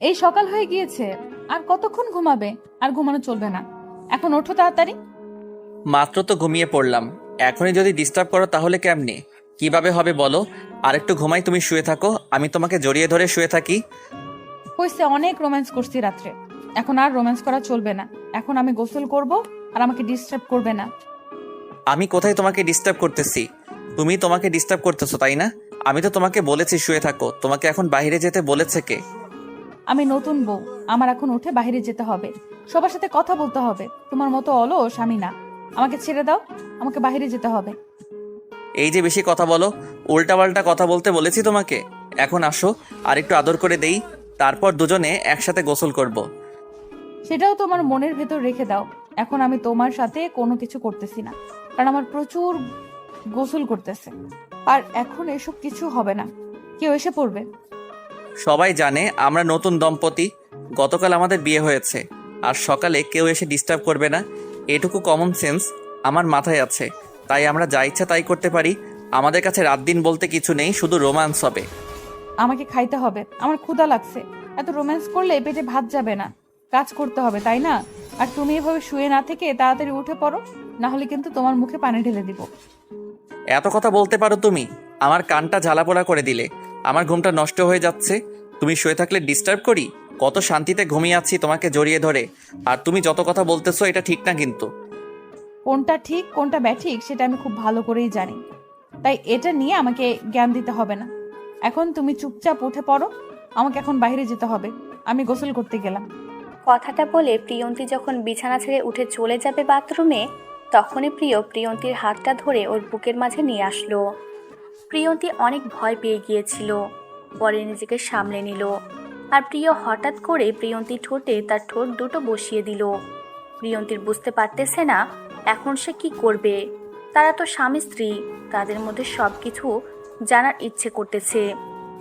এই সকাল হয়ে গিয়েছে, আর কতক্ষণ ঘুমাবে? আর ঘুমানো চলবে না, এখন ওঠো তাড়াতাড়ি। মাত্র তো ঘুমিয়ে পড়লাম। এখনই যদি ডিস্টার্ব করো তাহলে কেমনে কিভাবে হবে বলো? আরেকটু ঘুমাই, তুমি শুয়ে থাকো, আমি তোমাকে জড়িয়ে ধরে শুয়ে থাকি। হয়েছে, অনেক রোম্যান্স করছি রাত্রে, এখন আর রোম্যান্স করা চলবে না। এখন আমি গোসল করব, আর আমাকে ডিস্টার্ব করবে না। আমি কোথায় তোমাকে ডিস্টার্ব করতেছি? তুমি তোমাকে ডিস্টার্ব করতেছো তাই না? আমি তো তোমাকে বলেছি শুয়ে থাকো, তোমাকে এখন বাইরে যেতে বলেছে কে? আমি নতুন বউ, আমার এখন উঠে বাইরে যেতে হবে, সবার সাথে কথা বলতে হবে। তোমার মতো অলস আমি না, আমাকে ছেড়ে দাও, আমাকে বাইরে যেতে হবে। এই যে বেশি কথা বলো, উল্টাপাল্টা কথা বলতে বলেছি তোমাকে। এখন আসো, আর একটু আদর করে দেই, তারপর দুজনে একসাথে গোসল করব। সেটাও তোমার মনের ভেতর রেখে দাও। এখন আমি তোমার সাথে কোনো কিছু করতেছি না, কারণ আমার প্রচুর গোসল করতেছে। আর এখন এসব কিছু হবে না, কেউ এসে পড়বে। সবাই জানে আমরা নতুন দম্পতি, গতকাল আমাদের বিয়ে হয়েছে, আর সকালে কেউ এসে ডিস্টার্ব করবে না, এটুকু কমন সেন্স আমার মাথায় আছে। তাই আমরা যা ইচ্ছা তাই করতে পারি। আমাদের কাছে রাত দিন বলতে কিছু নেই, শুধু রোমান্স হবে। আমাকে খাইতে হবে, আমার ক্ষুধা লাগছে। এত রোম্যান্স করলে পেটে ভাত যাবে না, কাজ করতে হবে তাই না? আর তুমি এভাবে শুয়ে না থেকে তাড়াতাড়ি উঠে পড়ো, না হলে কিন্তু তোমার মুখে পানি ঢেলে দিব। এত কথা বলতে পারো তুমি? আমার কানটা ঝালাপোড়া করে দিলে। আমার ঘুমটা নষ্ট হয়ে যাচ্ছে, তুমি শুয়ে থাকলে ডিস্টার্ব করি? কত শান্তিতে ঘুমিয়ে আছি তোমাকে জড়িয়ে ধরে, আর তুমি যত কথা বলতেছো এটা ঠিক না কিন্তু। কোনটা ঠিক কোনটা ব্যাঠিক সেটা আমি খুব ভালো করেই জানি, তাই এটা নিয়ে আমাকে জ্ঞান দিতে হবে না। এখন তুমি চুপচাপ উঠে পড়ো, আমাকে এখন বাইরে যেতে হবে, আমি গোসল করতে গেলাম। কথাটা বলে প্রিয়ন্তী যখন বিছানা ছেড়ে উঠে চলে যাবে বাথরুমে, তখনই প্রিয়ন্তীর হাতটা ধরে ওর বুকের মাঝে নিয়ে আসলো। প্রিয়ন্তী অনেক ভয় পেয়ে গিয়েছিল, পরে নিজেকে সামলে নিল। আর প্রিয় হঠাৎ করে প্রিয়ন্তীর ঠোঁটে তার ঠোঁট দুটো বসিয়ে দিল। প্রিয়ন্তীর বুঝতে পারতেছে না এখন সে কি করবে। তারা তো স্বামী স্ত্রী, তাদের মধ্যে সব কিছু জানার ইচ্ছে করতেছে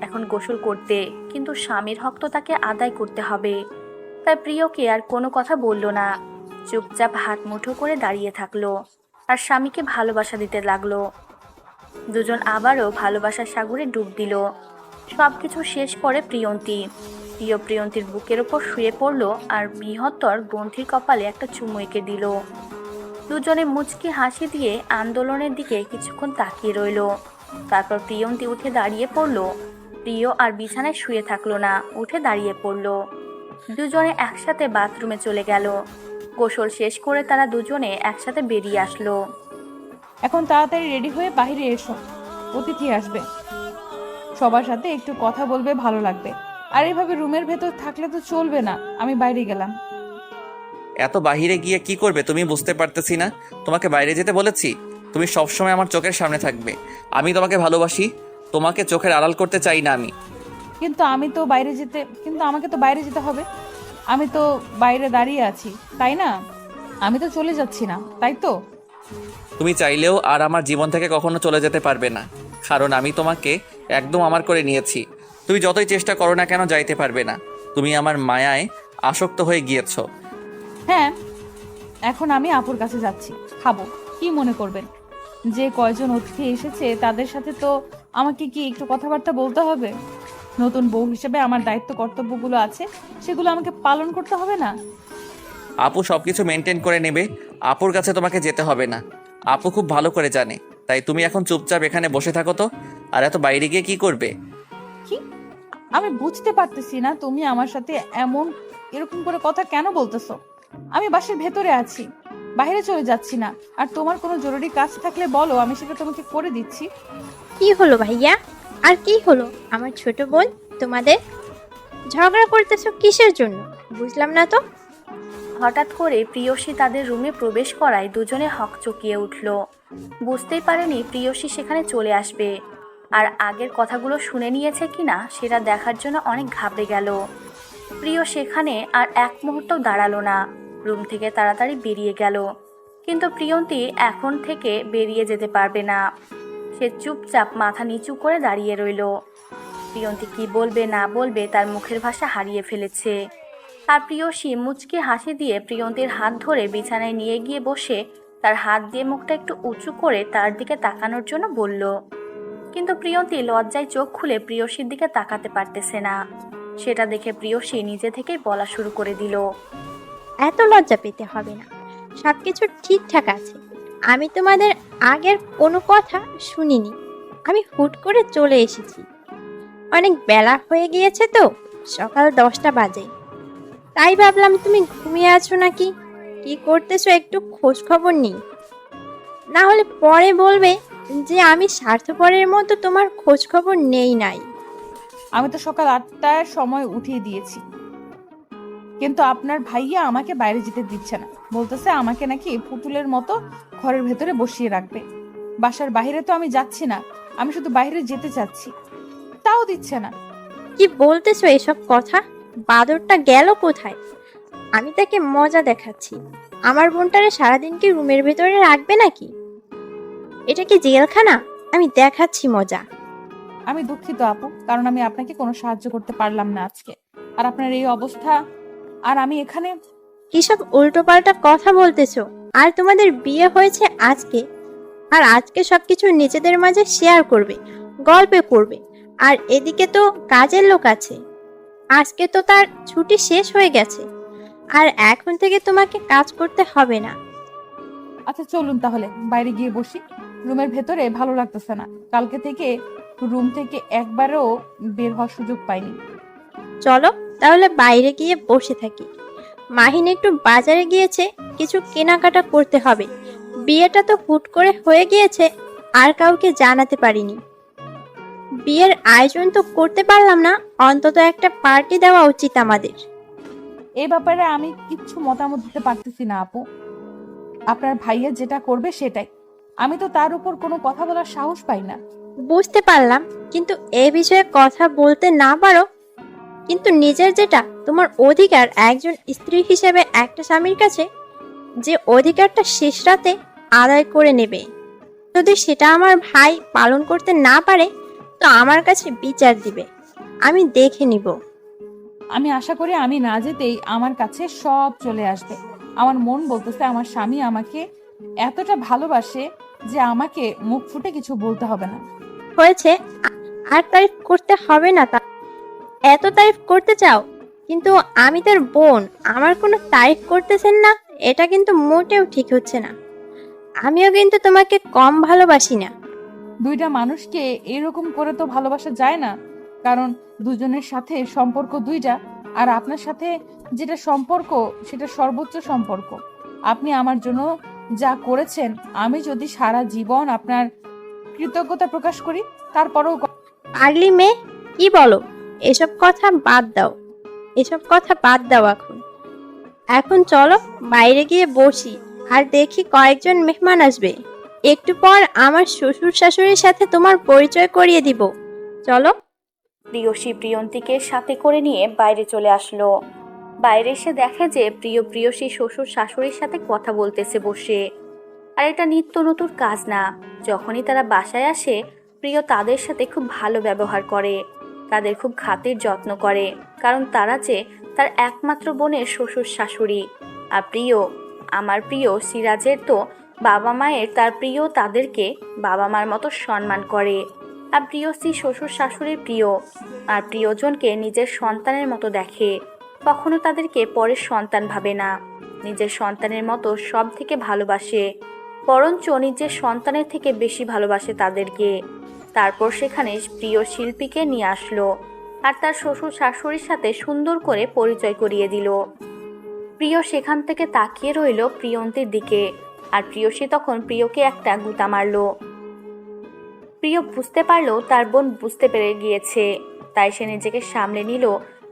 এখন গোসল করতে, কিন্তু স্বামীর হক তো তাকে আদায় করতে হবে। তাই প্রিয়কে আর কোনো কথা বলল না, চুপচাপ হাত মুঠো করে দাঁড়িয়ে থাকলো আর স্বামীকে ভালোবাসা দিতে লাগলো। দুজন আবারও ভালোবাসার সাগরে ডুব দিল। সবকিছু শেষ করে প্রিয়ন্তীর বুকের ওপর শুয়ে পড়লো আর বৃহত্তর গ্রন্থির কপালে একটা চুমু এঁকে দিল। দুজনে মুচকি হাসি দিয়ে আন্দোলনের দিকে কিছুক্ষণ তাকিয়ে রইল। তারপর প্রিয়ন্তী উঠে দাঁড়িয়ে পড়ল। প্রিয় আর বিছানায় শুয়ে থাকলো না, উঠে দাঁড়িয়ে পড়ল। দুজনে একসাথে বাথরুমে চলে গেল। গোসল শেষ করে তারা দুজনে একসাথে বেরিয়ে আসলো। এখন তাড়াতাড়ি রেডি হয়ে বাইরে এসো, অতিথি আসবে, সবার সাথে একটু কথা বলবে, ভালো লাগবে। আর এভাবে রুমের ভেতর থাকলে তো চলবে না, আমি বাইরে গেলাম। এত বাহিরে গিয়ে কি করবে তুমি বুঝতে পারতেছি না। তোমাকে বাইরে যেতে বলেছি? তুমি সবসময় আমার চোখের সামনে থাকবে। আমি তোমাকে ভালোবাসি, তোমাকে চোখের আড়াল করতে চাই না আমি। কিন্তু আমাকে তো বাইরে যেতে হবে, আমি তো বাইরে দাঁড়িয়ে আছি, তাই না? আমি তো চলে যাচ্ছি না, তাই তো? তুমি চাইলেও আর আমার জীবন থেকে কখনো চলে যেতে পারবে না, কারণ আমি তোমাকে একদম আমার করে নিয়েছি। তুমি যতই চেষ্টা করো না কেন যাইতে পারবে না। তুমি আমার মায়ায় আসক্ত হয়ে গিয়েছো। হ্যাঁ, এখন আমি আপুর কাছে যাচ্ছি, খাবো। কি মনে করবেন, যে কয়জন অতিথি এসেছে তাদের সাথে তো আমাকে কি একটু কথাবার্তা বলতে হবে? নতুন বউ হিসেবে আমার দায়িত্ব কর্তব্যগুলো আছে, সেগুলো আমাকে পালন করতে হবে না? আপু সবকিছু মেনটেন করে নেবে, আপুর কাছে তোমাকে যেতে হবে না। আপু খুব ভালো করে জানে। তাই তুমি এখন চুপচাপ এখানে বসে থাকো তো। আর এত বাইরে গিয়ে কি করবে? কি? আমি বুঝতে পারতেছি না তুমি আমার সাথে এরকম করে কথা কেন বলতেছো। আমি বাসার ভেতরে আছি, বাইরে চলে যাচ্ছি না। আর তোমার কোনো জরুরি কাজ থাকলে বলো, আমি সেটা তোমাকে করে দিচ্ছি। কি হলো ভাইয়া? আর কি হলো আমার ছোট বোন? তোমাদের ঝগড়া করতেছো কিসের জন্য? বুঝলাম না তো। হঠাৎ করে প্রিয়সী তাদের রুমে প্রবেশ করায় দুজনে হকচকিয়ে উঠল। বুঝতেই পারেনি প্রিয়সী সেখানে চলে আসবে। আর আগের কথাগুলো শুনে নিয়েছে কিনা সেটা দেখার জন্য অনেক ঘাবড়ে গেল। প্রিয় সেখানে আর এক মুহূর্ত দাঁড়ালো না, রুম থেকে তাড়াতাড়ি বেরিয়ে গেল। কিন্তু প্রিয়ন্তী এখন থেকে বেরিয়ে যেতে পারবে না। সে চুপচাপ মাথা নিচু করে দাঁড়িয়ে রইল। প্রিয়ন্তী কি বলবে না বলবে তার মুখের ভাষা হারিয়ে ফেলেছে। আর প্রিয়সী মুচকি হাসি দিয়ে প্রিয়ন্তীর হাত ধরে বিছানায় নিয়ে গিয়ে বসে তার হাত দিয়ে মুখটা একটু উঁচু করে তার দিকে তাকানোর জন্য বলল। কিন্তু প্রিয়ন্তী লজ্জায় চোখ খুলে প্রিয়সীর দিকে তাকাতে পারতেছে না। সেটা দেখে প্রিয়সী নিজে থেকেই বলা শুরু করে দিল। এত লজ্জা পেতে হবে না, সবকিছু ঠিকঠাক আছে। আমি তোমাদের আগের কোনো কথা শুনিনি, আমি হুট করে চলে এসেছি। অনেক বেলা হয়ে গিয়েছে তো, সকাল 10টা বাজে। তাই ভাবলাম তুমি ঘুমিয়ে আছো নাকি, কি করতেছো একটু খোঁজ খবর নিই। না হলে পরে বলবে যে আমি স্বার্থপরের মতো তোমার খোঁজ খবর নেই নাই। আমি তো সকাল 8টার সময় উঠিয়ে দিয়েছি, কিন্তু আপনার ভাইয়া আমাকে বাইরে যেতে দিচ্ছে না। বলতেছে আমাকে নাকি পুতুলের মতো ঘরের ভেতরে বসিয়ে রাখবে। বাসার বাইরে তো আমি যাচ্ছি না, আমি শুধু বাইরে যেতে চাচ্ছি, তাও দিচ্ছে না। কি বলতেছো এসব কথা? বাদরটা গেল কোথায়? আমি তাকে মজা দেখাচ্ছি। আমার বোনটারে সারাদিন কি রুমের ভেতরে রাখবে নাকি? এটা কি জেলখানা? আমি দেখাচ্ছি মজা। আমি দুঃখিত আপু, কারণ আমি আপনাকে কোনো সাহায্য করতে পারলাম না আজকে। আর আপনার এই অবস্থা, আর আমি এখানে। কিসব উল্টোপাল্টা কথা বলতেছো? আর তোমাদের বিয়ে হয়েছে আজকে, আর আজকে সবকিছু নিজেদের মাঝে শেয়ার করবে, গল্পে করবে। আর এদিকে তো কাজের লোক আছে, আজকে তো তার ছুটি শেষ হয়ে গেছে, আর এখন থেকে তোমাকে কাজ করতে হবে না। আচ্ছা চলুন তাহলে বাইরে গিয়ে বসি, রুমের ভেতরে ভালো লাগতেছে না। কালকে থেকে রুম থেকে একবারও বের হওয়ার সুযোগ পাইনি। চলো তাহলে বাইরে গিয়ে বসে থাকি। মাহিন একটু বাজারে গিয়েছে, কিছু কেনাকাটা করতে হবে। বিয়েটা তো হুট করে হয়ে গিয়েছে, আর কাউকে জানাতে পারিনি। বিয়ের আয়োজন তো করতে পারলাম না, অন্তত একটা পার্টি দেওয়া উচিত আমাদের। এই ব্যাপারে আমি কিচ্ছু মতামত দিতে পারতেছি না আপু। আপনার ভাইয়া যেটা করবে সেটাই, আমি তো তার উপর কোনো কথা বলার সাহস পাই না। বুঝতে পারলাম, কিন্তু এ বিষয়ে কথা বলতে না পারো, কিন্তু নিজের যেটা তোমার অধিকার একজন স্ত্রী হিসেবে একটা স্বামীর কাছে, যে অধিকারটা শেষ রাতে আদায় করে নেবে। যদি সেটা আমার ভাই পালন করতে না পারে, তো আমার কাছে বিচার দিবে, আমি দেখে নিব। আমি আশা করি আমি না যেতেই আমার কাছে সব চলে আসবে। আমার মন বলতেছে আমার স্বামী আমাকে এতটা ভালোবাসে যে আমাকে মুখ ফুটে কিছু বলতে হবে না। হয়েছে, আর তারিফ করতে হবে না। তা এত তারিফ করতে চাও, কিন্তু আমি তার বোন, আমার কোনো তারিফ করতেছেন না, এটা কিন্তু মোটেও ঠিক হচ্ছে না। আমিও কিন্তু তোমাকে কম ভালোবাসি না। দুইটা মানুষকে এরকম করে তো ভালোবাসা যায় না, কারণ দুজনের সাথে সম্পর্ক দুইটা। আর আপনার সাথে যেটা সম্পর্ক সেটা সর্বোচ্চ সম্পর্ক। আপনি আমার জন্য যা করেছেন, আমি যদি সারা জীবন আপনার কৃতজ্ঞতা প্রকাশ করি তারপরেও পাগলি মেয়ে, কি বলো? এসব কথা বাদ দাও, এসব কথা বাদ দাও। এখন চলো বাইরে গিয়ে বসি, আর দেখি কয়েকজন মেহমান আসবে। একটু পর আমার শ্বশুর শাশুড়ির সাথে তোমার পরিচয় করিয়ে দিব। চলো। প্রিয়সী প্রিয়ন্তীকে সাথে করে নিয়ে বাইরে চলে আসলো। বাইরে এসে দেখে যে প্রিয়সী শ্বশুর শাশুড়ির সাথে কথা বলতেছে বসে। আর এটা নিত্য নতুন কাজ না। যখনই তারা বাসায় আসে, প্রিয় তাদের সাথে খুব ভালো ব্যবহার করে, তাদের খুব খাতির যত্ন করে, কারণ তারা যে তার একমাত্র বোনের শ্বশুর শাশুড়ি। আর আমার প্রিয় সিরাজের তো বাবা মায়ের, তার প্রিয় তাদেরকে বাবা মার মতো সম্মান করে। আর প্রিয়সী শ্বশুর শাশুড়ির প্রিয়, আর প্রিয়জনকে নিজের সন্তানের মতো দেখে, কখনো তাদেরকে পরের সন্তান ভাবে না, নিজের সন্তানের মতো সব থেকে ভালোবাসে, বরঞ্চ নিজের সন্তানের থেকে বেশি ভালোবাসে তাদেরকে। তারপর সেখানে প্রিয় শিল্পীকে নিয়ে আসলো, আর তার শ্বশুর শাশুড়ির সাথে সুন্দর করে পরিচয় করিয়ে দিল। প্রিয় সেখান থেকে তাকিয়ে রইল প্রিয়ন্তীর দিকে, আর প্রিয়সী তখন প্রিয়কে একটা গুঁতা মারলো। প্রিয় বুঝতে পারলো তার বোন বুঝতে পেরে গিয়েছে, তাই সে নিজেকে সামলে নিল,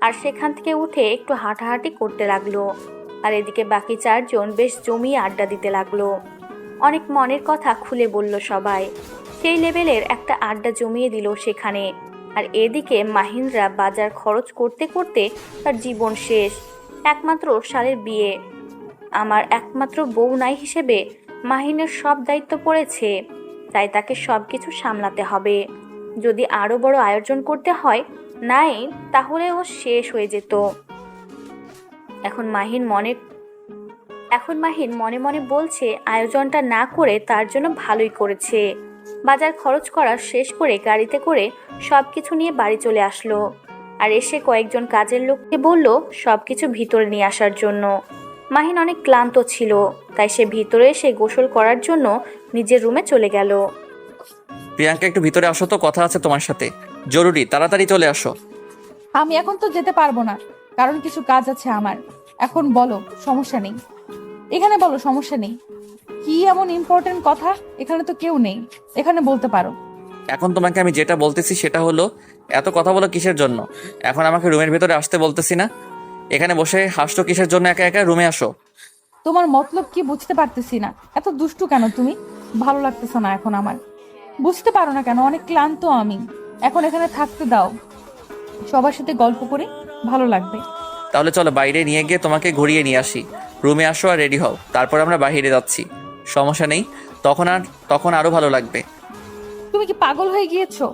আর সেখান থেকে উঠে একটু হাঁটাহাঁটি করতে লাগলো। আর এদিকে বাকি চারজন বেশ জমিয়ে আড্ডা দিতে লাগলো, অনেক মনের কথা খুলে বলল সবাই। সেই লেভেলের একটা আড্ডা জমিয়ে দিল সেখানে। আর এদিকে মাহিনরা বাজার খরচ করতে করতে তার জীবন শেষ। একমাত্র শালের বিয়ে, আমার একমাত্র বউ নাই হিসেবে মাহিনের সব দায়িত্ব পড়েছে, তাই তাকে সব কিছু সামলাতে হবে। যদি আরো বড় আয়োজন করতে হয় নাই, তাহলে ও শেষ হয়ে যেত। এখন মাহিন মনে মনে বলছে আয়োজনটা না করে তার জন্য ভালোই করেছে। বাজার খরচ করা শেষ করে গাড়িতে করে সবকিছু নিয়ে বাড়ি চলে আসলো। আর এসে কয়েকজন কাজের লোককে বলল সবকিছু ভিতরে নিয়ে আসার জন্য। মাহিন অনেক ক্লান্ত ছিল, তাই সে ভিতরে এসে গোসল করার জন্য নিজের রুমে চলে গেল। প্রিয়াঙ্কা একটু ভিতরে আসো তো, কথা আছে তোমার সাথে, জরুরি, তাড়াতাড়ি চলে আসো। আমি এখন তো যেতে পারবো না, কারণ কিছু কাজ আছে আমার। এখন বলো, সমস্যা নেই। এখানে বলো, সমস্যা নেই। কি এমন ইম্পর্টেন্ট কথা? এখানে তো কেউ নেই, এখানে বলতে পারো। এখন তোমাকে আমি যেটা বলতেছি সেটা হলো, এত কথা বলো কিসের জন্য? এখন আমাকে রুমের ভেতরে আসতে বলতেছি না? এখানে বসে হাসছো কিসের জন্য? একা একা রুমে আসো। তোমার মতলব কি বুঝতে পারতেছি না। এত দুষ্টু কেন তুমি? ভালো লাগতেছে না এখন আমার। বুঝতে পারো না কেন? অনেক ক্লান্ত আমি। এখন এখানে থাকতে দাও, সবার সাথে গল্প করে ভালো লাগবে। তাহলে চলো বাইরে নিয়ে গিয়ে তোমাকে ঘুরিয়ে নিয়ে আসি। রুমে আসো আর রেডি হও, তারপর আমরা বাইরে যাচ্ছি। সমস্যা নেই, তখন আরো ভালো লাগবে। তুমি কি পাগল হয়ে গিয়েছো?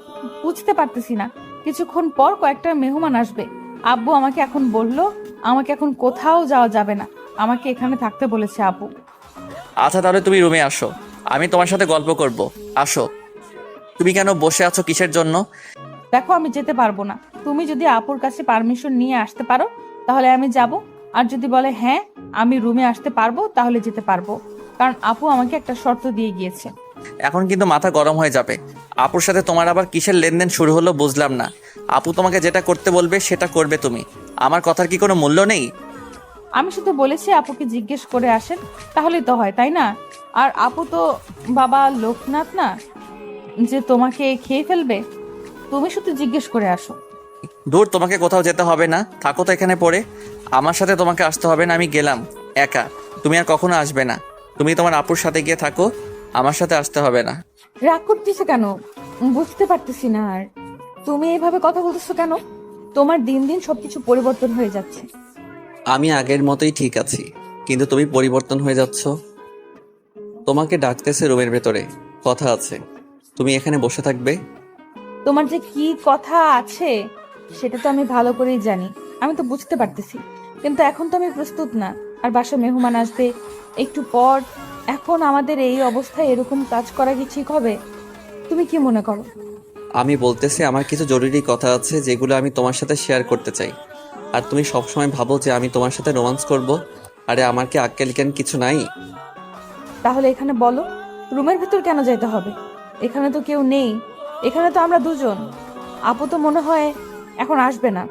বুঝতে পারতেছি না। কিছুক্ষণ পর কয়েকটা মেহমান আসবে। আব্বু আমাকে এখন বললো আমাকে এখন কোথাও যাওয়া যাবে না, আমাকে এখানে থাকতে বলেছে আব্বু। আচ্ছা তাহলে তুমি রুমে আসো, আমি তোমার সাথে গল্প করব। আসো। তুমি কেন বসে আছো কিসের জন্য? দেখো, আমি যেতে পারবো না। তুমি যদি আপুর কাছে পারমিশন নিয়ে আসতে পারো তাহলে আমি যাব, আর যদি বলে হ্যাঁ আমি রুমে আসতে পারবো তাহলে যেতে পারবো, কারণ আপু আমাকে একটা শর্ত দিয়ে গিয়েছে। এখন কিন্তু মাথা গরম হয়ে যাবে। আপুর সাথে তোমার আবার কিসের লেনদেন শুরু হলো বুঝলাম না। আপু তোমাকে যেটা করতে বলবে সেটা করবে তুমি। আমার কথার কি কোনো মূল্য নেই? আমি শুধু বলেছি আপুকে জিজ্ঞেস করে আসেন, তাহলেই তো হয়, তাই না? আর আপু তো বাবা লোকনাথ না যে তোমাকে খেয়ে ফেলবে। তুমি শুধু জিজ্ঞেস করে আসো। দূর, তোমাকে কোথাও যেতে হবে না, থাকো তো এখানে পড়ে। আমার সাথে তোমাকে আসতে হবে না, আমি গেলাম একা। তুমি আর কখনো আসবে না। তুমি তোমার আপুর সাথে গিয়ে থাকো, আমার সাথে আসতে হবে না। রাগ করতেছো কেন? বুঝতে পারতেছি না। আর তুমি এইভাবে কথা বলতেছো কেন? তোমার দিন দিন সবকিছু পরিবর্তন হয়ে যাচ্ছে। আমি আগের মতোই ঠিক আছি, কিন্তু তুমি পরিবর্তন হয়ে যাচ্ছ। তোমাকে ডাকতেছে রুমের ভেতরে, কথা আছে। তুমি এখানে বসে থাকবে। তোমার যে কি কথা আছে সেটা তো আমি ভালো করেই জানি, আমি তো বুঝতে পারতেছি, কিন্তু এখন তো আমি প্রস্তুত না। আর বাসায় মেহমান আসবে একটু পর। এখন আমাদের এই অবস্থায় এরকম কাজ করা কি ঠিক হবে? তুমি কি মনে করো? আমি বলতেছি আমার কিছু জরুরি কথা আছে যেগুলো আমি তোমার সাথে শেয়ার করতে চাই। আর তুমি সবসময় ভাবো যে আমি তোমার সাথে রোমান্স করব। আরে আমার কি আক্কেল জ্ঞান কিছু নাই? তাহলে এখানে বলো, রুমের ভিতর কেন যেতে হবে? এখানে তো কেউ নেই, এখানে তো আমরা দুজন। আপু তো মনে হয় এখন আসবে না।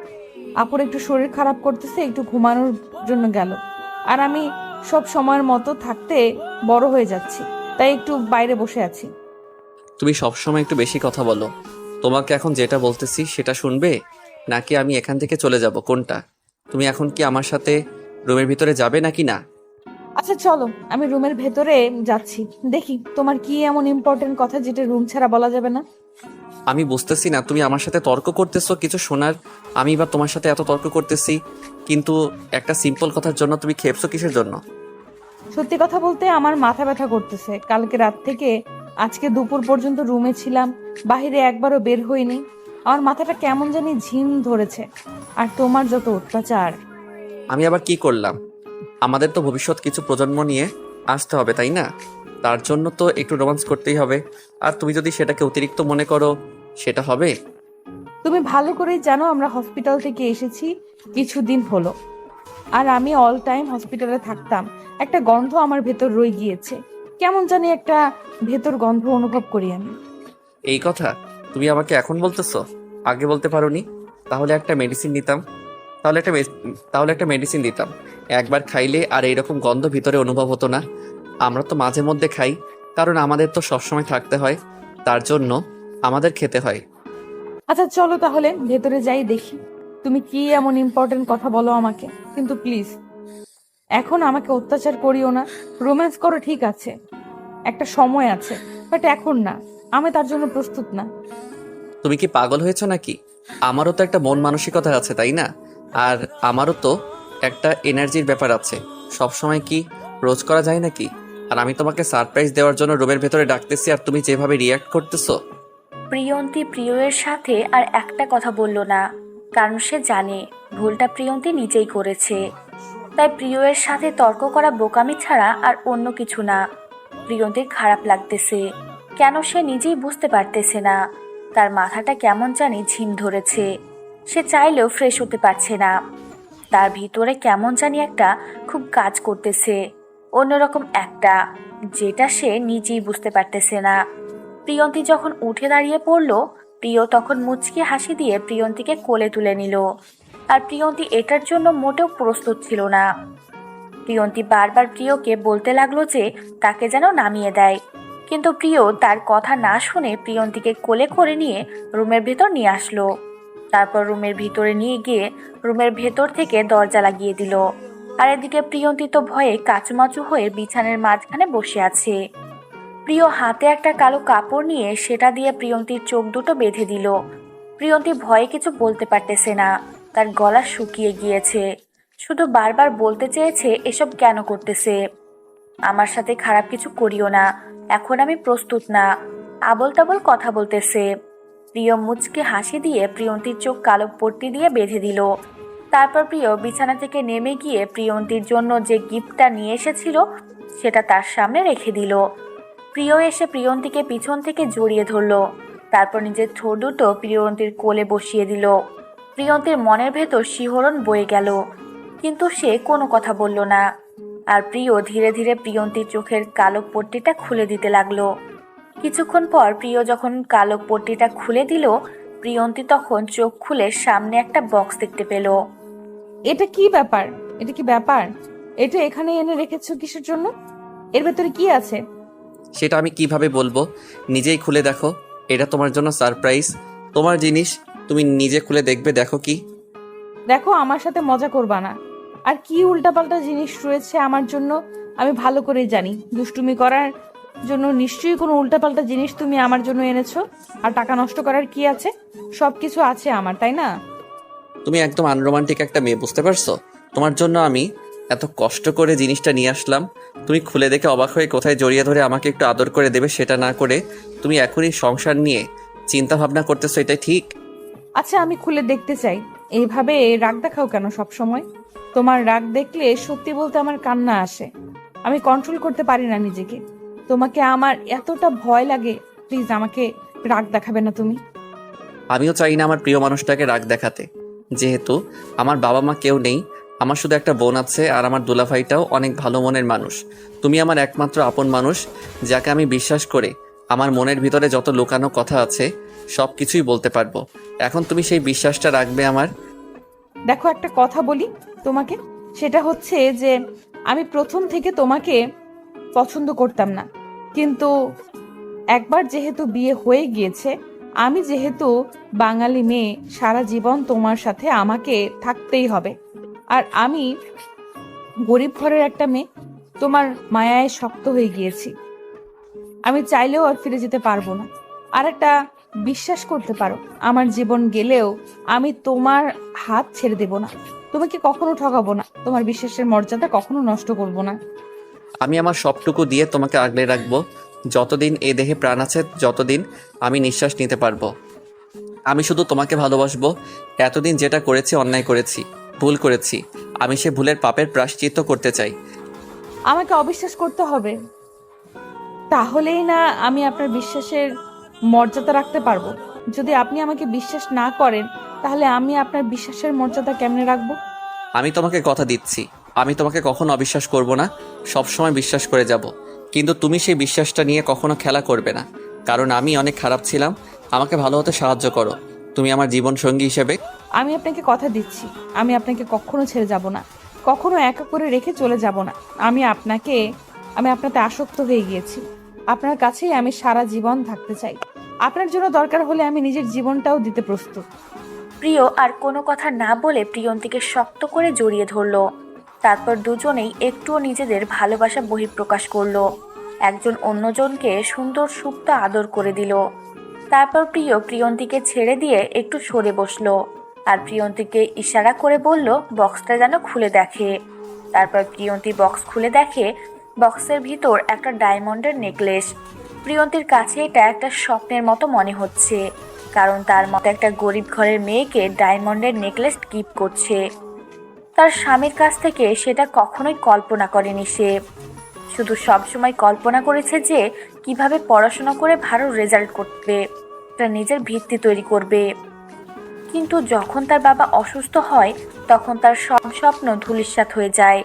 আপুর একটু শরীর খারাপ করতেছে, একটু ঘুমানোর জন্য গেল। আর আমি সব সময়ের মতো থাকতে বড় হয়ে যাচ্ছি, তাই একটু বাইরে বসে আছি। তুমি সবসময় একটু বেশি কথা বলো। তোমাকে এখন যেটা বলতেছি সেটা শুনবে, নাকি আমি এখান থেকে চলে যাব, কোনটা? তুমি এখন কি আমার সাথে রুমের ভিতরে যাবে নাকি না? আচ্ছা চলো, আমি রুমের ভেতরে যাচ্ছি। দেখি তোমার কি এমন ইম্পর্টেন্ট কথা যেটা রুম ছাড়া বলা যাবে না। আমি বুঝতেছি না, তুমি আমার সাথে তর্ক করতেছো কিছু শোনার। আমি বা তোমার সাথে এত তর্ক করতেছি, কিন্তু একটা সিম্পল কথার জন্য তুমি খেপছো কিসের জন্য? সত্যি কথা বলতে আমার মাথা ব্যথা করতেছে। কালকে রাত থেকে আজকে দুপুর পর্যন্ত রুমে ছিলাম, বাইরে একবারও বের হইনি। আমার মাথাটা কেমন জানি ঝিম ধরেছে। আর তোমার যত অত্যাচার। আমি আবার কি করলাম? আমাদের তো ভবিষ্যৎ কিছু প্রজন্ম নিয়ে আসতে হবে, তাই না? তার জন্য তো একটু রোমান্স করতেই হবে। আর তুমি যদি সেটাকে অতিরিক্ত মনে করো, সেটা হবে। তুমি ভালো করেই জানো আমরা হসপিটাল থেকে এসেছি কিছুদিন হলো, আর আমি অল টাইম হসপিটালে থাকতাম। একটা গন্ধ আমার ভেতর রয়ে গিয়েছে, কেমন জানি একটা ভেতর গন্ধ অনুভব করি আমি। এই কথা তুমি আমাকে এখন বলতেছো, আগে বলতে পারোনি? তাহলে একটা মেডিসিন নিতাম। তাহলে একটা মেডিসিন দিতাম। একবার খাইলে আর এইরকম গন্ধ ভিতরে অনুভব হতো না। আমরা তো মাঝে মধ্যে খাই, কারণ আমাদের তো সবসময় থাকতে হয়, তার জন্য আমাদের খেতে হয়। আচ্ছা চলো তাহলে ভেতরে যাই, দেখি তুমি কি এমন ইম্পর্টেন্ট কথা বলো আমাকে। কিন্তু প্লিজ এখন আমাকে অত্যাচার করিও না। রোম্যান্স করো ঠিক আছে, একটা সময় আছে, বাট এখন না। আমি তার জন্য প্রস্তুত না। তুমি কি পাগল হয়েছো নাকি? আমারও তো একটা মন মানসিকতা আছে, তাই না? আর আমারও তো একটা এনার্জির ব্যাপার আছে। সব সময় কি রোজ করা যায় নাকি? আর আমি তোমাকে সারপ্রাইজ দেওয়ার জন্য রুমের ভেতরে ডাকতেছি, আর তুমি যেভাবে রিয়াক্ট করতেছো। প্রিয়ন্তী প্রিয়ের সাথে আর একটা কথা বলল না, কারণ সে জানে ভুলটা প্রিয়ন্তী নিজেই করেছে। তাই প্রিয়ের সাথে তর্ক করা বোকামি ছাড়া আর অন্য কিছু না। প্রিয়ন্তীর খারাপ লাগতেছে, কেন সে নিজেই বুঝতে পারতেছে না। তার মাথাটা কেমন জানি ঝিম ধরেছে। সে চাইলেও ফ্রেশ হতে পারছে না। তার ভিতরে কেমন জানি একটা খুব কাজ করতেছে, অন্যরকম একটা, যেটা সে নিজেই বুঝতে পারতেছে না। প্রিয়ন্তী যখন উঠে দাঁড়িয়ে পড়ল, প্রিয় তখন মুচকি হাসি দিয়ে প্রিয়ন্তীকে কোলে তুলে নিল। আর প্রিয়ন্তী এটার জন্য মোটেও প্রস্তুত ছিল না। প্রিয়ন্তী বারবার প্রিয়কে বলতে লাগলো যে তাকে যেন নামিয়ে দেয়, কিন্তু প্রিয় তার কথা না শুনে প্রিয়ন্তীকে কোলে করে নিয়ে রুমের ভেতর নিয়ে আসলো। তারপর রুমের ভিতরে নিয়ে গিয়ে রুমের ভেতর থেকে দরজা লাগিয়ে দিল। আর এদিকে প্রিয়ন্তী তো ভয়ে কাচুমাচু হয়ে বিছানার মাঝখানে বসে আছে। প্রিয় হাতে একটা কালো কাপড় নিয়ে সেটা দিয়ে প্রিয়ন্তীর চোখ দুটো বেঁধে দিল। প্রিয়ন্তী ভয়ে কিছু বলতে পারতেছে না, তার গলা শুকিয়ে গিয়েছে। শুধু বারবার বলতে চেয়েছে এসব কেন করতেছে, আমার সাথে খারাপ কিছু করিও না, এখন আমি প্রস্তুত না, আবল তাবল কথা বলতেছে। প্রিয় মুচকে হাসি দিয়ে প্রিয়ন্তীর চোখ কালো পট্টি দিয়ে বেঁধে দিল। তারপর প্রিয় বিছানা থেকে নেমে গিয়ে প্রিয়ন্তীর জন্য যে গিফটটা নিয়ে এসেছিল সেটা তার সামনে রেখে দিল। প্রিয় এসে প্রিয়ন্তীকে পিছন থেকে জড়িয়ে ধরল, তারপর নিজের ঠোঁট দুটো প্রিয়ন্তীর কোলে বসিয়ে দিল। প্রিয়ন্তীর মনের ভেতর শিহরণ বয়ে গেল, কিন্তু সে কোনো কথা বলল না। আর প্রিয় ধীরে ধীরে প্রিয়ন্তীর চোখের কালো পট্টিটা খুলে দিতে লাগলো। কিছুক্ষণ পর প্রিয় যখন কালো পট্টিটা খুলে দিল, প্রিয়ন্তী তখন চোখ খুলে সামনে একটা বক্স দেখতে পেল। এটা কি ব্যাপার? এটা কি ব্যাপার? এটা এখানে এনে রেখেছো কিসের জন্য? এর ভেতরে কি আছে? সেটা আমি কিভাবে বলবো? নিজেই খুলে দেখো, এটা তোমার জন্য সারপ্রাইজ। তোমার জিনিস, তুমি নিজে খুলে দেখবে। দেখো কি। দেখো, আমার সাথে মজা করবা না। আর কি উল্টাপাল্টা জিনিস রয়েছে আমার জন্য আমি ভালো করেই জানি। দুষ্টুমি করার জন্য নিশ্চয়ই কোনো উল্টাপাল্টা জিনিস তুমি আমার জন্য এনেছো। আর টাকা নষ্ট করার কি আছে? সবকিছু আছে আমার, তাই না? তুমি একদম আনরোমান্টিক একটা মেয়ে, বুঝতে পারছো? তোমার জন্য আমি এত কষ্ট করে জিনিসটা নিয়ে আসলাম, তুমি খুলে দেখে অবাক হয়ে কোথায় জড়িয়ে ধরে আমাকে একটু আদর করে দেবে সেটা না করে তুমি এখনই সংসার নিয়ে চিন্তা ভাবনা করতেছো, এটাই ঠিক? আচ্ছা, আমি খুলে দেখতে চাই। এইভাবে রাগ দেখাও কেন সব সময়? তোমার রাগ দেখলে সত্যি বলতে আমার কান্না আসে। আমি কন্ট্রোল করতে পারি না নিজেকে। তোমাকে আমার এতটা ভয় লাগে। প্লিজ আমাকে রাগ দেখাবে না তুমি। আমিও চাই না আমার প্রিয় মানুষটাকে রাগ দেখাতে, যেহেতু আমার বাবা মা কেউ নেই, আমার শুধু একটা বোন আছে, আর আমার দুলাভাইটাও অনেক ভালো মনের মানুষ। তুমি আমার একমাত্র আপন মানুষ, যাকে আমি বিশ্বাস করে আমার মনের ভিতরে যত লুকানো কথা আছে সব কিছুই বলতে পারবো। এখন তুমি সেই বিশ্বাসটা রাখবে আমার। দেখো, একটা কথা বলি তোমাকে। সেটা হচ্ছে যে আমি প্রথম থেকে তোমাকে পছন্দ করতাম না, কিন্তু একবার যেহেতু বিয়ে হয়ে গিয়েছে, আমি যেহেতু বাঙালি মেয়ে, সারা জীবন তোমার সাথে আমাকে থাকতেই হবে। আর আমি গরিব ঘরের একটা মেয়ে, তোমার মায়ায় শক্ত হয়ে গিয়েছি। আমি চাইলেও আর ফিরে যেতে পারবো না। আর একটা বিশ্বাস করতে পারো, আমার জীবন গেলেও আমি তোমার হাত ছেড়ে দেব না। তোমাকে কখনো ঠকাবো না, তোমার বিশ্বাসের মর্যাদা কখনো নষ্ট করব না। আমি আমার সবটুকু দিয়ে তোমাকে আগলে রাখবো, যতদিন এ দেহে প্রাণ আছে, যতদিন আমি নিঃশ্বাস নিতে পারবো। আমি শুধু তোমাকে ভালোবাসবো। এতদিন যেটা করেছি, অন্যায় করেছি, ভুল করেছি, আমি সে ভুলের পাপের প্রায়শ্চিত্ত করতে চাই। আমাকে অবিশ্বাস করতে হবে, তাহলেই না আমি আপনার বিশ্বাসের মর্যাদা রাখতে পারবো। যদি আপনি আমাকে বিশ্বাস না করেন, তাহলে আমি আপনার বিশ্বাসের মর্যাদা কেমনে রাখবো? আমি তোমাকে কথা দিচ্ছি, আমি তোমাকে কখনো অবিশ্বাস করব না, সব সময় বিশ্বাস করে যাব। কিন্তু তুমি সেই বিশ্বাসটা নিয়ে কখনো খেলা করবে না, কারণ আমি অনেক খারাপ ছিলাম। আমাকে ভালো হতে সাহায্য করো, তুমি আমার জীবন সঙ্গী হিসেবে। আমি আপনাকে কথা দিচ্ছি, আমি আপনাকে কখনো ছেড়ে যাব না, কখনো একা করে রেখে চলে যাব না। আমি আপনাতে আসক্ত হয়ে গিয়েছি। আপনার কাছেই আমি সারা জীবন থাকতে চাই। আপনার জন্য দরকার হলে আমি নিজের জীবনটাও দিতে প্রস্তুত। প্রিয় আর কোনো কথা না বলে প্রিয়ন্তীকে শক্ত করে জড়িয়ে ধরল। তারপর দুজনেই একটুও নিজেদের ভালোবাসা বহিঃপ্রকাশ করলো, একজন অন্যজনকে সুন্দর সুপ্ত আদর করে দিল। তারপর প্রিয় প্রিয়ন্তীকে ছেড়ে দিয়ে একটু সরে বসলো, আর প্রিয়ন্তীকে ইশারা করে বলল বক্সটা যেন খুলে দেখে। তারপর প্রিয়ন্তী বক্স খুলে দেখে, বক্সের ভিতর একটা ডায়মন্ডের নেকলেস। প্রিয়ন্তীর কাছে এটা একটা স্বপ্নের মতো মনে হচ্ছে, কারণ তার মতো একটা গরিব ঘরের মেয়েকে ডায়মন্ডের নেকলেস গিফট করছে। তার স্বামীর কাছ থেকে সেটা কখনোই কল্পনা করেনি সে। শুধু সবসময় কল্পনা করেছে যে কিভাবে পড়াশোনা করে ভালো রেজাল্ট করবে, তার নিজের ভিত্তি তৈরি করবে। কিন্তু যখন তার বাবা অসুস্থ হয় তখন তার সব স্বপ্ন ধূলিসাৎ হয়ে যায়।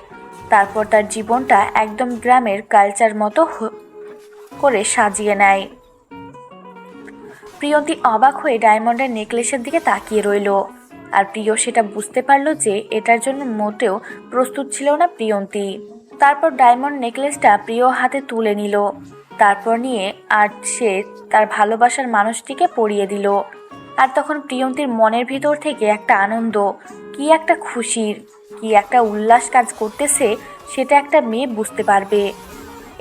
তারপর তার জীবনটা একদম গ্রামের কালচার মতো করে সাজিয়ে নেয়। প্রিয়ন্তী অবাক হয়ে ডায়মন্ডের নেকলেসের দিকে তাকিয়ে রইল। আর প্রিয় সেটা বুঝতে পারল যে এটার জন্য মোটেও প্রস্তুত ছিল না প্রিয়ন্তী। তারপর ডায়মন্ড নেকলেসটা প্রিয় হাতে তুলে নিল, তারপর নিয়ে আর সে তার ভালোবাসার মানুষটিকে পরিয়ে দিল। আর তখন প্রিয়ন্তীর মনের ভিতর থেকে একটা আনন্দ, কি একটা খুশির, কি একটা উল্লাস কাজ করতেছে সেটা একটা মেয়ে বুঝতে পারবে।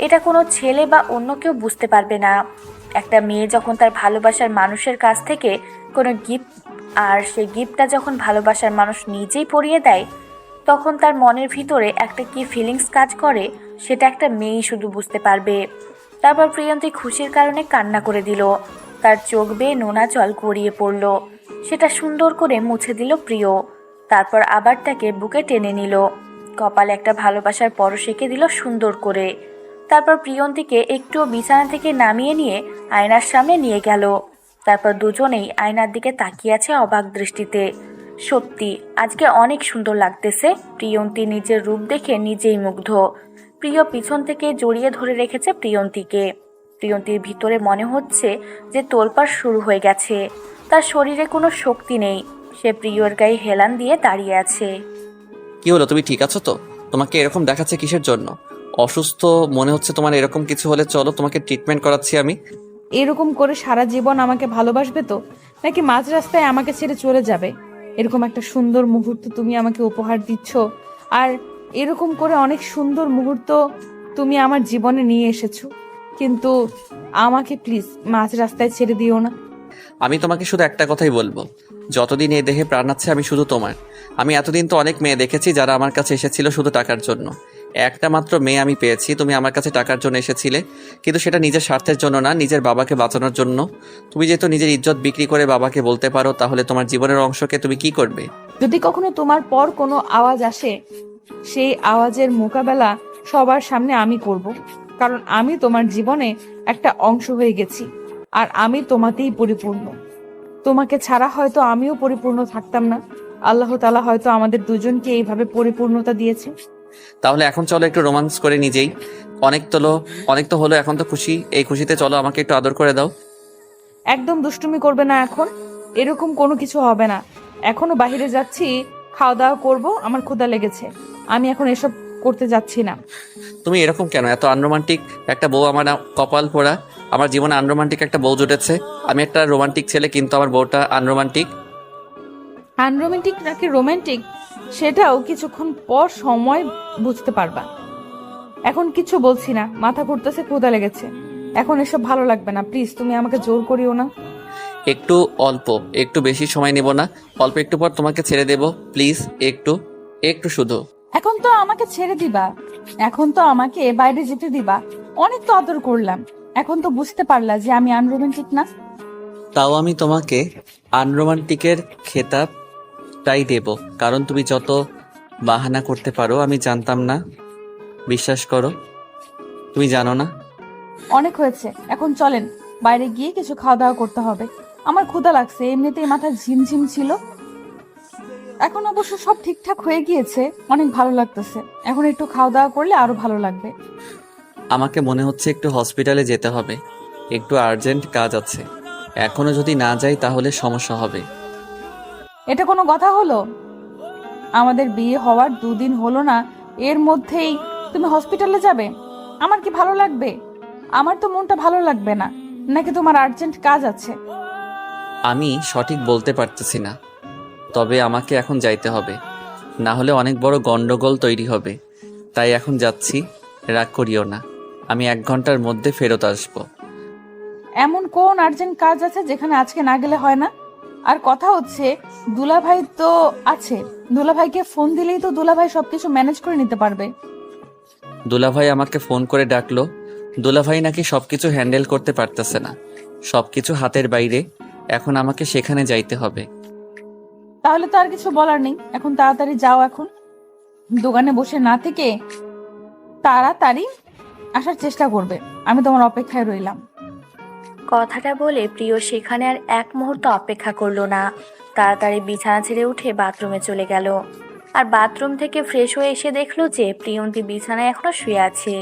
এটা কোনো ছেলে বা অন্য কেউ বুঝতে পারবে না। একটা মেয়ে যখন তার ভালোবাসার মানুষের কাছ থেকে কোনো গিফট, আর সেই গিফটটা যখন ভালোবাসার মানুষ নিজেই পরিয়ে দেয়, তখন তার মনের ভিতরে একটা কি ফিলিংস কাজ করে সেটা একটা মেয়েই শুধু বুঝতে পারবে। তারপর প্রিয়ন্তী খুশির কারণে কান্না করে দিল। তার চোখ বেয়ে নোনা জল গড়িয়ে পড়ল। সেটা সুন্দর করে মুছে দিল প্রিয়। তারপর আবার তাকে বুকে টেনে নিল, কপালে একটা ভালোবাসার পরশ এঁকে দিল সুন্দর করে। তারপর প্রিয়ন্তীকে একটু বিছানা থেকে নামিয়ে নিয়ে আয়নার সামনে নিয়ে গেল। তারপর দুজনেই আয়নার দিকে তাকিয়ে আছে অবাক দৃষ্টিতে। সত্যি আজকে অনেক সুন্দর লাগতেছে। প্রিয়ন্তী নিজের রূপ দেখে নিজেই মুগ্ধ। প্রিয় পিছন থেকে জড়িয়ে ধরে রেখেছে প্রিয়ন্তীকে। প্রিয়ন্তীর ভিতরে মনে হচ্ছে যে তোলপাড় শুরু হয়ে গেছে। তার শরীরে কোনো শক্তি নেই, সে প্রিয়র গায়ে হেলান দিয়ে দাঁড়িয়ে আছে। কি হলো, তুমি ঠিক আছো তো? তোমাকে এরকম দেখাচ্ছে কিসের জন্য? অসুস্থ মনে হচ্ছে তোমার। এরকম কিছু হলে চলো, তোমাকে ট্রিটমেন্ট করাচ্ছি আমি। এরকম করে সারা জীবন আমাকে ভালোবাসবে তো, নাকি মাঝ রাস্তায় আমাকে ছেড়ে চলে যাবে? এরকম একটা সুন্দর মুহূর্ত তুমি আমাকে উপহার দিচ্ছ, আর এরকম করে অনেক সুন্দর মুহূর্ত তুমি আমার জীবনে নিয়ে এসেছো, কিন্তু আমাকে প্লিজ মাঝ রাস্তায় ছেড়ে দিও না। আমি তোমাকে শুধু একটা কথাই বলবো, যতদিন এই দেহে প্রাণ আছে আমি শুধু তোমার। আমি এতদিন তো অনেক মেয়ে দেখেছি যারা আমার কাছে এসেছিল শুধু টাকার জন্য। একটা মাত্র মেয়ে আমি পেয়েছি, তুমি আমার কাছে টাকার জন্য এসেছিলে, কিন্তু সেটা নিজের স্বার্থের জন্য না, নিজের বাবাকে বাঁচানোর জন্য। তুমি যেহেতু নিজের ইজ্জত বিক্রি করে বাবাকে বলতে পারো, তাহলে তোমার জীবনের অংশকে তুমি কি করবে? যদি কখনো তোমার পর কোনো আওয়াজ আসে, সেই আওয়াজের মোকাবেলা সবার সামনে আমি করব, কারণ আমি তোমার জীবনে একটা অংশ হয়ে গেছি, আর আমি তোমাতেই পরিপূর্ণ। তোমাকে ছাড়া হয়তো আমিও পরিপূর্ণ থাকতাম না। আল্লাহ তাআলা হয়তো আমাদের দুজনকে এইভাবে পরিপূর্ণতা দিয়েছে। তাহলে এখন চলো একটু রোমান্স করে নিজেই। অনেক তো হলো, এখন তো খুশি। এই খুশিতে চলো আমাকে একটু আদর করে দাও। একদম দুষ্টুমি করবে না এখন, এরকম কোনো কিছু হবে না। এখনো বাইরে যাচ্ছি, খাওয়া দাওয়া করবো, আমার ক্ষুধা লেগেছে। আমি এখন এসব করতে যাচ্ছি না। তুমি এরকম কেন? এত আনরোমান্টিক একটা বউ আমার কপাল পোড়া। আমার জীবনে আনরোমান্টিক একটা বউ জুটেছে। আমি একটা রোমান্টিক ছেলে, কিন্তু আমার বউটা আনরোমান্টিক। আনরোমান্টিক নাকি রোমান্টিক সেটাও কিছুক্ষণ পর সময় বুঝতে পারবা। এখন কিছু বলছি না, মাথা ঘুরতেছে, ক্ষুধা লেগেছে। এখন এসব ভালো লাগবে না, প্লিজ তুমি আমাকে জোর করিও না। একটু বেশি সময় নেব না, অল্প একটু পর তোমাকে ছেড়ে দেব। প্লিজ একটু শুধু। এখন তো আমাকে ছেড়ে দিবা, এখন তো আমাকে বাইরে যেতে দিবা। অনেক তো আদর করলাম, এখন তো বুঝতে পারলা যে আমি আনরোমান্টিক না। তাও আমি তোমাকে আনরোমান্টিকের খেতাবটাই দেব, কারণ তুমি যত বাহানা করতে পারো আমি জানতাম না। বিশ্বাস করো, তুমি জানো না। অনেক হয়েছে, এখন চলেন বাইরে গিয়ে কিছু খাওয়া দাওয়া করতে হবে। আমার ক্ষুধা লাগছে, এমনিতেই মাথা ঝিমঝিম ছিল। এখন অবশ্য সব ঠিকঠাক হয়ে গিয়েছে, অনেক ভালো লাগতেছে। এখন একটু খাওয়া দাওয়া করলে আরো ভালো লাগবে। আমাকে মনে হচ্ছে একটু হসপিটালে যেতে হবে, একটু আর্জেন্ট কাজ আছে। এখনো যদি না যাই তাহলে সমস্যা হবে। এটা কোনো কথা হলো? আমাদের বিয়ে হওয়ার 2 দিন হলো না, এর মধ্যেই তুমি হসপিটালে যাবে? আমার কি ভালো লাগবে? আমার তো মনটা ভালো লাগবে না। নাকি তোমার আর্জেন্ট কাজ আছে? আমি সঠিক বলতে পারতেছি না, তবে আমাকে এখন যাইতে হবে, না হলে অনেক বড় গন্ডগোল তৈরি হবে। তাই এখন যাচ্ছি, রাগ করিও না। আমি 1 ঘন্টার মধ্যে ফেরত আসবো। এমন কোন আর্জেন্ট কাজ আছে যেখানে আজকে না গেলে হয় না? আর কথা হচ্ছে, দুলাভাই তো আছে, দুলাভাইকে ফোন দিলেই তো দুলাভাই সবকিছু ম্যানেজ করে নিতে পারবে। দুলাভাই আমাকে ফোন করে ডাকলো। দুলাভাই নাকি সবকিছু হ্যান্ডেল করতে পারতেছে না, সবকিছু হাতের বাইরে। এখন আমাকে সেখানে যাইতে হবে। তাহলে তো আর কিছু বলার নেই, এখন তাড়াতাড়ি যাও। এখন দোকানে বসে না থেকে তাড়াতাড়ি আসার চেষ্টা করবে। আমি তোমার অপেক্ষায় রইলাম। কথাটা বলে প্রিয় সেখানে আর এক মুহূর্ত অপেক্ষা করলো না। তাড়াতাড়ি বিছানা ছেড়ে উঠে বাথরুমে চলে গেল। আর বাথরুম থেকে ফ্রেশ হয়ে এসে দেখলো যে প্রিয়ন্তী বিছানায় এখনো শুয়ে আছে।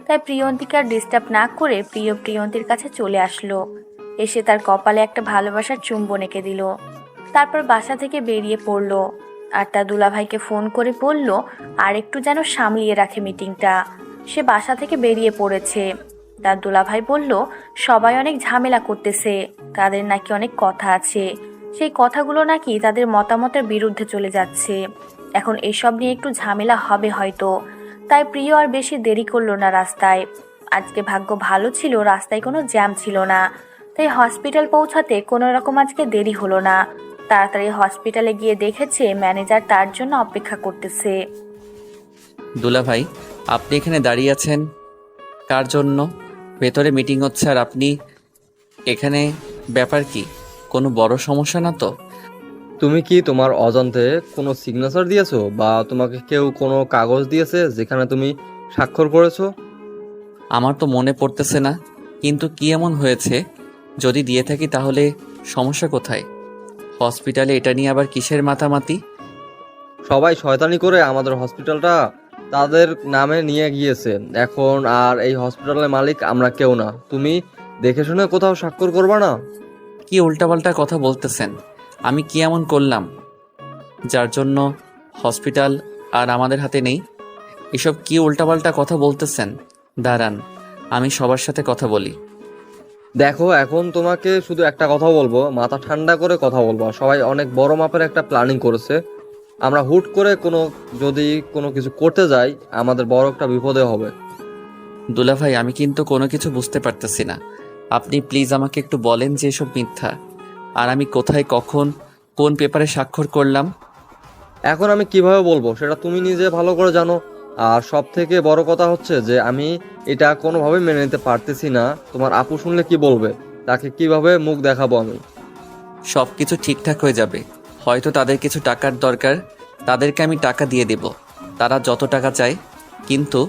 তাই প্রিয়ন্তীকে আর ডিস্টার্ব না করে প্রিয়ন্তীর কাছে চলে আসলো। এসে তার কপালে একটা ভালোবাসার চুম্বন এঁকে দিল। তারপর বাসা থেকে বেরিয়ে পড়লো। আর তার দুলাভাইকে ফোন করে বলল আর একটু যেন সামলিয়ে রাখে মিটিংটা। সে বাসা থেকে বেরিয়ে পড়েছে। তার দুলাভাই বলল সবাই অনেক ঝামেলা করতেছে, তাদের নাকি অনেক কথা আছে, সেই কথাগুলো নাকি তাদের মতামতের বিরুদ্ধে চলে যাচ্ছে। এখন এসব নিয়ে একটু ঝামেলা হবে হয়তো। তাই প্রিয় আর বেশি দেরি করলো না রাস্তায়। আজকে ভাগ্য ভালো ছিল, রাস্তায় কোনো জ্যাম ছিল না। তাই হসপিটাল পৌঁছাতে কোনো রকম আজকে দেরি হলো না। তাড়াতাড়ি হসপিটালে গিয়ে দেখেছে ম্যানেজার তার জন্য অপেক্ষা করতেছে। দুলাভাই, আপনি এখানে দাঁড়িয়ে আছেন কার জন্য? ভেতরে মিটিং হচ্ছে আর আপনি এখানে, ব্যাপার কি? কোনো বড় সমস্যা না তো? তুমি কি তোমার অজান্তে কোনো সিগনেচার দিয়েছো বা তোমাকে কেউ কোনো কাগজ দিয়েছে যেখানে তুমি স্বাক্ষর করেছো? আমার তো মনে পড়তেছে না, কিন্তু কি এমন হয়েছে? যদি দিয়ে থাকি তাহলে সমস্যা কোথায়? হসপিটালে এটা নিয়ে আবার কিসের মাতামাতি? সবাই শয়তানি করে আমাদের হসপিটালটা তাদের নামে নিয়ে গিয়েছে। এখন আর এই হসপিটালের মালিক আমরা কেউ না। তুমি দেখে শুনে কোথাও স্বাক্ষর করবা না? কি উল্টাপাল্টা কথা বলতেছেন? আমি কি এমন করলাম যার জন্য হসপিটাল আর আমাদের হাতে নেই? এসব কি উল্টাপাল্টা কথা বলতেছেন? দাঁড়ান, আমি সবার সাথে কথা বলি। দেখো, এখন তোমাকে শুধু একটা কথা বলবো, মাথা ঠান্ডা করে কথা বলবো। সবাই অনেক বড় মাপের একটা প্ল্যানিং করেছে। আমরা হুট করে যদি কোনো কিছু করতে যাই, আমাদের বড় একটা বিপদে হবে। দুলাভাই, আমি কিন্তু কোনো কিছু বুঝতে পারতেছি না। আপনি প্লিজ আমাকে একটু বলেন যে এসব মিথ্যা, আর আমি কোথায়, কখন, কোন পেপারে স্বাক্ষর করলাম। এখন আমি কিভাবে বলবো সেটা তুমি নিজে ভালো করে জানো। আর সব থেকে বড় কথা হচ্ছে যে আমি এটা কোনোভাবে মেনে নিতে পারতেছি না। তোমার আপু শুনলে কি বলবে? তাকে কিভাবে মুখ দেখাবো আমি? সব কিছু ঠিকঠাক হয়ে যাবে। হয়তো তাদের কিছু টাকার দরকার, তাদেরকে আমি টাকা দিয়ে দেব, তারা যত টাকা চায়। কিন্তু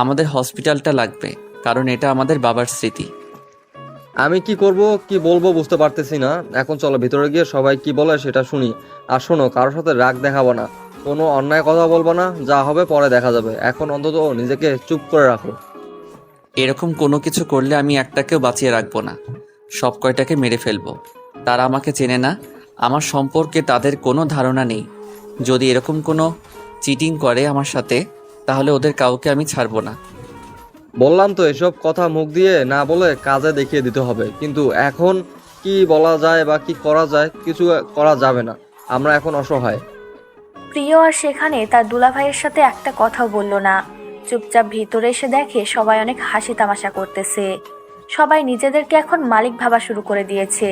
আমাদের হসপিটালটা লাগবে, কারণ এটা আমাদের বাবার স্মৃতি। আমি কি করব, কি বলবো বুঝতে পারতেছি না। এখন চলো ভিতরে গিয়ে সবাই কি বলে সেটা শুনি। আর শোনো, কারোর সাথে রাগ দেখাবো না, কোনো অন্যায় কথা বলবো না। যা হবে পরে দেখা যাবে। এখন অন্তত নিজেকে চুপ করে রাখো। এরকম কোনো কিছু করলে আমি একটাকেও বাঁচিয়ে রাখবো না, সব কয়টাকে মেরে ফেলবো। তারা আমাকে চেনে না, আমার সম্পর্কে তাদের কোনো ধারণা নেই। যদি এরকম কোনো চিটিং করে আমার সাথে, তাহলে ওদের কাউকে আমি ছাড়বো না। বললাম তো, এসব কথা মুখ দিয়ে না বলে কাজে দেখিয়ে দিতে হবে। কিন্তু এখন কি বলা যায় বা কি করা যায়? কিছু করা যাবে না, আমরা এখন অসহায়। প্রিয় আর সেখানে তার দুলাভাইয়ের সাথে একটা কথাও বলল না। চুপচাপ ভিতরে এসে দেখে সবাই অনেক হাসি তামাশা করতেছে। সবাই নিজেদেরকে এখন মালিক ভাবা শুরু করে দিয়েছে।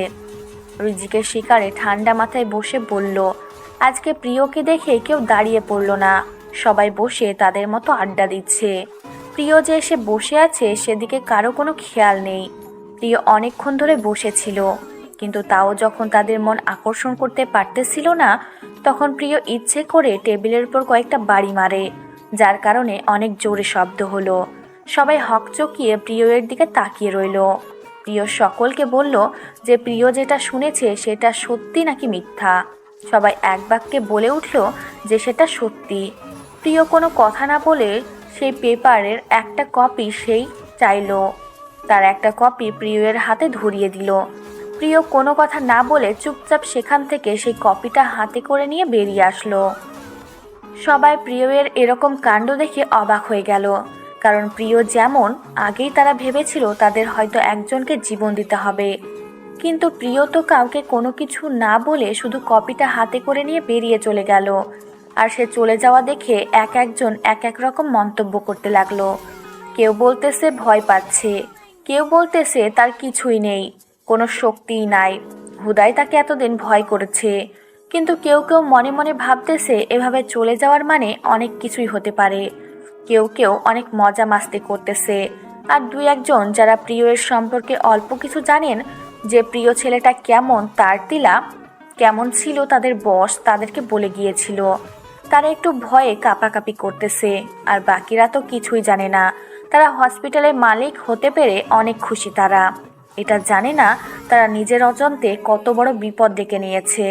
রিজিকের শিকারে ঠান্ডা মাথায় বসে বলল, আজকে প্রিয়কে দেখে কেউ দাঁড়িয়ে পড়ল না। সবাই বসে তাদের মতো আড্ডা দিচ্ছে। প্রিয় যে এসে বসে আছে সেদিকে কারো কোনো খেয়াল নেই। প্রিয় অনেকক্ষণ ধরে বসেছিল, কিন্তু তাও যখন তাদের মন আকর্ষণ করতে পারতেছিল না, তখন প্রিয় ইচ্ছে করে টেবিলের উপর কয়েকটা বাড়ি মারে, যার কারণে অনেক জোরে শব্দ হলো। সবাই হকচকিয়ে প্রিয়ের দিকে তাকিয়ে রইল। প্রিয় সকলকে বলল যে প্রিয় যেটা শুনেছে সেটা সত্যি নাকি মিথ্যা। সবাই এক বাক্যে বলে উঠল যে সেটা সত্যি। প্রিয় কোনো কথা না বলে সেই পেপারের একটা কপি সেই চাইল। তার একটা কপি প্রিয়ের হাতে ধরিয়ে দিল। প্রিয় কোনো কথা না বলে চুপচাপ সেখান থেকে সেই কপিটা হাতে করে নিয়ে বেরিয়ে আসলো। সবাই প্রিয়ের এরকম কাণ্ড দেখে অবাক হয়ে গেল, কারণ প্রিয় যেমন আগেই তারা ভেবেছিল তাদের হয়তো একজনকে জীবন দিতে হবে, কিন্তু প্রিয় তো কাউকে কোনো কিছু না বলে শুধু কপিটা হাতে করে নিয়ে বেরিয়ে চলে গেল। আর সে চলে যাওয়া দেখে একজন এক এক রকম মন্তব্য করতে লাগলো। কেউ বলতেছে ভয় পাচ্ছে, কেউ বলতেছে তার কিছুই নেই, কোনো শক্তিই নাই, হুদাই তাকে এতদিন ভয় করেছে। কিন্তু কেউ কেউ মনে মনে ভাবতেছে এভাবে চলে যাওয়ার মানে অনেক কিছুই হতে পারে। কেউ কেউ অনেক মজা মাস্তি করতেছে। আর দুই একজন যারা প্রিয়ের সম্পর্কে অল্প কিছু জানেন, যে প্রিয় ছেলেটা কেমন, তার তিলা কেমন ছিল, তাদের বস তাদেরকে বলে গিয়েছিল। তারা একটু ভয়ে কাঁপাকাঁপি করতেছে। আর বাকিরা তো কিছুই জানে না। তারা হসপিটালের মালিক হতে পেরে অনেক খুশি তারা। এটা জানে না তারা নিজের অজান্তে কত বড় বিপদ ডেকে নিয়েছে।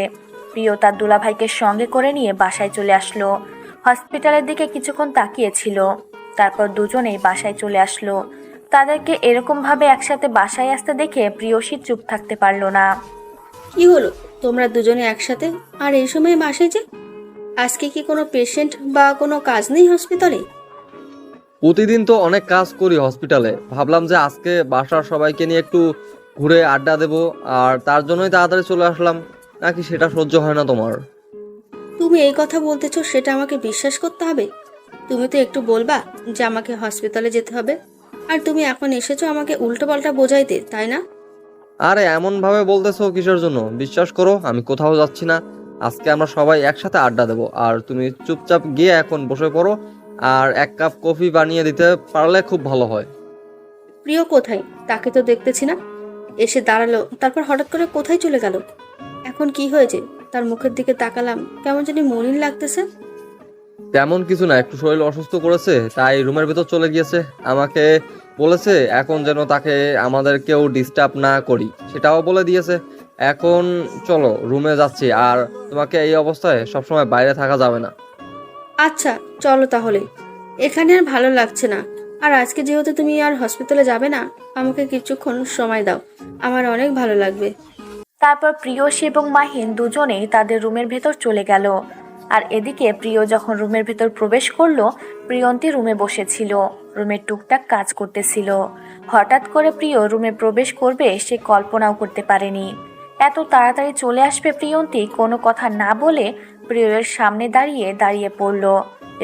প্রিয় তার দুলাভাইকে সঙ্গে করে নিয়ে বাসায় চলে আসলো। হসপিটালের দিকে কিছুক্ষণ তাকিয়েছিল, তারপর দুজনেই বাসায় চলে আসলো। তাদেরকে এরকমভাবে একসাথে বাসায় আসতে দেখে প্রিয়সী চুপ থাকতে পারলো না। কি হলো তোমরা দুজনে একসাথে আর এই সময় বাসায় যে? আজকে কি কোনো পেশেন্ট বা কোনো কাজ নেই হসপিটালে? প্রতিদিন তো অনেক কাজ করি হসপিটালে, ভাবলাম যে আজকে বাসার সবাইকে নিয়ে একটু ঘুরে আড্ডা দেবো, আর তার জন্যই তাড়াতাড়ি চলে আসলাম। নাকি সেটা সহ্য হয় না তোমার? তুমি এই কথা বলতেছো সেটা আমাকে বিশ্বাস করতে হবে? তুমি তো একটু বলবা যে আমাকে হসপিটালে যেতে হবে, আর তুমি এখন এসেছো আমাকে উল্টোপাল্টা বোঝাইতে, তাই না? আরে এমন ভাবে বলতেছো কিসের জন্য? বিশ্বাস করো আমি কোথাও যাচ্ছি না। আজকে আমরা সবাই একসাথে আড্ডা দেবো, আর তুমি চুপচাপ গিয়ে এখন বসে পড়ো, আর এক কাপ কফি বানিয়ে দিতে পারলে খুব ভালো হয়। প্রিয় কোথায়? তাকে তো দেখতেছি না। এসে দাঁড়ালো, তারপর হঠাৎ করে কোথায় চলে গেল? এখন কি হয়েছে? তার মুখের দিকে তাকালাম, কেমন জানি মলিন লাগতেছে। তেমন কিছু না, একটু শরীর অসুস্থ করেছে তাই রুমের ভেতর চলে গিয়েছে। আমাকে বলেছে এখন যেন তাকে আমাদের কেউ ডিস্টার্ব না করি, সেটাও বলে দিয়েছে। এখন চলো রুমে যাচ্ছি, আর তোমাকে এই অবস্থায় সবসময় বাইরে থাকা যাবে না। আচ্ছা চলো তাহলে, এখানে আর ভালো লাগছে না। আর আজকে যেহেতু তুমি আর হসপিটালে যাবে না, আমাকে কিছুক্ষণ সময় দাও, আমার অনেক ভালো লাগবে। তারপর প্রিয়সী এবং মাহিন দুজনেই তাদের রুমের ভেতর চলে গেল। আর এদিকে প্রিয় যখন রুমের ভেতর প্রবেশ করলো, প্রিয়ন্তী রুমে বসেছিল, রুমের টুকটাক কাজ করতেছিল। হঠাৎ করে প্রিয় রুমে প্রবেশ করবে সে কল্পনাও করতে পারেনি। এত তাড়াতাড়ি চলে আসবে প্রিয়ন্তী কোনো কথা না বলে প্রিয়ের সামনে দাঁড়িয়ে পড়ল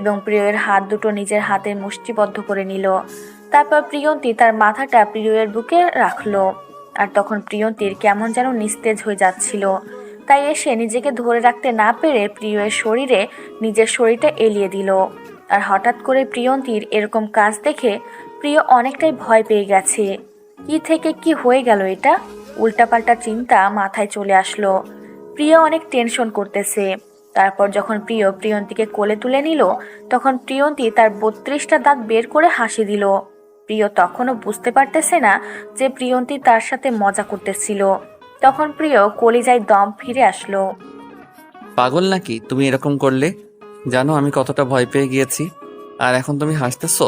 এবং প্রিয়ের হাত দুটো নিজের হাতের মুষ্টিবদ্ধ করে নিল। তারপর প্রিয়ন্তী তার মাথাটা প্রিয়ের বুকে রাখলো। আর তখন প্রিয়ন্তীর কেমন যেন নিস্তেজ হয়ে যাচ্ছিল, তাই এসে নিজেকে ধরে রাখতে না পেরে প্রিয়ের শরীরে নিজের শরীরটা এলিয়ে দিল। আর হঠাৎ করে প্রিয়ন্তীর এরকম কাজ দেখে প্রিয় অনেকটাই ভয় পেয়ে গেছে। কি থেকে কি হয়ে গেল এটা? উল্টাপাল্টা চিন্তা মাথায় চলে আসলো। প্রিয় অনেক টেনশন করতেছে। তারপর যখন প্রিয় প্রিয়ন্তীকে কোলে তুলে নিল, তখন প্রিয়ন্তী তার 32টা দাঁত বের করে হাসি দিল। প্রিয় তখনও বুঝতে পারতেছে না যে প্রিয়ন্তী তার সাথে মজা করতেছিল। তখন প্রিয় কলিজায় দম ফিরে আসলো। পাগল নাকি তুমি এরকম করলে? জানো আমি কতটা ভয় পেয়ে গিয়েছি, আর এখন তুমি হাসতেছো?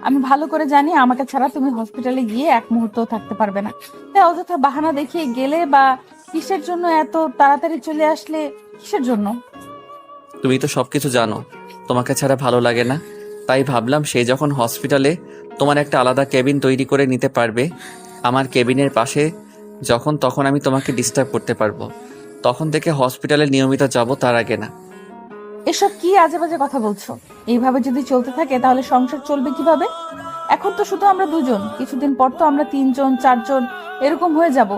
আমি ভালো করে জানি আমাকে ছাড়া তুমি হসপিটালে গিয়ে এক মুহূর্তও থাকতে পারবে না, তাই অযথা বাহানা দেখিয়ে গেলে বা কিসের জন্য এত তাড়াতাড়ি চলে আসলে, কিসের জন্য? তুমি তো সবকিছু জানো, তোমাকে ছাড়া ভালো লাগে না, তাই ভাবলাম সে যখন হসপিটালে তোমার একটা আলাদা কেবিন তৈরি করে নিতে পারবে, আমার কেবিনের পাশে যখন তখন আমি তোমাকে ডিস্টার্ব করতে পারবো। তখন থেকে হসপিটালে নিয়মিত যাব, তার আগে না। এসব কি আজে বাজে কথা বলছো? এইভাবে যদি চলতে থাকে তাহলে সংসার চলবে কিভাবে? এখন তো শুধু আমরা দুজন, কিছুদিন পর তো আমরা 3 জন 4 জন এরকম হয়ে যাব।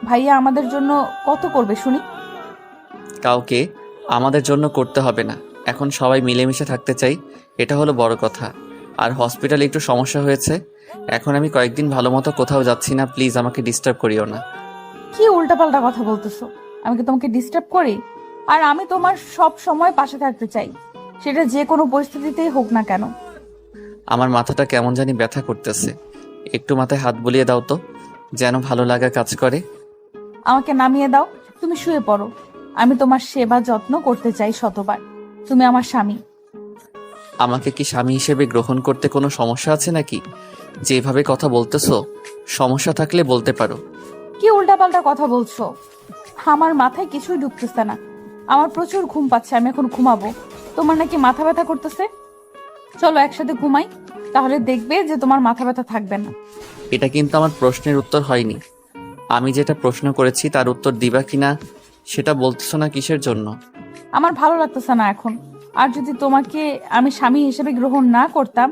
ভাইয়া আমাদের জন্য কত করবে শুনি? কাউকে আমাদের জন্য করতে হবে না, এখন সবাই মিলেমিশে থাকতে চাই, এটা হলো বড় কথা। আর হসপিটালে একটু সমস্যা হয়েছে, এখন আমি কয়েকদিন ভালো মতো কোথাও যাচ্ছি না, প্লিজ আমাকে ডিস্টার্ব করিও না। কি উল্টাপাল্টা কথা বলতেছো? আমি কি তোমাকে ডিস্টার্ব করি? আর আমি তোমার সব সময় পাশে থাকতে চাই, সেটা যে কোনো পরিস্থিতিতেই হোক না কেন। আমার মাথাটা কেমন জানি ব্যথা করতেছে, একটু মাথায় হাত বুলিয়ে দাও তো, যেন ভালো লাগা কাজ করে। আমাকে নামিয়ে দাও, তুমি শুয়ে পড়ো। আমি তোমার সেবা যত্ন করতে চাই শতবার। তুমি আমার স্বামী। আমাকে কি স্বামী হিসেবে গ্রহণ করতে কোনো সমস্যা আছে নাকি? যেভাবে কথা বলতেছো, সমস্যা থাকলে বলতে পারো। কি উল্টাপাল্টা কথা বলছো? আমার মাথায় কিছুই ঢুকতেছে না। আমার প্রচুর ঘুম পাচ্ছে, আমি এখন ঘুমাবো। তোমার নাকি মাথা ব্যথা করতেছে? চলো একসাথে ঘুমাই, তাহলে দেখবে যে তোমার মাথা ব্যথা থাকবে না। এটা কিন্তু আমার প্রশ্নের উত্তর হয়নি। আমি যেটা প্রশ্ন করেছি তার উত্তর দিবা কিনা সেটা বলতেছো না কিসের জন্য? আমার ভালো লাগতেছে না এখন। আর যদি তোমাকে আমি স্বামী হিসেবে গ্রহণ না করতাম,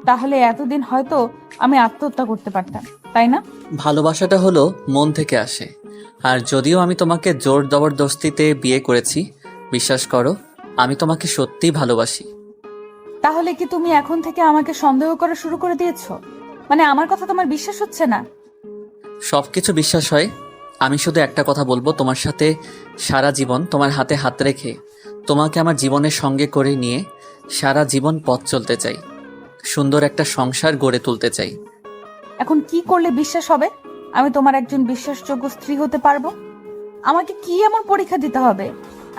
তাহলে এতদিন হয়তো আমি আত্মহত্যা করতে পারতাম, তাই না? ভালোবাসাটা হলো মন থেকে আসে, আর যদিও আমি তোমাকে জোর জবরদস্তিতে বিয়ে করেছি, বিশ্বাস করো আমি তোমাকে সত্যিই ভালোবাসি। তাহলে কি তুমি এখন থেকে আমাকে সন্দেহ করা শুরু করে দিয়েছো? মানে আমার কথা তোমার বিশ্বাস হচ্ছে না? সবকিছু বিশ্বাস হয়, আমি শুধু একটা কথা বলবো, তোমার সাথে সারা জীবন তোমার হাতে হাত রেখে তোমাকে আমার জীবনের সঙ্গে করে নিয়ে সারা জীবন পথ চলতে চাই, সুন্দর একটা সংসার গড়ে তুলতে চাই। এখন কি করলে বিশ্বাস হবে? আমি তোমার একজন বিশ্বাসযোগ্য স্ত্রী হতে পারবো? আমাকে কি এমন পরীক্ষা দিতে হবে?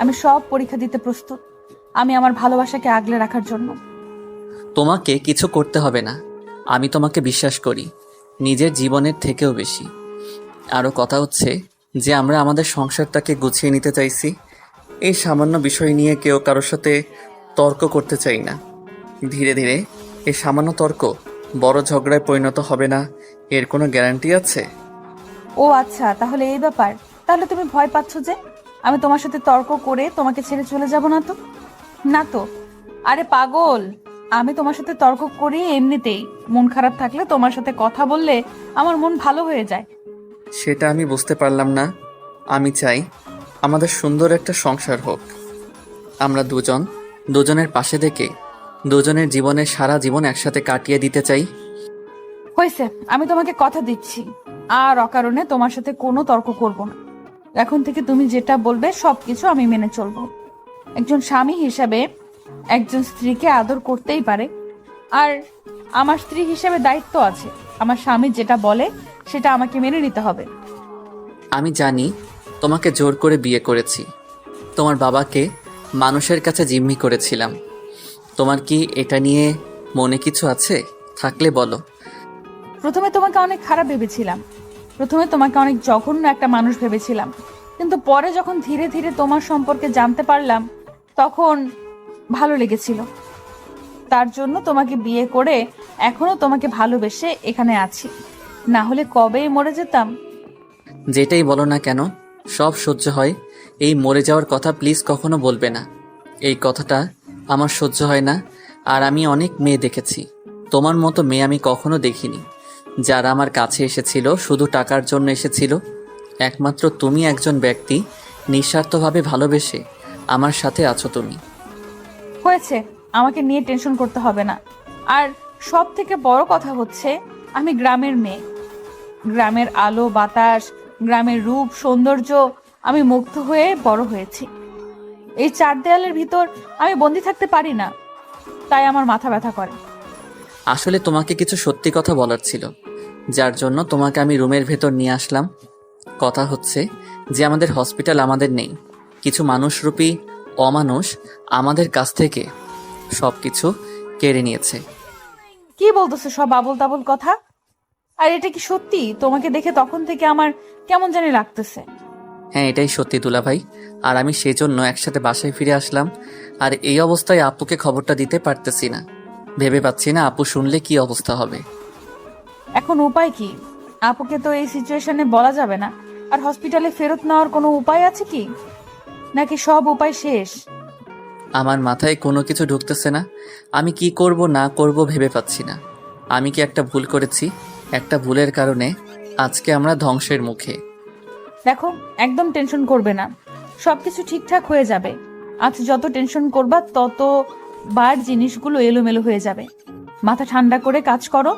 আমি সব পরীক্ষা দিতে প্রস্তুত, আমি আমার ভালোবাসাকে আগলে রাখার জন্য। তোমাকে কিছু করতে হবে না, আমি তোমাকে বিশ্বাস করি নিজের জীবনের থেকেও বেশি। আরও কথা হচ্ছে যে আমরা আমাদের সংসারটাকে গুছিয়ে নিতে চাইছি। এই সামান্য বিষয় নিয়ে কেউ কারোর সাথে তর্ক করতে চাই না। ধীরে ধীরে এই সামান্য তর্ক বড় ঝগড়ায় পরিণত হবে না, এর কোনো গ্যারান্টি আছে? ও আচ্ছা, তাহলে এই ব্যাপার। তাহলে তুমি ভয় পাচ্ছ যে আমি তোমার সাথে তর্ক করে তোমাকে ছেড়ে চলে যাব না তো? না তো। আরে পাগল, আমি তোমার সাথে তর্ক করি এমনিতেই। মন খারাপ থাকলে তোমার সাথে কথা বললে আমার মন ভালো হয়ে যায়। সেটা আমি বুঝতে পারলাম না। আমি চাই আমাদের সুন্দর একটা সংসার হোক। আমরা দুজনের পাশে থেকে দুজনের জীবনের সারা জীবন একসাথে কাটিয়ে দিতে চাই। হয়েছে, আমি তোমাকে কথা দিচ্ছি আর অকারণে তোমার সাথে কোনো তর্ক করব না। এখন থেকে তুমি যেটা বলবে সবকিছু আমি মেনে চলবো। একজন স্বামী হিসাবে একজন স্ত্রীকে আদর করতেই পারে, আর আমার স্ত্রী হিসেবে দায়িত্ব আছে। আমার স্বামী যেটা বলে সেটা আমাকে মেনে নিতে হবে। আমি জানি তোমাকে জোর করে বিয়ে করেছি, তোমার বাবাকে মানুষের কাছে জিম্মি করেছিলাম। তোমার কি এটা নিয়ে মনে কিছু আছে? থাকলে বলো। প্রথমে তোমাকে অনেক খারাপ ভেবেছিলাম, প্রথমে তোমাকে অনেক জঘন্য একটা মানুষ ভেবেছিলাম, কিন্তু পরে যখন ধীরে ধীরে তোমার সম্পর্কে জানতে পারলাম তখন ভালো লেগেছিল। তার জন্য তোমাকে বিয়ে করে এখনো তোমাকে ভালোবেসে এখানে আছি, না হলে কবেই মরে যেতাম। যেটাই বলো না কেন সব সহ্য হয়, এই মরে যাওয়ার কথা প্লিজ কখনো বলবে না। এই কথাটা আমার সহ্য হয় না। আর আমি অনেক মেয়ে দেখেছি, তোমার মতো মেয়ে আমি কখনো দেখিনি। যারা আমার কাছে এসেছিল শুধু টাকার জন্য এসেছিল, একমাত্র তুমি একজন ব্যক্তি নিঃস্বার্থভাবে ভালোবেসে আমার সাথে আছো তুমি। হয়েছে, আমাকে নিয়ে টেনশন করতে হবে না। আর সব থেকে বড় কথা হচ্ছে আমি গ্রামের মেয়ে। গ্রামের আলো বাতাস, গ্রামের রূপ সৌন্দর্য আমি মুগ্ধ হয়ে বড় হয়েছি। এই চার দেয়ালের ভিতর আমি বন্দি থাকতে পারি না, তাই আমার মাথা ব্যথা করে। আসলে তোমাকে কিছু সত্যি কথা বলার ছিল, যার জন্য তোমাকে আমি রুমের ভেতর নিয়ে আসলাম। কথা হচ্ছে যে আমাদের হসপিটাল আমাদের নেই, কিছু মানুষরূপী অমানুষ আমাদের কাছ থেকে সব কিছু কেড়ে নিয়েছে। কি বলতেছে সব আবল তাবল কথা? আর এটা কি সত্যি? তোমাকে দেখে তখন থেকে আমার কেমন জানি লাগতেছে। হ্যাঁ, এটাই সত্যি দুলাভাই। আর আমি সেজন্য একসাথে বাসায় ফিরে আসলাম। আর এই অবস্থায় আপুকে খবরটা দিতে পারতেছি না, ভেবে পাচ্ছি না আপু শুনলে কি অবস্থা হবে। এখন উপায় কি? আপুকে তো এই সিচুয়েশনে বলা যাবে না। আর হসপিটালে ফেরত নেওয়ার কোনো উপায় আছে কি, নাকি সব উপায় শেষ? আমার মাথায় কোনো কিছু ঢুকতেছে না। আমি কি করব না করব ভেবে পাচ্ছি না। আমি কি একটা ভুল করেছি? একটা ভুলের কারণে আজকে আমরা ধ্বংসের মুখে। দেখো, একদম টেনশন করবে না, সবকিছু ঠিকঠাক হয়ে যাবে। আজ যত টেনশন করবা তত বার জিনিসগুলো এলোমেলো হয়ে যাবে। মাথা ঠান্ডা করে কাজ করো,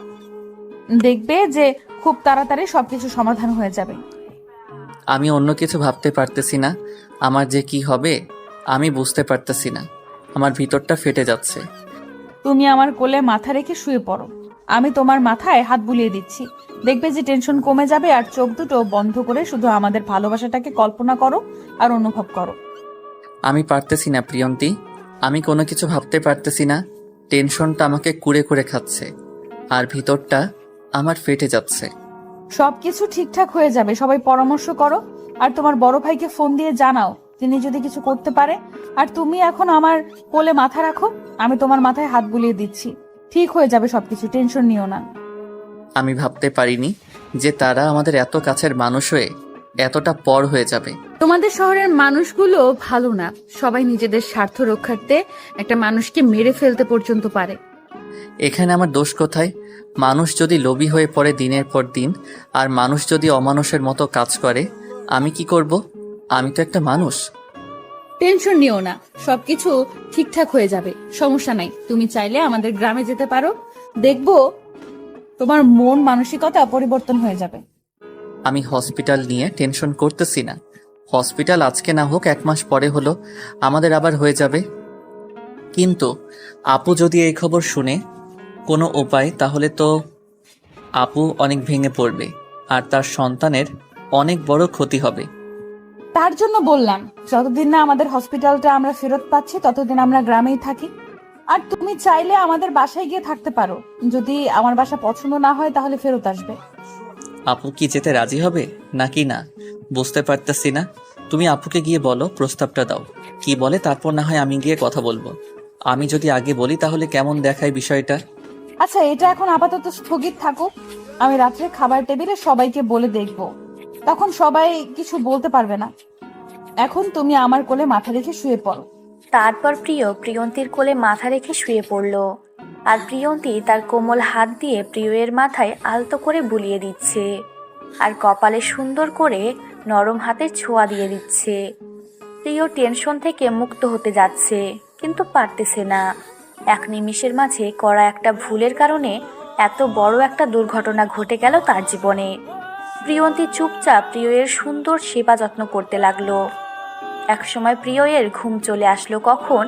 দেখবে যে খুব তাড়াতাড়ি সবকিছু সমাধান হয়ে যাবে। আমি অন্য কিছু ভাবতে পারতেছি না। আমার যে কি হবে আমি বুঝতে পারতেছি না। আমার ভিতরটা ফেটে যাচ্ছে। তুমি আমার কোলে মাথা রেখে শুয়ে পড়ো, আমি তোমার মাথায় হাত বুলিয়ে দিচ্ছি। দেখবে যে টেনশন কমে যাবে। আর চোখ দুটো বন্ধ করে শুধু আমাদের ভালোবাসাটাকে কল্পনা করো আর অনুভব করো। আমি পারতেছি না প্রিয়ন্তী, আমি কোনো কিছু ভাবতে পারতেছি না। টেনশনটা আমাকে কুড়ে কুড়ে খাচ্ছে আর ভিতরটা আমার ফেটে যাচ্ছে। সবকিছু ঠিকঠাক হয়ে যাবে, সবাই পরামর্শ করো। আর তোমার বড় ভাইকে ফোন দিয়ে জানাও তিনি যদি কিছু করতে পারে। আর তুমি এখন আমার কোলে মাথা রাখো, আমি তোমার মাথায় হাত বুলিয়ে দিচ্ছি। ঠিক হয়ে যাবে সবকিছু, টেনশন নিও না। আমি ভাবতে পারিনি যে তারা আমাদের এত কাছের মানুষ হয়ে এতটা পর হয়ে যাবে। তোমাদের শহরের মানুষগুলো ভালো না, সবাই নিজেদের স্বার্থ রক্ষার্থে একটা মানুষকে মেরে ফেলতে পর্যন্ত পারে। এখানে আমার দোষ কোথায়? মানুষ যদি লোভী হয়ে পড়ে দিনের পর দিন, আর মানুষ যদি অমানুষের মতো কাজ করে, আমি কি করব? আমি তো একটা মানুষ। টেনশন নিও না, সবকিছু ঠিকঠাক হয়ে যাবে, সমস্যা নাই। তুমি চাইলে আমাদের গ্রামে যেতে পারো, দেখবো তোমার মন মানসিকতা পরিবর্তন হয়ে যাবে। আমি হসপিটাল নিয়ে টেনশন করতেছি না। হসপিটাল আজকে না হোক 1 মাস পরে হলো আমাদের আবার হয়ে যাবে। কিন্তু আপু যদি এই খবর শুনে কোনো উপায়, তাহলে তো আপু অনেক ভেঙে পড়বে। আর তার সন্তানের অনেক বড় ক্ষতি হবে। তার জন্য বললাম, যতদিন না আমাদের হসপিটালটা আমরা ফেরত পাচ্ছি ততদিন আমরা গ্রামেই থাকি। আর তুমি চাইলে আমাদের বাসায় গিয়ে থাকতে পারো। যদি আমার বাসা পছন্দ না হয় তাহলে ফেরত আসবে। আপু কি যেতে রাজি হবে নাকি না বুঝতে পারতেছি না। তুমি আপুকে গিয়ে বলো, প্রস্তাবটা দাও, কি বলে তারপর না হয় আমি গিয়ে কথা বলবো। আমি যদি আগে বলি তাহলে কেমন দেখায় বিষয়টা। আচ্ছা, এটা এখন আপাতত স্থগিত থাকুক। আমি রাত্রে খাবার টেবিলে সবাইকে বলে দেখব, তখন সবাই কিছু বলতে পারবে না। এখন তুমি আমার কোলে মাথা রেখে শুয়ে পড়ো। তারপর প্রিয়ন্তীর কোলে মাথা রেখে শুয়ে পড়ল। আর প্রিয়ন্তী তার কোমল হাত দিয়ে প্রিয়ের মাথায় আলতো করে বুলিয়ে দিচ্ছে, আর কপালে সুন্দর করে নরম হাতের ছোঁয়া দিয়ে দিচ্ছে। প্রিয় টেনশন থেকে মুক্ত হতে যাচ্ছে, কিন্তু পারতেছে না। এক নিমিষের মাঝে করা একটা ভুলের কারণে এত বড় একটা দুর্ঘটনা ঘটে গেল তার জীবনে। প্রিয়ন্তী চুপচাপ প্রিয়ের সুন্দর সেবা যত্ন করতে লাগলো। একসময় প্রিয়ের ঘুম চলে আসলো কখন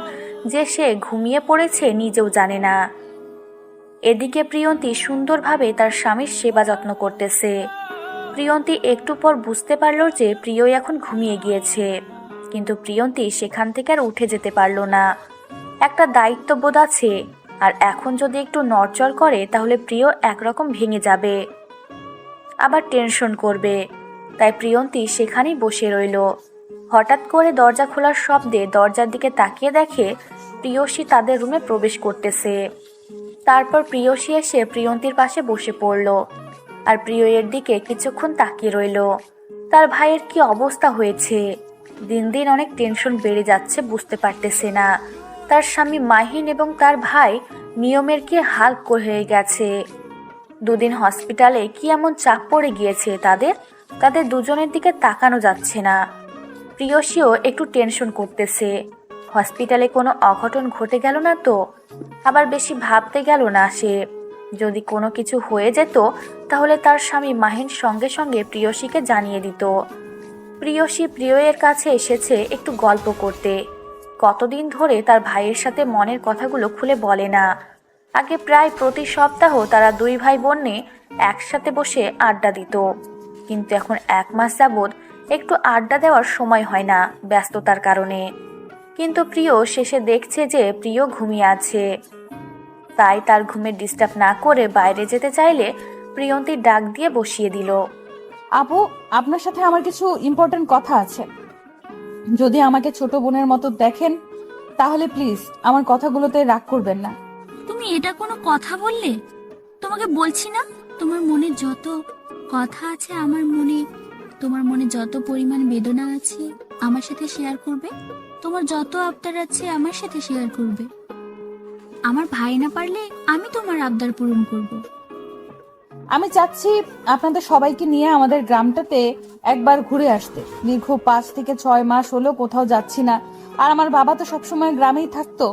যে সে ঘুমিয়ে পড়েছে নিজেও জানে না। এদিকে প্রিয়ন্তী সুন্দরভাবে তার স্বামীর সেবা যত্ন করতেছে। প্রিয়ন্তী একটু পর বুঝতে পারল যে প্রিয় এখন ঘুমিয়ে গিয়েছে, কিন্তু প্রিয়ন্তী সেখান থেকে আর উঠে যেতে পারল না। একটা দায়িত্ববোধ আছে, আর এখন যদি একটু নড়চড় করে তাহলে প্রিয় একরকম ভেঙে যাবে, আবার টেনশন করবে। তাই প্রিয়ন্তী সেখানেই বসে রইল। হঠাৎ করে দরজা খোলার শব্দে দরজার দিকে তাকিয়ে দেখে প্রিয়সী তাদের রুমে প্রবেশ করতেছে। তারপর প্রিয়সী এসে প্রিয়ন্তীর পাশে বসে পড়ল, আর প্রিয়ের দিকে কিছুক্ষণ তাকিয়ে রইল। তার ভাইয়ের কি অবস্থা হয়েছে, দিন দিন অনেক টেনশন বেড়ে যাচ্ছে, বুঝতে পারতেছে না তার স্বামী মাহিন এবং তার ভাই নিয়মের কি হাল হয়ে গেছে। দুদিন হসপিটালে কি এমন চাপ পড়ে গিয়েছে তাদের দুজনের দিকে তাকানো যাচ্ছে না। প্রিয়সীও একটু টেনশন করতেছে, হসপিটালে কোনো অঘটন ঘটে গেল না তো। আবার বেশি ভাবতে গেল না সে, যদি কোনো কিছু হয়ে যেত তাহলে তার স্বামী মাহিন সঙ্গে সঙ্গে প্রিয়সীকে জানিয়ে দিত। প্রিয়সী প্রিয়ের কাছে এসেছে একটু গল্প করতে। কতদিন ধরে তার ভাইয়ের সাথে মনের কথাগুলো খুলে বলে না। আগে প্রায় প্রতি সপ্তাহ তারা দুই ভাই বোনে একসাথে বসে আড্ডা দিত, কিন্তু এখন 1 মাস যাবৎ একটু আড্ডা দেওয়ার সময় হয় না ব্যস্ততার কারণে। কিন্তু প্রিয় শেষে দেখছে যে প্রিয় ঘুমিয়ে আছে, তাই তার ঘুমে ডিস্টার্ব না করে বাইরে যেতে চাইলে প্রিয়ন্তী ডাক দিয়ে বসিয়ে দিল। আপু, আপনার সাথে আমার কিছু ইম্পর্টেন্ট কথা আছে। যদি আমাকে ছোট বোনের মতো দেখেন তাহলে প্লিজ আমার কথাগুলোতে রাগ করবেন না। তুমি এটা কোনো কথা বললে? তোমাকে বলছি না, তোমার মনে যত কথা আছে তোমার মনে যত পরিমাণ বেদনা আছে আমার সাথে শেয়ার করবে, তোমার যত আবদার আছে আমার সাথে শেয়ার করবে। আমার ভাই না পারলে আমি তোমার আবদার পূরণ করব। আমি চাচ্ছি আপনাদের সবাইকে নিয়ে আমাদের গ্রামটাতে একবার ঘুরে আসতে। দীর্ঘ 5 থেকে 6 মাস হলো কোথাও যাচ্ছি না। আর আমার বাবা তো সবসময় গ্রামেই থাকতো,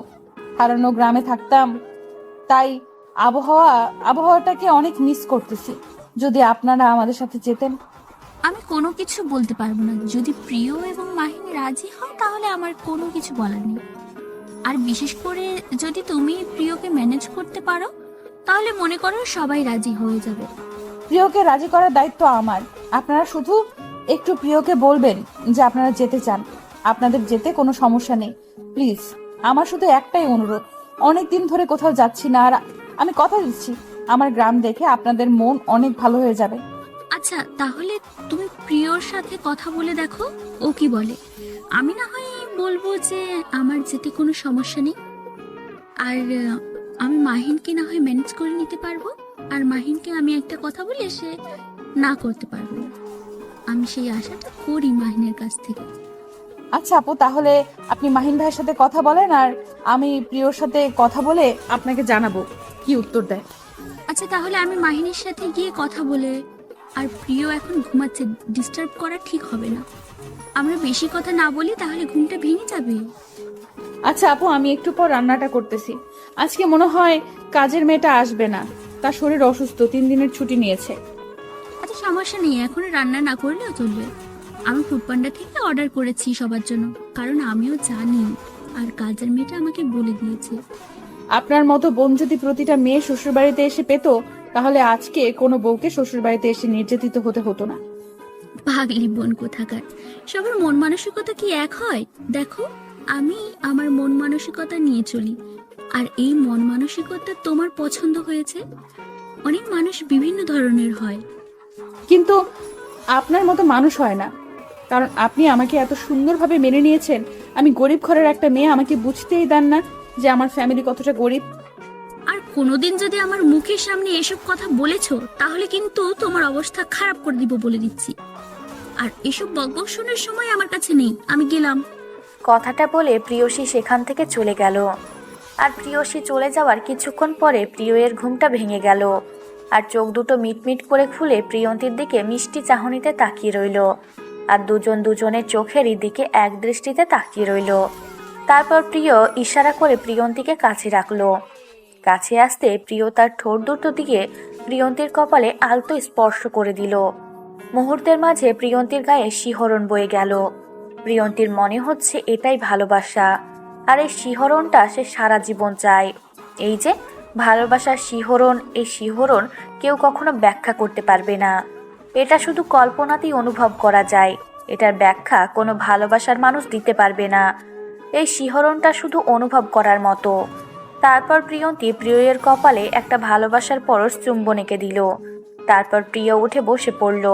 হারানো গ্রামে থাকতাম, তাই আবহাওয়াটাকে অনেক মিস করতেছি। যদি আপনারা আমাদের সাথে যেতেন। আমি কোনো কিছু বলতে পারবো না। যদি প্রিয় এবং মাহিনী রাজি হয় তাহলে আমার কোনো কিছু বলার নেই। আর বিশেষ করে যদি তুমি প্রিয়কে ম্যানেজ করতে পারো তাহলে মনে করো সবাই রাজি হয়ে যাবে। প্রিয়কে রাজি করার দায়িত্ব আমার। আপনারা শুধু একটু প্রিয়কে বলবেন যে আপনারা যেতে চান। আপনাদের যেতে কোনো সমস্যা নেই। প্লিজ, আমার শুধু একটাই অনুরোধ, অনেক দিন ধরে কোথাও যাচ্ছি না, আর আমি কথা দিচ্ছি আমার গ্রাম দেখে আপনাদের মন অনেক ভালো হয়ে যাবে। আচ্ছা, তাহলে তুমি প্রিয়র সাথে কথা বলে দেখো ও কি বলে। আমি না হয় বলবো যে আমার যেতে কোনো সমস্যা নেই, আর আমি মাহিনকে না হয় ম্যানেজ করে নিতে পারবো। আর মাহিনকে আমি একটা কথা বলে সে না করতে পারবো না। আমি সেই আশাটা করি মাহিনের কাছ থেকে। আচ্ছা আপু, তাহলে আপনি মাহিন ভাইয়ের সাথে কথা বলেন, আর আমি প্রিয়র সাথে কথা বলে আপনাকে জানাবো কি উত্তর দেয়। আচ্ছা, তাহলে আমি মাহিনের সাথে গিয়ে কথা বলে, আর প্রিয় এখন ঘুমাচ্ছে, ডিস্টার্ব করা ঠিক হবে না। আমরা বেশি কথা না বলি তাহলে ঘুমটা ভেঙে যাবে। আচ্ছা আপু, আমি একটু পর রান্নাটা করতেছি। আজকে মনে হয় কাজের মেয়েটা আসবে না, তার শরীর অসুস্থ, 3 দিনের ছুটি নিয়েছে। আচ্ছা, সমস্যা নেই, এখন রান্না না করলেও চলবে। আমি ফুডপান্ডা থেকে অর্ডার করেছি সবার জন্য, কারণ আমিও জানি আর কাজের মেয়েটা আমাকে বলে দিয়েছে। আপনার মতো বোন যদি প্রতিটা মেয়ে শ্বশুরবাড়িতে এসে পেত তাহলে আজকে কোনো বউকে শ্বশুরবাড়িতে এসে নির্যাতিত হতে হতো না। পাগলি বোন কোথাকার, সবার মন মানসিকতা কি এক হয়? দেখো, আমি আমার মন মানসিকতা নিয়ে চলি, আর এই মন মানসিকতা তোমার পছন্দ হয়েছে। অনেক মানুষ বিভিন্ন ধরনের হয়। কিন্তু আপনার মতো মানুষ হয় না, কারণ আপনি আমাকে এত সুন্দরভাবে মেনে নিয়েছেন। আমি গরিব ঘরের একটা মেয়ে, আমাকে বুঝতেই দেন না যে আমার ফ্যামিলি কতটা গরিব। আর কোনোদিন যদি আমার মুখের সামনে এসব কথা বলেছো, তাহলে কিন্তু তোমার অবস্থা খারাপ করে দিব বলে দিচ্ছি। আর এসব বকবক শোনার সময় আমার কাছে নেই, আমি গেলাম। কথাটা বলে প্রিয়সী সেখান থেকে চলে গেল। আর প্রিয়সী চলে যাওয়ার কিছুক্ষণ পরে প্রিয়ের ঘুমটা ভেঙে গেল। আর চোখ দুটো মিটমিট করে খুলে প্রিয়ন্তীর দিকে মিষ্টি চাহনিতে তাকিয়ে রইল। আর দুজন দুজনের চোখেরই দিকে এক দৃষ্টিতে তাকিয়ে রইল। তারপর প্রিয় ইশারা করে প্রিয়ন্তীকে কাছে রাখলো। কাছে আসতে প্রিয় তার ঠোঁট দুটো দিয়ে প্রিয়ন্তীর কপালে আলতো স্পর্শ করে দিল। মুহূর্তের মাঝে প্রিয়ন্তীর গায়ে শিহরণ বয়ে গেল। প্রিয়ন্তীর মনে হচ্ছে এটাই ভালোবাসা, আর এই শিহরণটা সে সারা জীবন চায়। এই যে ভালোবাসার শিহরণ, এই শিহরণ কেউ কখনো ব্যাখ্যা করতে পারবে না। এটা শুধু কল্পনাতেই অনুভব করা যায়। এটার ব্যাখ্যা কোনো ভালোবাসার মানুষ দিতে পারবে না। এই শিহরণটা শুধু অনুভব করার মতো। তারপর প্রিয়ন্তী প্রিয়ের কপালে একটা ভালোবাসার পরশ চুম্বন এঁকে দিল। তারপর প্রিয় উঠে বসে পড়ল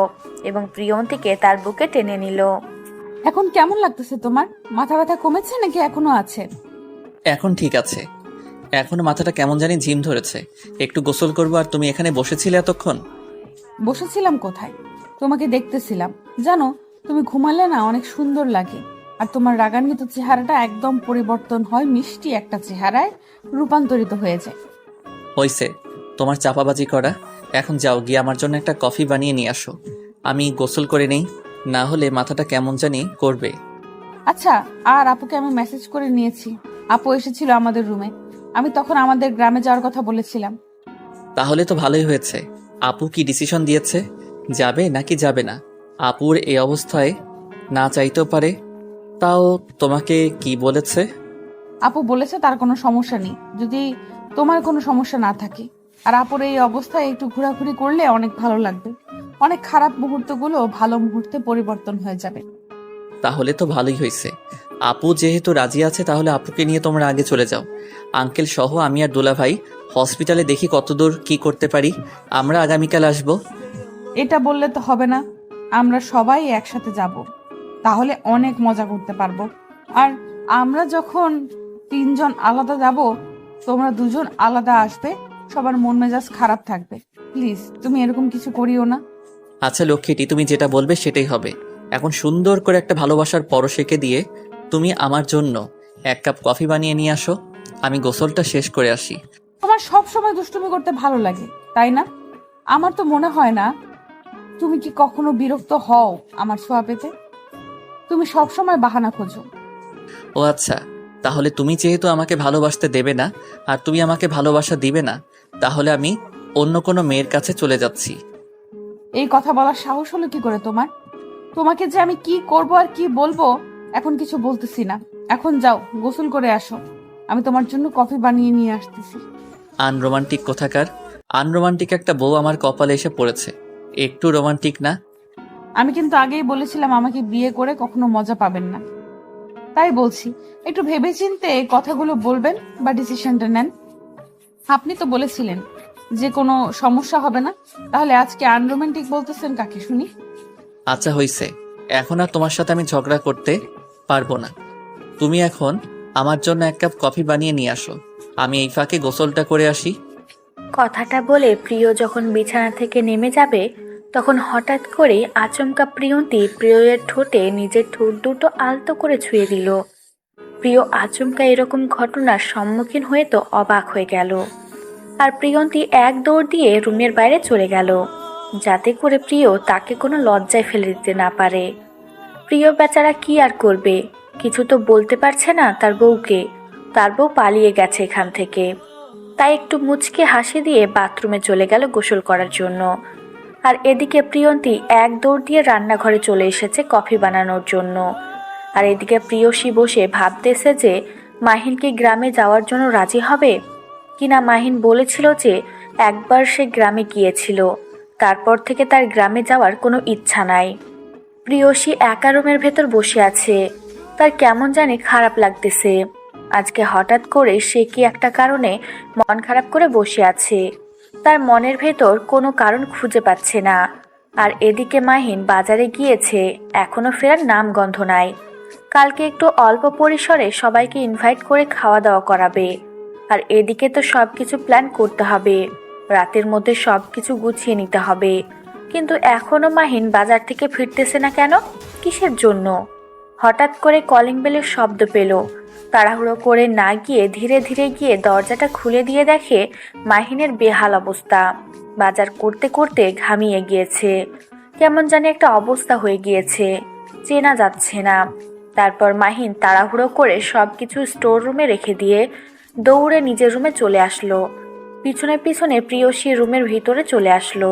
এবং প্রিয়ন্তীকে তার বুকে টেনে নিল। এখন কেমন লাগতেছে তোমার? মাথা ব্যথা কমেছে নাকি এখনো আছে? এখন ঠিক আছে। এখন মাথাটা কেমন জানি ঝিম ধরেছে। একটু গোসল করবো। আর তুমি এখানে বসেছিলে এতক্ষণ? বসেছিলাম কোথায়, তোমাকে দেখতেছিলাম। জানো, তুমি ঘুমালে না অনেক সুন্দর লাগে। আর তোমার রাগান্বিত চেহারাটা একদম পরিবর্তন হয়, মিষ্টি একটা চেহারায় রূপান্তরিত হয়ে যায়। হইছে তোমার চাপাবাজি করা। এখন যাও, গিয়ে আমার জন্য একটা কফি বানিয়ে নিয়ে আসো। আমি গোসল করে নেই, না হলে মাথাটা কেমন জানি করবে। আচ্ছা, আর আপুকে আমি মেসেজ করে নিয়েছি। আপু এসেছিল আমাদের রুমে। আমি তখন আমাদের গ্রামে যাওয়ার কথা বলেছিলাম। তাহলে তো ভালোই হয়েছে। আপু কি ডিসিশন দিয়েছে, যাবে নাকি যাবে না? আপুর এই অবস্থায় না চাইতেও পারে। তাও তোমাকে কি বলেছে? আপু বলেছে তার কোনো সমস্যা নেই যদি তোমার কোনো সমস্যা না থাকে। আর আপুর এই অবস্থায় একটু ঘোরাঘুরি করলে অনেক ভালো লাগবে। অনেক খারাপ মুহূর্তগুলো ভালো মুহূর্তে পরিবর্তন হয়ে যাবে। তাহলে তো ভালোই হয়েছে। আপু যেহেতু রাজি আছে, তাহলে আপুকে নিয়ে তোমরা আগে চলে যাও। আঙ্কেল সহ আমি আর দোলা ভাই হসপিটালে দেখি কতদূর কি করতে পারি। আমরা আগামীকাল আসবো। এটা বললে তো হবে না, আমরা সবাই একসাথে যাব, তাহলে অনেক মজা করতে পারবো। আর আমরা যখন 3 জন আলাদা যাব, তোমরা 2 জন আলাদা আসবে, সবার মন মেজাজ খারাপ থাকবে। প্লিজ তুমি এরকম কিছু করিও না। আচ্ছা লক্ষ্মীটি, তুমি যেটা বলবে সেটাই হবে। এখন সুন্দর করে একটা ভালোবাসার পরশ এঁকে দিয়ে তুমি আমার জন্য 1 কাপ কফি বানিয়ে নিয়ে আসো। আমি গোসলটা শেষ করে আসি। তোমার সব সময় দুষ্টুমি করতে ভালো লাগে, তাই না? আমার তো মনে হয় না। তুমি কি কখনো বিরক্ত হও আমার ছোঁয়া পেতে? তুমি সব সময় বাহানা খোঁজো। ও আচ্ছা, তাহলে তুমি যেহেতু আমাকে ভালোবাসতে দেবে না আর তুমি আমাকে ভালোবাসা দিবে না, তাহলে আমি অন্য কোনো মেয়ের কাছে চলে যাচ্ছি। এই কথা বলার সাহস হলো কি করে তোমার? তোমাকে যে আমি কি করব আর কি বলবো এখন কিছু বলতেছি না। এখন যাও, গোসল করে আসো। আমি তোমার জন্য কফি বানিয়ে নিয়ে আসতেছি। আনরোমান্টিক কোথাকার। আনরোমান্টিক একটা বউ আমার কপালে এসে পড়েছে। একটু রোমান্টিক না। আমি কিন্তু আগেই বলেছিলাম আমাকে বিয়ে করে কখনো মজা পাবেন না। তাই বলছি, একটু ভেবেচিন্তে কথাগুলো বলবেন বা ডিসিশনটা নেন। আপনি তো বলেছিলেন যে কোনো সমস্যা হবে না, তাহলে আজকে আনরোমান্টিক বলতেছেন কাকে শুনি? আচ্ছা হইছে, এখন আর তোমার সাথে আমি ঝগড়া করতে পারবো না। তুমি এখন আমার জন্য 1 কাপ কফি বানিয়ে নিয়ে আসো। আমি এই ফাঁকে গোসলটা করে আসি। কথাটা বলে প্রিয় যখন বিছানা থেকে নেমে যাবে, তখন হঠাৎ করে আচমকা প্রিয়ন্তী প্রিয়ের ঠোঁটে নিজের ঠোঁট দুটো আলতো করে ছুঁয়ে দিল। প্রিয় আচমকা এরকম ঘটনার সম্মুখীন হয়ে তো অবাক হয়ে গেল। আর প্রিয়ন্তী এক দৌড় দিয়ে রুমের বাইরে চলে গেল, যাতে করে প্রিয় তাকে কোনো লজ্জায় ফেলে দিতে না পারে। প্রিয় বেচারা কি আর করবে, কিছু তো বলতে পারছে না তার বউকে। তার বউ পালিয়ে গেছে এখান থেকে। তাই একটু মুচকে হাসি দিয়ে বাথরুমে চলে গেল গোসল করার জন্য। আর এদিকে প্রিয়ন্তী এক দৌড় দিয়ে রান্নাঘরে চলে এসেছে কফি বানানোর জন্য। আর এদিকে প্রিয়সী বসে ভাবতেছে যে মাহিন কি গ্রামে যাওয়ার জন্য রাজি হবে কিনা। মাহিন বলেছিল যে একবার সে গ্রামে গিয়েছিল, তারপর থেকে তার গ্রামে যাওয়ার কোনো ইচ্ছা নাই। প্রিয়সী একা রুমের ভেতর বসে আছে, তার কেমন জানি খারাপ লাগতেছে। আজকে হঠাৎ করে সে কি একটা কারণে মন খারাপ করে বসে আছে, তার মনের ভেতর কোনো কারণ খুঁজে পাচ্ছে না। আর এদিকে মাহিন বাজারে গিয়েছে, এখনো ফেরার নাম গন্ধ নাই। কালকে একটু অল্প পরিসরে সবাইকে ইনভাইট করে খাওয়া দাওয়া করাবে, আর এদিকে তো সব কিছু প্ল্যান করতে হবে, রাতের মধ্যে সব কিছু গুছিয়ে নিতে হবে। কিন্তু এখনো মাহিন বাজার থেকে ফিরতেছে না কেন? কিসের জন্য? হঠাৎ করে কলিং বেলের শব্দ পেল। তাড়াহুড়ো করে না গিয়ে ধীরে ধীরে গিয়ে দরজাটা খুলে দিয়ে দেখে মাহিনের বেহাল অবস্থা। বাজার করতে করতে ঘামিয়ে গিয়েছে, কেমন জানি একটা অবস্থা হয়ে গিয়েছে, চেনা যাচ্ছে না। তারপর মাহিন তাড়াহুড়ো করে সব কিছু স্টোর রুমে রেখে দিয়ে দৌড়ে নিজের রুমে চলে আসলো। পিছনে পিছনে প্রিয়সী রুমের ভিতরে চলে আসলো।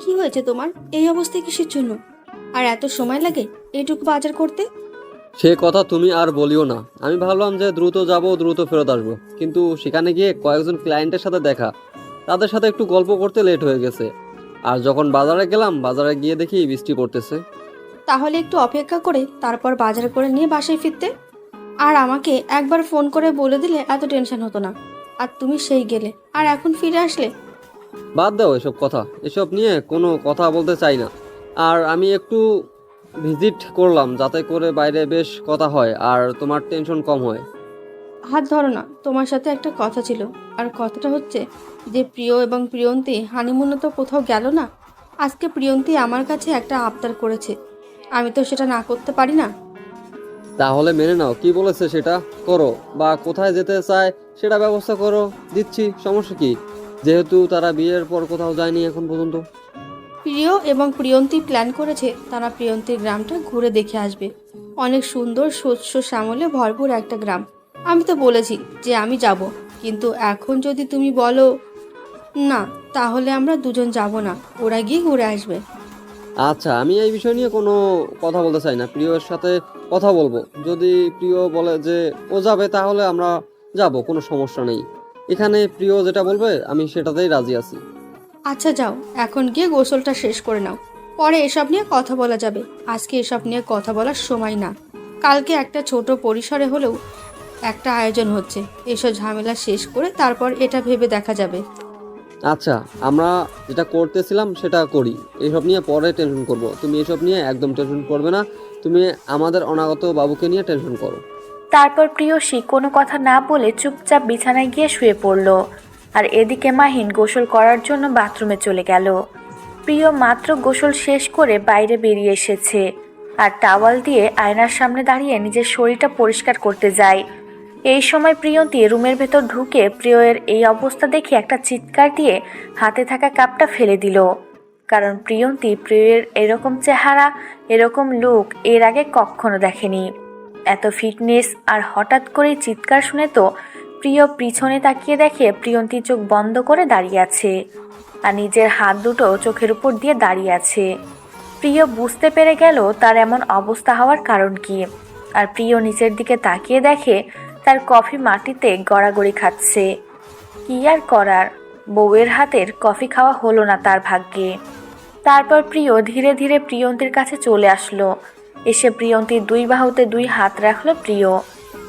কি হয়েছে তোমার? এই অবস্থায় কিসের জন্য? আর এত সময় লাগে এইটুকু বাজার করতে? সে কথা তুমি আর বলিও না। আমি ভাবলাম যে দ্রুত যাব, দ্রুত ফেরত আসবো, কিন্তু সেখানে গিয়ে কয়েকজন ক্লায়েন্টের সাথে দেখা, তাদের সাথে একটু গল্প করতে লেট হয়ে গেছে। আর যখন বাজারে গেলাম, বাজারে গিয়ে দেখি বৃষ্টি পড়তেছে। তাহলে একটু অপেক্ষা করে তারপর বাজার করে নিয়ে বাসায় ফিরতে। আর আমাকে একবার ফোন করে বলে দিলে এত টেনশন হতো না। আর তুমি সেই গেলে, আর এখন ফিরে আসলে। বাদ দাও এসব কথা, এসব নিয়ে কোনো কথা বলতে চাই না। আর আমি একটু ভিজিট করলাম যাতে করে বাইরে বেশ কথা হয় আর তোমার টেনশন কম হয়। হাত ধরো না, তোমার সাথে একটা কথা ছিল। আর কথাটা হচ্ছে যে প্রিয় এবং প্রিয়ন্তী হানিমুনে তো কোথাও গেল না। আজকে প্রিয়ন্তী আমার কাছে একটা আবদার করেছে, আমি তো সেটা না করতে পারি না। তাহলে মেনে নাও, কি বলেছে সেটা করো, বা কোথায় যেতে চায় সেটা ব্যবস্থা করো, দিচ্ছি, সমস্যা কি? যেহেতু তারা বিয়ের পর কোথাও যায়নি এখন পর্যন্ত। প্রিয় এবং প্রিয়ন্তী প্ল্যান করেছে তারা প্রিয়ন্তীর গ্রামটা ঘুরে দেখে আসবে। অনেক সুন্দর শস্য শ্যামলে ভরপুর একটা গ্রাম। আমি তো বলেছি যে আমি যাব, কিন্তু এখন যদি তুমি বলো না, তাহলে আমরা দুজন যাব না, ওরা গিয়ে ঘুরে আসবে। আচ্ছা, আমি এই বিষয় নিয়ে কোনো কথা বলতে চাই না, প্রিয়র সাথে কথা বলবো। যদি প্রিয় বলে যে ও যাবে তাহলে আমরা যাব, কোনো সমস্যা নেই। এখানে প্রিয় যেটা বলবে আমি সেটাতেই রাজি আছি। আচ্ছা যাও, এখন গিয়ে গোসলটা শেষ করে নাও, পরে এসব নিয়ে কথা বলা যাবে। আজকে এসব নিয়ে কথা বলার সময় না। কালকে একটা ছোট পরিসরে হলেও একটা আয়োজন হচ্ছে, এসব ঝামেলা শেষ করে তারপর এটা ভেবে দেখা যাবে। আচ্ছা, আমরা যেটা করতেছিলাম সেটা করি, এসব নিয়ে পরে টেনশন করব। তুমি এসব নিয়ে একদম টেনশন করবে না, তুমি আমাদের অনাগত বাবুকে নিয়ে টেনশন করো। তারপর প্রিয়সী কোনো কথা না বলে চুপচাপ বিছানায় গিয়ে শুয়ে পড়ল। আর এদিকে মাহিন গোসল করার জন্য বাথরুমে চলে গেল। প্রিয় মাত্র গোসল শেষ করে বাইরে বেরিয়ে এসেছে, আর টাওয়াল দিয়ে আয়নার সামনে দাঁড়িয়ে নিজের শরীরটা পরিষ্কার করতে যায়। এই সময় প্রিয়ন্তী রুমের ভেতর ঢুকে প্রিয়ের এই অবস্থা দেখে একটা চিৎকার দিয়ে হাতে থাকা কাপটা ফেলে দিল। কারণ প্রিয়ন্তী প্রিয়ের এরকম চেহারা, এরকম লুক এর আগে কখনো দেখেনি। এত ফিটনেস, আর হঠাৎ করে চিৎকার শুনে তো প্রিয় পিছনে তাকিয়ে দেখে প্রিয়ন্তী চোখ বন্ধ করে দাঁড়িয়ে আছে, আর নিজের হাত দুটো চোখের উপর দিয়ে দাঁড়িয়ে আছে। প্রিয় বুঝতে পেরে গেল তার এমন অবস্থা হওয়ার কারণ কি। আর প্রিয় নিচের দিকে তাকিয়ে দেখে তার কফি মাটিতে গড়াগড়ি খাচ্ছে। কি আর করার, বউয়ের হাতের কফি খাওয়া হলো না তার ভাগ্যে। তারপর প্রিয় ধীরে ধীরে প্রিয়ন্তীর কাছে চলে আসলো। এসে প্রিয়ন্তীর দুই বাহুতে দুই হাত রাখলো প্রিয়।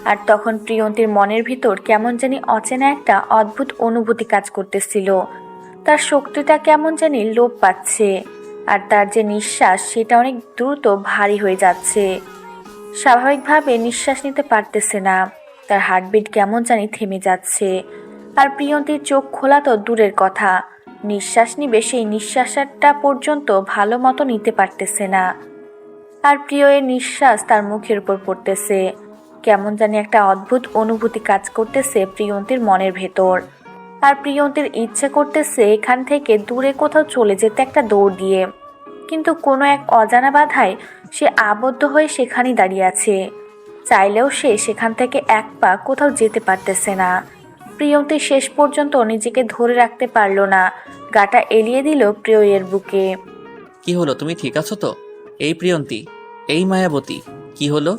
আর তখন প্রিয়ন্তীর মনের ভিতর কেমন জানি অচেনা একটা অদ্ভুত অনুভূতি কাজ করতেছিল। তার শক্তিটা কেমন জানি লোপ পাচ্ছে, আর তার যে নিঃশ্বাস সেটা অনেক দ্রুত ভারী হয়ে যাচ্ছে। স্বাভাবিকভাবে নিঃশ্বাস নিতে পারতেছে না, তার হার্টবিট কেমন জানি থেমে যাচ্ছে। আর প্রিয়ন্তীর চোখ খোলা তো দূরের কথা, নিঃশ্বাস নিবে সেই নিঃশ্বাসটা পর্যন্ত ভালো মতো নিতে পারতেছে না। আর প্রিয়ের নিঃশ্বাস তার মুখের উপর পড়তেছে। কেমন জানি একটা অদ্ভুত অনুভূতি কাজ করতেছে প্রিয়ন্তীর মনের ভেতর। আর প্রিয়ন্তীর ইচ্ছে করতেছে এখান থেকে দূরে কোথাও চলে যেতে একটা দৌড় দিয়ে, কিন্তু কোনো এক অজানা বাধায় সে আবদ্ধ হয়ে সেখানেই দাঁড়িয়ে আছে। চাইলেও সে সেখান থেকে এক পা কোথাও যেতে পারতেছে না। প্রিয়ন্তী শেষ পর্যন্ত নিজেকে ধরে রাখতে পারল না, গাটা এলিয়ে দিল প্রিয়ের বুকে। কি হলো, তুমি ঠিক আছো তো? এই প্রিয়ন্তী, এই মায়াবতী, কি হলো?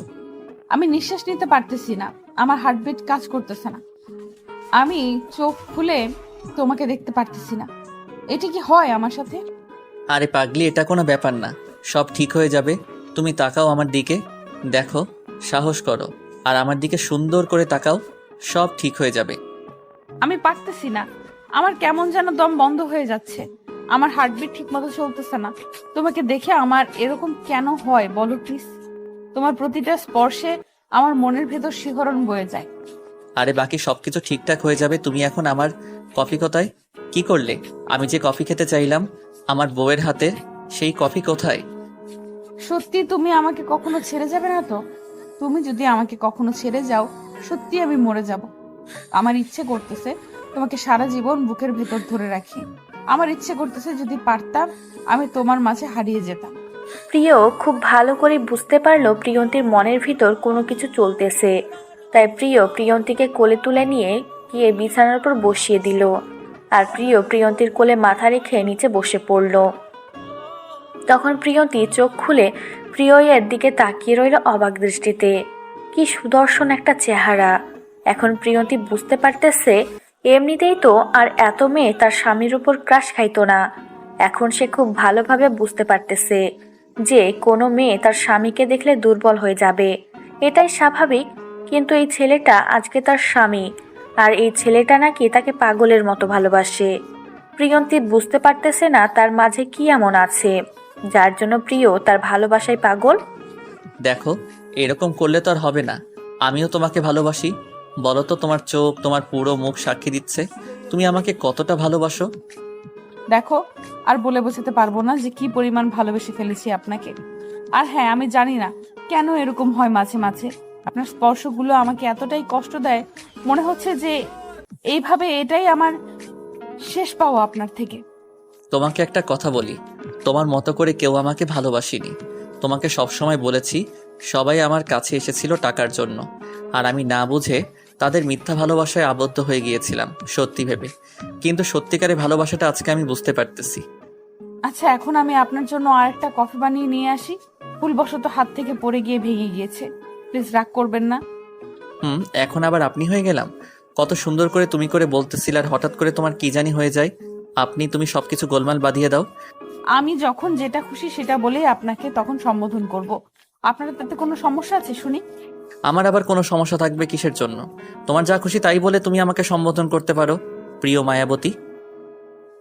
আমি নিঃশ্বাস নিতে পারতেছি না, আমার হার্টবিট কাজ করতেছে না। আমি চোখ খুলে তোমাকে দেখতে পারতেছি না। এটা কি হয় আমার সাথে? আরে পাগলি, এটা কোনো ব্যাপার না, সব ঠিক হয়ে যাবে। তুমি তাকাও আমার দিকে, দেখো, সাহস করো, আর আমার দিকে সুন্দর করে তাকাও, সব ঠিক হয়ে যাবে। আমি পারতেছি না, আমার কেমন যেন দম বন্ধ হয়ে যাচ্ছে, আমার হার্টবিট ঠিক মতো চলতেছে না। তোমাকে দেখে আমার এরকম কেন হয় বলো প্লিজ। তোমার প্রতিটা স্পর্শে আমার মনের ভেতর শিহরণ বয়ে যায়। আরে বাকি সবকিছু ঠিকঠাক হয়ে যাবে। তুমি এখন আমার কফি কোথায়? কি করলে? আমি যে কফি খেতে চাইলাম আমার বউয়ের হাতে, সেই কফি কোথায়? সত্যি তুমি আমাকে কখনো ছেড়ে যাবে না তো? তুমি যদি আমাকে কখনো ছেড়ে যাও, সত্যি আমি মরে যাব। আমার ইচ্ছে করতেছে তোমাকে সারা জীবন বুকের ভেতর ধরে রাখি। আমার ইচ্ছে করতেছে যদি পারতাম আমি তোমার মাঝে হারিয়ে যেতাম। প্রিয় খুব ভালো করে বুঝতে পারলো প্রিয়ন্তীর মনের ভিতর কোনো কিছু চলতেছে। তাই প্রিয় প্রিয়ন্তীকে কোলে তুলে নিয়ে গিয়ে বিছানার উপর বসিয়ে দিল। আর প্রিয় প্রিয়ন্তীর কোলে মাথা রেখে নিচে বসে পড়ল। তখন প্রিয়ন্তী চোখ খুলে প্রিয়ের দিকে তাকিয়ে রইল অবাক দৃষ্টিতে। কি সুদর্শন একটা চেহারা! এখন প্রিয়ন্তী বুঝতে পারতেছে এমনিতেই তো আর এত মেয়ে তার স্বামীর উপর ক্রাশ খাইতো না। এখন সে খুব ভালোভাবে বুঝতে পারতেছে যে কোনো মেয়ে তার স্বামীকে দেখলে দুর্বল হয়ে যাবে, এটাই স্বাভাবিক। কিন্তু এই ছেলেটা আজকে তার স্বামী, আর এই ছেলেটা নাকি তাকে পাগলের মতো ভালোবাসে। প্রিয়ন্তী বুঝতে পারতেছে না তার মাঝে কি এমন আছে যার জন্য প্রিয় তার ভালোবাসায় পাগল। দেখো, এরকম করলে তো আর হবে না। আমিও তোমাকে ভালোবাসি। বলো তো, তোমার চোখ, তোমার পুরো মুখ সাক্ষী দিচ্ছে তুমি আমাকে কতটা ভালোবাসো। দেখো, আর বলে বোঝাতে পারবো না যে কি পরিমাণ ভালোবেসে ফেলেছি আপনাকে। আর হ্যাঁ, আমি জানি না কেন এরকম হয় মাঝে মাঝে। আপনার স্পর্শগুলো আমাকে এতটাই কষ্ট দেয়, মনে হচ্ছে যে এইভাবে এটাই আমার শেষ পাওয়া আপনার থেকে। তোমাকে একটা কথা বলি, তোমার মতো করে কেউ আমাকে ভালোবাসেনি। তোমাকে সবসময় বলেছি সবাই আমার কাছে এসেছিল টাকার জন্য, আর আমি না বুঝে তাদের মিথ্যা ভালোবাসায় আবদ্ধ হয়ে গিয়েছিলাম সত্যি ভেবে। কিন্তু সত্যিকারের ভালোবাসাটা আজকে আমি বুঝতে পারতেছি। আচ্ছা, এখন আমি আপনার জন্য আরেকটা কফি বানিয়ে নিয়ে আসি। ভুলবশত হাত থেকে পড়ে গিয়ে ভেঙে গিয়েছে, প্লিজ রাগ করবেন না। এখন আবার আপনি হয়ে গেলাম? কত সুন্দর করে তুমি করে বলতেছিল, আর হঠাৎ করে তোমার কি জানি হয়ে যায়। তুমি সবকিছু গোলমাল বাঁধিয়ে দাও। আমি যখন যেটা খুশি সেটা বলেই আপনাকে তখন সম্বোধন করব। আপনার তাতে কোনো সমস্যা আছে শুনি? আমার আবার কোনো সমস্যা থাকবে কিসের জন্য? তোমার যা খুশি তাই বলে তুমি আমাকে সম্বোধন করতে পারো, প্রিয় মায়াবতী।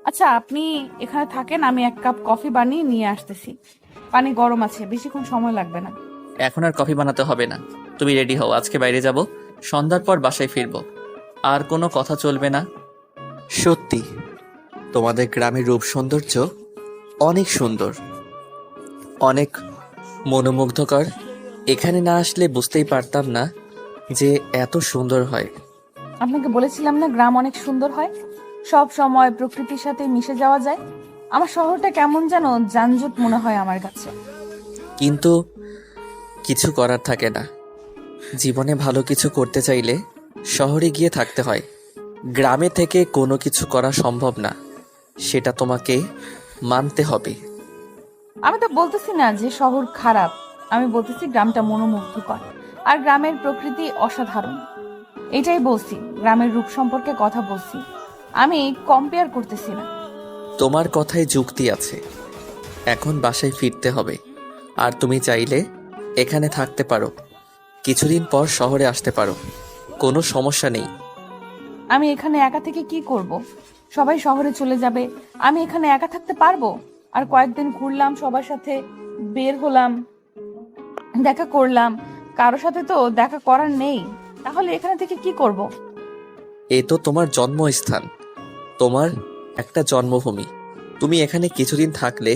আচ্ছা, আপনি এখানে থাকেন, আমি এক কাপ কফি বানিয়ে নিয়ে আসতেছি। পানি গরম আছে, বেশিক্ষণ সময় লাগবে না। এখন আর কফি বানাতে হবে না, তুমি রেডি হও, আজকে বাইরে যাব, সন্ধ্যার পর বাসায় ফিরবো। আর কোনো কথা চলবে না। সত্যি তোমাদের গ্রামের রূপ সৌন্দর্য অনেক সুন্দর, অনেক মনোমুগ্ধকর। এখানে না আসলে বুঝতেই পারতাম না যে এত সুন্দর হয়। আপনাকে বলেছিলাম না গ্রাম অনেক সুন্দর হয়, সব সময় প্রকৃতির সাথে মিশে যাওয়া যায়। আমার শহরটা কেমন যেন যানজট মনে হয় আমার কাছে। কিন্তু কিছু করার থাকে না। জীবনে ভালো কিছু করতে চাইলে শহরে গিয়ে থাকতে হয়। গ্রামে থেকে কোনো কিছু করা সম্ভব না, সেটা তোমাকে মানতে হবে। আমি তো বলতেছি না যে শহর খারাপ, আমি বলতেছি গ্রামটা মনোমুগ্ধকর, আর গ্রামের প্রকৃতি অসাধারণ। এটাই বলছি, গ্রামের রূপ সম্পর্কে কথা বলছি, আমি কম্পেয়ার করতেছি না। তোমার কথায় যুক্তি আছে। এখন বাসায় ফিরতে হবে, আর তুমি চাইলে এখানে থাকতে পারো, কিছুদিন পর শহরে আসতে পারো, কোনো সমস্যা নেই। আমি এখানে একা থেকে কি করব? সবাই শহরে চলে যাবে, আমি এখানে একা থাকতে পারবো? আর কয়েকদিন ঘুরলাম, সবার সাথে বের হলাম, দেখা করলাম, কারোর সাথে তো দেখা করার নেই, তাহলে এখানে থেকে কি করব? এ তো তোমার জন্মস্থান, তোমার একটা জন্মভূমি। তুমি এখানে কিছুদিন থাকলে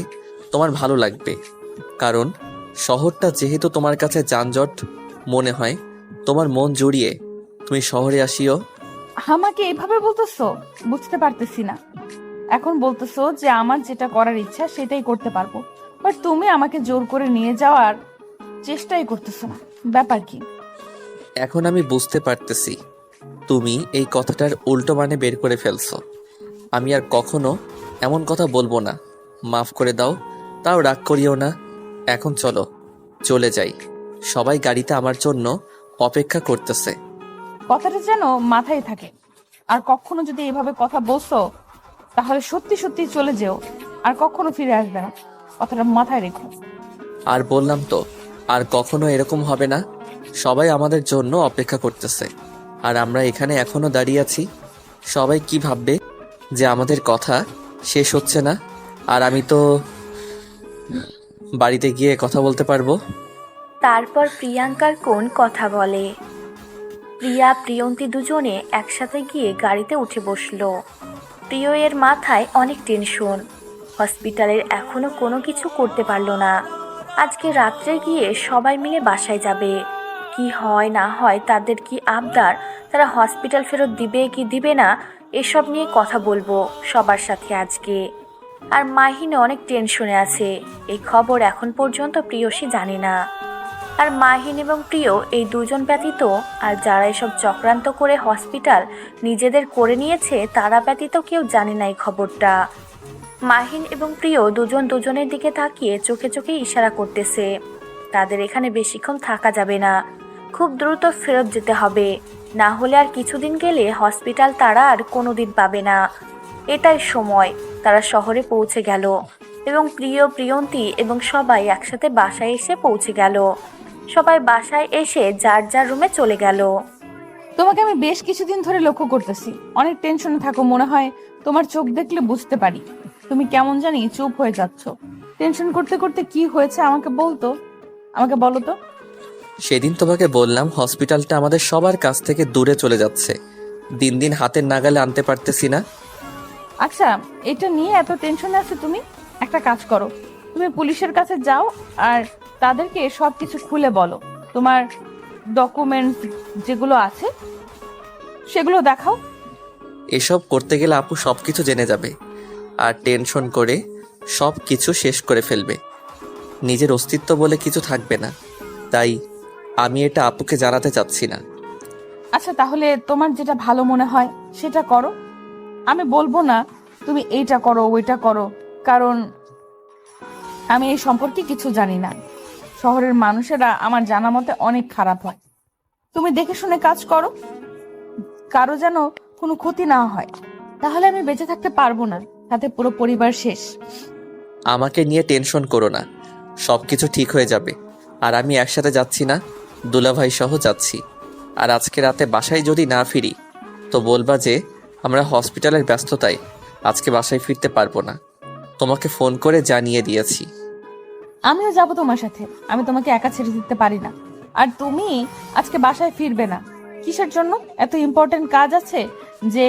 তোমার ভালো লাগবে, কারণ শহরটা যেহেতু তোমার কাছে যানজট মনে হয়, তোমার মন জুড়িয়ে তুমি শহরে আসিও। আমাকে এভাবে বলতেছো? বুঝতে পারতেছি না। এখন বলতেছো যে আমার যেটা করার ইচ্ছা সেটাই করতে পারবো, বাট তুমি আমাকে জোর করে নিয়ে যাওয়ার চেষ্টাই করতেছো না, ব্যাপার কি? এখন আমি বুঝতে পারতেছি তুমি এই কথাটার উল্টো মানে বের করে ফেলছো। আমি আর কখনো এমন কথা বলবো না, মাফ করে দাও। তাও রাগ করিও না। এখন চলো, চলে যাই, সবাই গাড়িতে আমার জন্য অপেক্ষা করতেছে। কথাটা যেন মাথায় থাকে। আর কখনো যদি এভাবে কথা বলছো তাহলে সত্যি সত্যি চলে যেও, আর কখনো ফিরে আসবে না। কথাটা মাথায় রেখো। আর বললাম তো, আর কখনো এরকম হবে না। সবাই আমাদের জন্য অপেক্ষা করতেছে, আর আমরা এখানে এখনো দাঁড়িয়ে আছি। সবাই কি ভাববে যে আমাদের কথা শেষ হচ্ছে না, আর আমি তো বাড়িতে গিয়ে কথা বলতে পারবো। তারপর প্রিয়াঙ্কার কোন কথা বলে। প্রিয়া প্রিয়ন্তী দুজনে একসাথে গিয়ে গাড়িতে উঠে বসলো। প্রিয় এর মাথায় অনেক টেনশন। হসপিটালের এখনো কোনো কিছু করতে পারলো না। আজকে রাত্রে গিয়ে সবাই মিলে বাসায় যাবে। কি হয় না হয়, তাদের কি আবদার, তারা হসপিটাল ফেরত দিবে কি দিবে না, এসব নিয়ে কথা বলবো সবার সাথে আজকে। আর মাহিনে অনেক টেনশনে আছে। এই খবর এখন পর্যন্ত প্রিয়সী জানে না। আর মাহিন এবং প্রিয় এই দুজন ব্যতীত আর যারা এসব চক্রান্ত করে হসপিটাল নিজেদের করে নিয়েছে তারা ব্যতীত কেউ জানে না এই খবরটা। মাহিন এবং প্রিয় দুজন দুজনের দিকে তাকিয়ে চোখে চোখে ইশারা করতেছে। তাদের এখানে বেশিক্ষণ থাকা যাবে না, খুব দ্রুত ফেরত যেতে হবে, না হলে আর কিছুদিন গেলে হসপিটাল তারা আর কোনোদিন পাবে না। এটাই সময়। তারা শহরে পৌঁছে গেল এবং প্রিয় প্রিয়ন্তী এবং সবাই একসাথে বাসায় এসে পৌঁছে গেল। সবাই বাসায় এসে যার যার রুমে চলে গেল। তোমাকে আমি বেশ কিছুদিন ধরে লক্ষ্য করতেছি, অনেক টেনশনে থাকো। মনে হয় তোমার চোখ দেখলে বুঝতে পারি তুমি কেমন জানি চুপ হয়ে যাচ্ছ। টেনশন করতে করতে কি হয়েছে আমাকে বলো তো। সেদিন তোমাকে বললাম হসপিটালটা আমাদের সবার কাছ থেকে দূরে চলে যাচ্ছে, দিন দিন হাতের নাগালে আনতে পারতেছি না। আচ্ছা, এটা নিয়ে এত টেনশনে আছো তুমি? একটা কাজ করো, তুমি পুলিশের কাছে যাও আর তাদেরকে সবকিছু খুলে বলো। তোমার ডকুমেন্টস যেগুলো আছে সেগুলো দেখাও। এসব করতে গেলে আপু সবকিছু জেনে যাবে আর টেনশন করে সব কিছু শেষ করে ফেলবে। নিজের অস্তিত্ব বলে কিছু থাকবে না, তাই আমি এটা আপুকে জানাতে চাচ্ছি না। আচ্ছা, তাহলে তোমার যেটা ভালো মনে হয় সেটা করো। আমি বলবো না তুমি এইটা করো ওইটা করো, কারণ আমি এই সম্পর্কে কিছু জানি না। শহরের মানুষেরা আমার জানা মতে অনেক খারাপ হয়। তুমি দেখে শুনে কাজ করো, কারো যেন কোনো ক্ষতি না হয়, তাহলে আমি বেঁচে থাকতে পারবো না, তাতে পুরো পরিবার শেষ। আমাকে নিয়ে টেনশন করো না, সব কিছু ঠিক হয়ে যাবে। আর আমি একসাথে যাচ্ছি না, দুলাভাই সহ যাচ্ছি। আর আজকে রাতে বাসায় যদি না ফিরি তো বলবা যে আমরা হসপিটালের ব্যস্ততায় আজকে বাসায় ফিরতে পারবো না। তোমাকে ফোন করে জানিয়ে দিয়েছি। আমিও যাব তোমার সাথে, আমি তোমাকে একা ছেড়ে দিতে পারি না। আর তুমি আজকে বাসায় ফিরবে না। কিসের জন্য? এত ইম্পর্টেন্ট কাজ আছে যে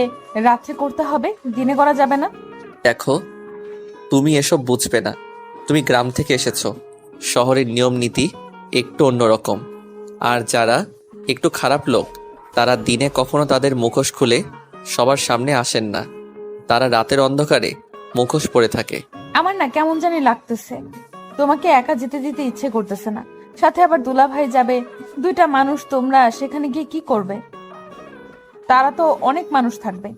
রাত্রে করতে হবে, দিনে করা যাবে না? দেখো, তুমি এসব বুঝবে না। তুমি গ্রাম থেকে এসেছো, শহরের নিয়ম নীতি একটু অন্যরকম। আর যারা একটু খারাপ লোক তারা দিনে কখনো তাদের মুখোশ খুলে সবার সামনে আসেন না, তারা রাতের অন্ধকারে মুখোশ পরে থাকে। আমার না কেমন জানি লাগতেছে, তোমাকে একা যেতে দিতে ইচ্ছে করতেছে না। সাথে আবার দুলাভাই যাবে, দুইটা মানুষ, তোমরা সেখানে গিয়ে কি করবে? তারা তো অনেক মানুষ থাকবে।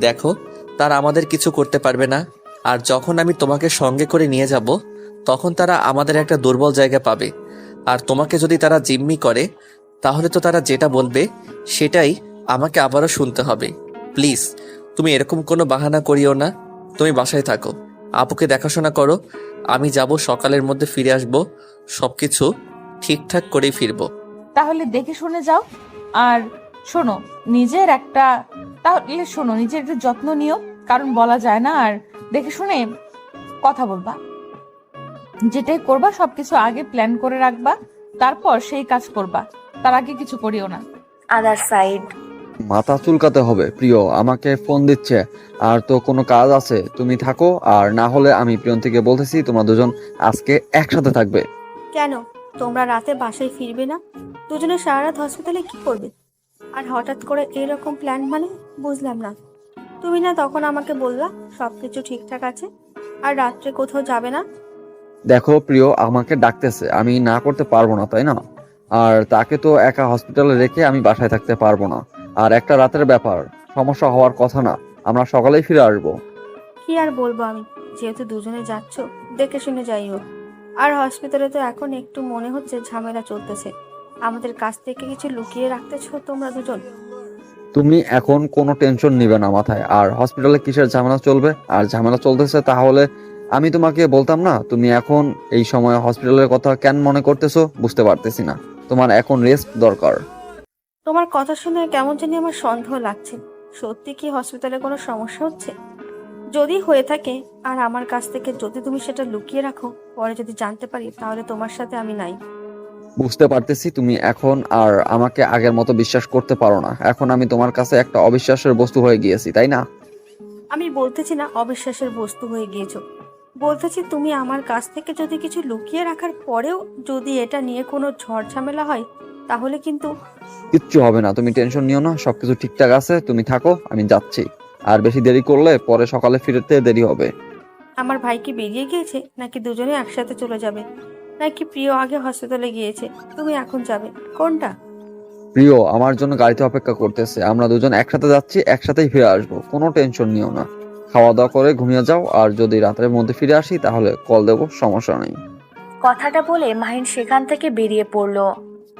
দেখো, তারা আমাদের কিছু করতে পারবে না। আর যখন আমি তোমাকে সঙ্গে করে নিয়ে যাব তখন তারা আমাদের একটা দুর্বল জায়গা পাবে। আর তোমাকে যদি তারা জিম্মি করে তাহলে তো তারা যেটা বলবে সেটাই আমাকে আবারও শুনতে হবে। প্লিজ, তুমি এরকম কোনো বাহানা করিও না। তুমি বাসায় থাকো, আপুকে দেখাশোনা করো। আমি যাব, সকালের মধ্যে ফিরে আসব, সবকিছু ঠিকঠাক করেই ফিরবো। তাহলে দেখে শুনে যাও। আর শোনো, নিজের একটা যত্ন নিও, কারণ বলা যায় না। আর দেখে শুনে কথা বলবা, যেটাই করবা সবকিছু আগে প্ল্যান করে রাখবা, তারপর সেই কাজ করবা, তার আগে কিছু করিও না। Other side. মাথা চুলকাতে হবে, প্রিয় আমাকে ফোন দিচ্ছে। আর তো কোনো কাজ আছে, তুমি থাকো। আর না হলে আমি প্রিয়ন্তীকে বলতেছি তোমরা দুজন আজকে একসাথে থাকবে। কেন তোমরা রাতে বাসায় ফিরবে না? দুজনে সারা রাত হসপিটালে কি করবে? আর হঠাৎ করে এরকম প্ল্যান মানে বুঝলাম না। তুমি না তখন আমাকে বললা সব কিছু ঠিকঠাক আছে আর রাত্রে কোথাও যাবে না? দেখো প্রিয় আমাকে ডাকতেছে, আমি না করতে পারবো না, তাই না? আর তাকে তো একা হসপিটালে রেখে আমি বাসায় থাকতে পারবো না। আর একটা রাতের ব্যাপার, সমস্যা হওয়ার কথা না, আমরা সকালেই ফিরে আসবো। কি আর বলবো আমি, যেহেতু দুজনে যাচ্ছ দেখে শুনে যাইও। আর হসপিটালে তো এখন একটু মনে হচ্ছে ঝামেলা চলতেছে। আমাদের কাছ থেকে কিছু লুকিয়ে রাখতেছো তোমরা দুজন? তুমি এখন কোনো টেনশন নিবে না মাথায়। আর হসপিটালে কিসের ঝামেলা চলবে? আর ঝামেলা চলতেছে তাহলে আমি তোমাকে বলতাম না? তুমি এখন এই সময় হসপিটালের কথা কেন মনে করতেছো বুঝতে পারতেছি না। তোমার এখন রেস্ট দরকার। তোমার কথা শুনে কেমন জানি আমার সন্দেহ লাগছে। সত্যি কি হসপিটালে কোনো সমস্যা হচ্ছে? যদি হয়ে থাকে আর আমার কাছ থেকে যদি তুমি সেটা লুকিয়ে রাখো, পরে যদি জানতে পারি তাহলে তোমার সাথে আমি নাই। বুঝতে পারতেছি তুমি এখন আর আমাকে আগের মতো বিশ্বাস করতে পারো না। এখন আমি তোমার কাছে একটা অবিশ্বাসের বস্তু হয়ে গিয়েছি, তাই না? আমি বলতেছি না অবিশ্বাসের বস্তু হয়ে গিয়েছো, বলতেছি তুমি আমার কাছ থেকে যদি কিছু লুকিয়ে রাখার পরেও যদি এটা নিয়ে কোনো ঝড় ঝামেলা হয় তাহলে কিন্তু। কিচ্ছু হবে না, তুমি টেনশন নিও না, সবকিছু ঠিকঠাক আছে। তুমি থাকো, আমি যাচ্ছি। আর বেশি দেরি করলে পরে সকালে ফিরতে দেরি হবে। আমার ভাই কি বেরিয়ে গিয়েছে, নাকি দুজনে একসাথে চলে যাবে, নাকি প্রিয় আগে হসপিটালে গিয়েছে? তুমি এখন যাবে কোনটা? প্রিয় আমার জন্য গাড়িতে অপেক্ষা করতেছে। আমরা দুজন একসাথে যাচ্ছি, একসাথেই ফিরে আসবো। কোনো টেনশন নিও না। খাওয়া দাওয়া করে ঘুমিয়ে যাও। আর যদি রাতের মধ্যে ফিরে আসি তাহলে কল দেবো, সমস্যা নেই। কথাটা বলে মাহিন সেখান থেকে বেরিয়ে পড়ল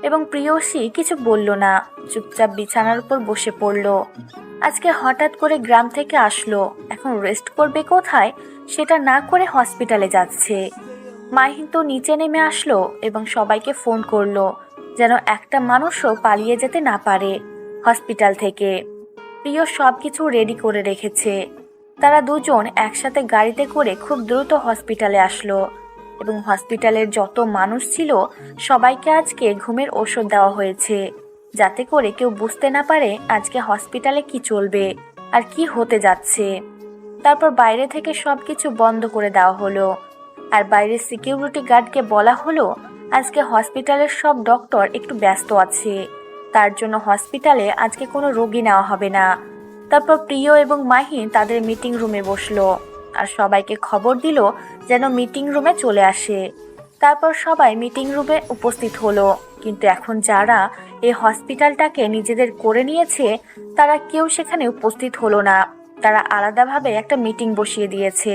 এবং প্রিয়সী কিছু বলল না, চুপচাপ বিছানার উপর বসে পড়ল। আজকে হঠাৎ করে গ্রাম থেকে আসলো, এখন রেস্ট করবে কোথায় সেটা না করে হসপিটালে যাচ্ছে। মাহিন তো নিচে নেমে আসলো এবং সবাইকে ফোন করলো যেন একটা মানুষও পালিয়ে যেতে না পারে হসপিটাল থেকে। প্রিয় সব কিছু রেডি করে রেখেছে। তারা দুজন একসাথে গাড়িতে করে খুব দ্রুত হসপিটালে আসলো এবং হসপিটালের যত মানুষ ছিল সবাইকে আজকে ঘুমের ওষুধ দেওয়া হয়েছে, যাতে করে কেউ বুঝতে না পারে আজকে হসপিটালে কি চলবে আর কি হতে যাচ্ছে। তারপর বাইরে থেকে সবকিছু বন্ধ করে দেওয়া হলো আর বাইরের সিকিউরিটি গার্ডকে বলা হলো আজকে হসপিটালের সব ডক্টর একটু ব্যস্ত আছে, তার জন্য হসপিটালে আজকে কোনো রোগী নেওয়া হবে না। তারপর প্রিয় এবং মাহিন তাদের মিটিং রুমে বসলো আর সবাইকে খবর দিল যেন মিটিং রুমে চলে আসে। তারপর সবাই মিটিং রুমে উপস্থিত হলো, কিন্তু এখন যারা এই হসপিটালটাকে নিজেদের করে নিয়েছে তারা কেউ সেখানে উপস্থিত হলো না। তারা আলাদাভাবে একটা মিটিং বসিয়ে দিয়েছে।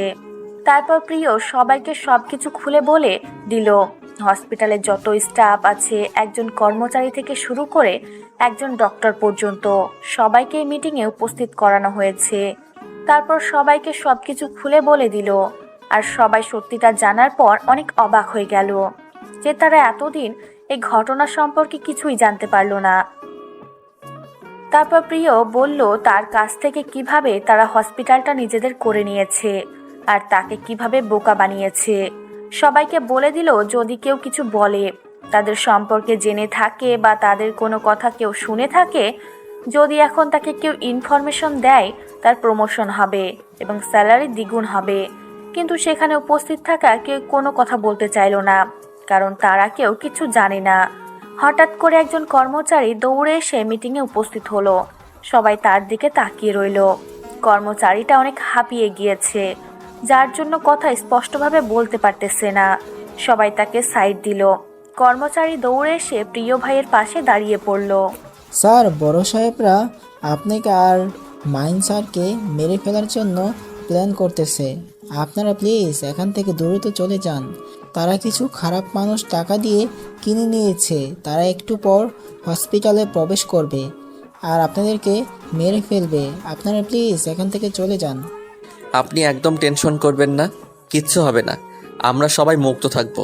তারপর প্রিয় সবাইকে সবকিছু খুলে বলে দিল। হসপিটালে যত স্টাফ আছে, একজন কর্মচারী থেকে শুরু করে একজন ডক্টর পর্যন্ত, সবাইকে এই মিটিংয়ে উপস্থিত করানো হয়েছে। তারপর সবাইকে সবকিছু খুলে বলে দিল আর সবাই সত্যিটা জানার পর অনেক অবাক হয়ে গেল যে তারা এতদিন এই ঘটনা সম্পর্কে কিছুই জানতে পারলো না। তারপর প্রিয় বলল তার কাছ থেকে কিভাবে তারা হসপিটালটা নিজেদের করে নিয়েছে আর তাকে কিভাবে বোকা বানিয়েছে। সবাইকে বলে দিল যদি কেউ কিছু বলে, তাদের সম্পর্কে জেনে থাকে বা তাদের কোনো কথা কেউ শুনে থাকে, যদি এখন তাকে কেউ ইনফরমেশন দেয় তার প্রমোশন হবে এবং স্যালারি দ্বিগুণ হবে। কিন্তু সেখানে উপস্থিত থাকা কেউ কোনো কথা বলতে চাইল না, কারণ তারা কেউ কিছু জানে না। হঠাৎ করে একজন কর্মচারী দৌড়ে এসে মিটিংয়ে উপস্থিত হলো। সবাই তার দিকে তাকিয়ে রইল। কর্মচারীটা অনেক হাঁপিয়ে গিয়েছে, যার জন্য কথা স্পষ্টভাবে বলতে পারতেছে না। সবাই তাকে সাইড দিল। কর্মচারী দৌড়ে এসে প্রিয় ভাইয়ের পাশে দাঁড়িয়ে পড়ল। স্যার, বড় সাহেবরা আপনাকে আর মাইন স্যারকে মেরে ফেলার জন্য প্ল্যান করতেছে। আপনারা প্লিজ এখান থেকে দ্রুত চলে যান। তারা কিছু খারাপ মানুষ টাকা দিয়ে কিনে নিয়েছে। তারা একটু পর হসপিটালে প্রবেশ করবে আর আপনাদেরকে মেরে ফেলবে। আপনারা প্লিজ এখান থেকে চলে যান। আপনি একদম টেনশন করবেন না, কিচ্ছু হবে না। আমরা সবাই মুক্ত থাকব,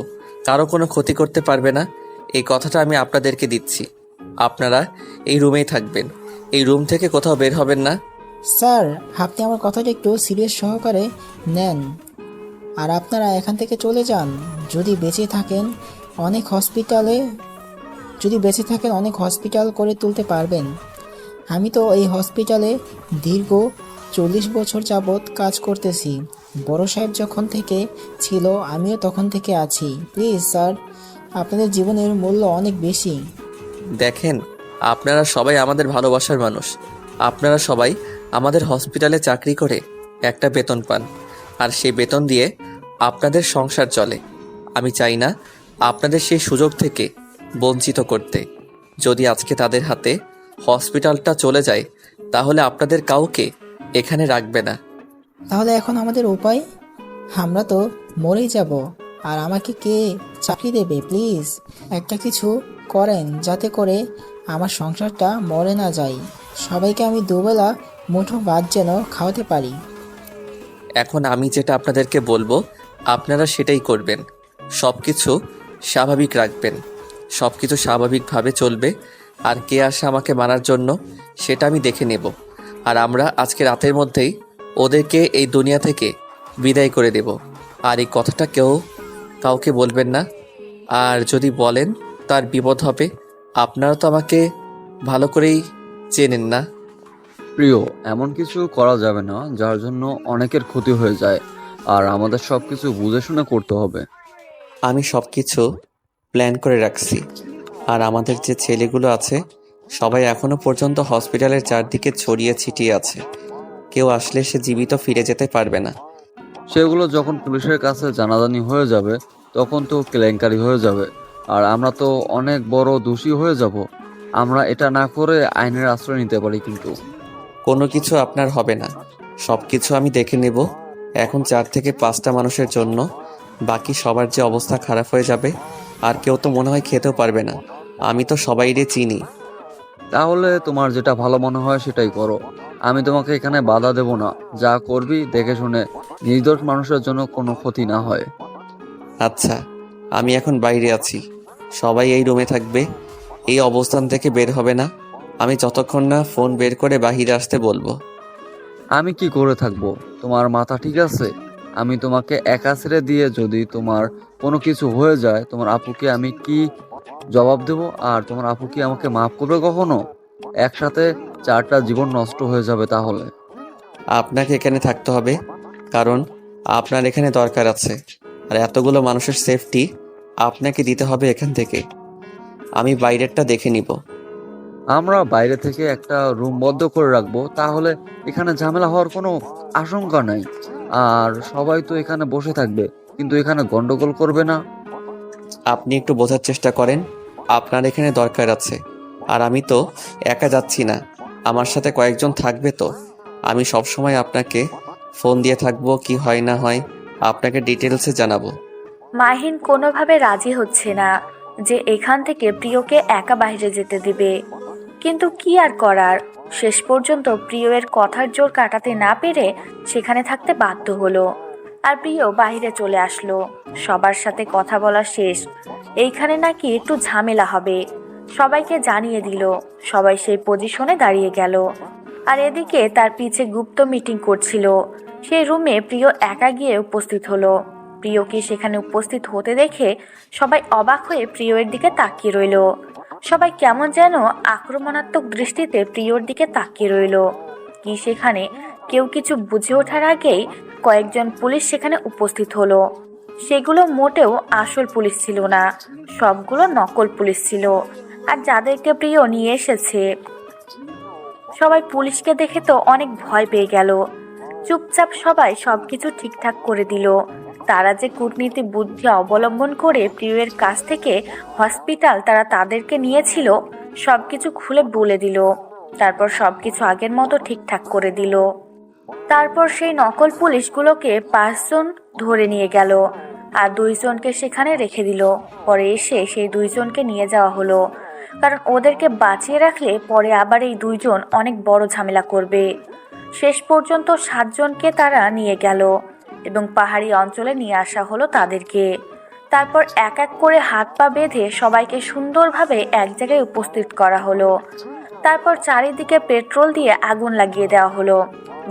কারো কোনো ক্ষতি করতে পারবে না, এই কথাটা আমি আপনাদেরকে দিচ্ছি। আপনারা এই রুমেই থাকবেন, এই রুম থেকে কোথাও বের হবেন না। স্যার, আপনি আমার কথাটা একটু সিরিয়াস সহকারে নেন আর আপনারা এখান থেকে চলে যান। যদি বেঁচে থাকেন অনেক হসপিটাল করে তুলতে পারবেন। আমি তো এই হসপিটালে দীর্ঘ 40 বছর যাবৎ কাজ করতেছি। বড় সাহেব যখন থেকে ছিল আমিও তখন থেকে আছি। প্লিজ স্যার, আপনাদের জীবনের মূল্য অনেক বেশি। দেখেন, আপনারা সবাই আমাদের ভালোবাসার মানুষ। আপনারা সবাই আমাদের হসপিটালে চাকরি করে একটা বেতন পান, আর সেই বেতন দিয়ে আপনাদের সংসার চলে। আমি চাই না আপনাদের সেই সুযোগ থেকে বঞ্চিত করতে। যদি আজকে তাদের হাতে হসপিটালটা চলে যায় তাহলে আপনাদের কাউকে এখানে রাখবে না। তাহলে এখন আমাদের উপায়? আমরা তো মরেই যাব, আর আমাকে কে চাকরি দেবে? প্লিজ একটা কিছু করেন যাতে করে আমার সংসারটা মরে না যায়। সবাইকে আমি দুবেলা মুঠো ভাত যেন খাওয়াতে পারি। এখন আমি যেটা আপনাদেরকে বলবো আপনারা সেটাই করবেন। সব কিছু স্বাভাবিক রাখবেন, সব কিছু স্বাভাবিকভাবে চলবে। আর কে আসে আমাকে মারার জন্য সেটা আমি দেখে নেব। আর আমরা আজকে রাতের মধ্যেই ওদেরকে এই দুনিয়া থেকে বিদায় করে দেব। আর এই কথাটা কাউকে বলবেন না। আর যদি বলেন তার বিপদ হবে। আপনারা তো আমাকে ভালো করেই চেনেন না। প্রিয়, এমন কিছু করা যাবে না যার জন্য অনেকের ক্ষতি হয়ে যায়, আর আমাদের সব কিছু বুঝে শুনে করতে হবে। আমি সব কিছু প্ল্যান করে রাখছি। আর আমাদের যে ছেলেগুলো আছে সবাই এখনো পর্যন্ত হসপিটালের চারদিকে ছড়িয়ে ছিটিয়ে আছে। কেউ আসলে সে জীবিত ফিরে যেতে পারবে না। সেগুলো যখন পুলিশের কাছে জানাজানি হয়ে যাবে তখন তো কেলেঙ্কারি হয়ে যাবে, আর আমরা তো অনেক বড় দোষী হয়ে যাব। আমরা এটা না করে আইনের আশ্রয় নিতে পারি, কিন্তু কোনো কিছু আপনার হবে না, সব কিছু আমি দেখে নেব। এখন 4 থেকে 5টা মানুষের জন্য, বাকি সবার যে অবস্থা খারাপ হয়ে যাবে। আর কেউ তো মনে হয় খেতেও পারবে না। আমি তো সবাইরে চিনি। তাহলে তোমার যেটা ভালো মনে হয় সেটাই করো। আমি তোমাকে এখানে বাধা দেব না। যা করবি দেখে শুনে, নির্দোষ মানুষের জন্য কোনো ক্ষতি না হয়। আচ্ছা, আমি এখন বাইরে আছি, সবাই এই রুমে থাকবে, এই অবস্থান থেকে বের হবে না। আমি যতক্ষণ না ফোন বের করে বাহিরে আসতে বলবো। আমি কি করে থাকবো? তোমার মাথা ঠিক আছে? আমি তোমাকে একা ছেড়ে দিয়ে যদি তোমার কোনো কিছু হয়ে যায়, তোমার আপুকে আমি কি জবাব দেব? আর তোমার আপু কি আমাকে মাফ করবে কখনো? একসাথে 4টা জীবন নষ্ট হয়ে যাবে তাহলে। আপনাকে এখানে থাকতে হবে, কারণ আপনার এখানে দরকার আছে। আর এতগুলো মানুষের সেফটি আপনাকে দিতে হবে এখান থেকে। আমি বাইরেরটা দেখে নিব। আমরা বাইরে থেকে একটা রুম বদ্ধ করে রাখবো, তাহলে এখানে ঝামেলা হওয়ার কোনো আশঙ্কা নাই। আর সবাই তো এখানে বসে থাকবে, কিন্তু এখানে গন্ডগোল করবে না। আপনি একটু বোঝার চেষ্টা করেন, আপনার এখানে দরকার আছে। আর আমি তো একা যাচ্ছি না, আমার সাথে কয়েকজন থাকবে। তো আমি সব সময় আপনাকে ফোন দিয়ে থাকবো, কি হয় না হয় আপনাকে ডিটেলসে জানাবো। মাহিন কোনোভাবে রাজি হচ্ছে না যে এখান থেকে প্রিয়কে একা বাইরে যেতে দিবে, কিন্তু কি আর করার। শেষ পর্যন্ত প্রিয়ের কথার জোর কাটাতে না পেরে সেখানে থাকতে বাধ্য হলো। আর প্রিয় বাইরে চলে আসলো। সবার সাথে কথা বলা শেষ, এইখানে নাকি একটু ঝামেলা হবে। সবাইকে জানিয়ে দিল। সবাই সেই পজিশনে দাঁড়িয়ে গেল। আর এদিকে তার পিছে গুপ্ত মিটিং করছিল। সেই রুমে প্রিয় একা গিয়ে উপস্থিত হলো। প্রিয়কে সেখানে উপস্থিত হতে দেখে সবাই অবাক হয়ে প্রিয়ের দিকে তাকিয়ে রইল। সবাই কেমন যেন আক্রমণাত্মক দৃষ্টিতে প্রিয়র দিকে তাকিয়ে রইল। কি সেখানে কেউ কিছু বুঝে ওঠার আগেই কয়েকজন পুলিশ সেখানে উপস্থিত হলো। সেগুলো মোটেও আসল পুলিশ ছিল না, সবগুলো নকল পুলিশ ছিল। আর যাদেরকে প্রিয় নিয়ে এসেছে, সবাই পুলিশকে দেখে তো অনেক ভয় পেয়ে গেল। চুপচাপ সবাই সবকিছু ঠিকঠাক করে দিল। তারা যে কূটনীতি বুদ্ধি অবলম্বন করে প্রিয়ের কাছ থেকে হসপিটাল তারা তাদেরকে নিয়েছিল সবকিছু খুলে বলে দিল। তারপর সবকিছু আগের মতো ঠিকঠাক করে দিল। তারপর সেই নকল পুলিশগুলোকে 5 জন ধরে নিয়ে গেল আর 2 জনকে সেখানে রেখে দিল। পরে এসে সেই 2 জনকে নিয়ে যাওয়া হলো, কারণ ওদেরকে বাঁচিয়ে রাখলে পরে আবার এই 2 জন অনেক বড় ঝামেলা করবে। শেষ পর্যন্ত 7 জনকে তারা নিয়ে গেল এবং পাহাড়ি অঞ্চলে নিয়ে আসা হলো তাদেরকে। তারপর এক এক করে হাত পা বেঁধে সবাইকে সুন্দরভাবে এক জায়গায় উপস্থিত করা হলো। তারপর চারিদিকে পেট্রোল দিয়ে আগুন লাগিয়ে দেওয়া হলো।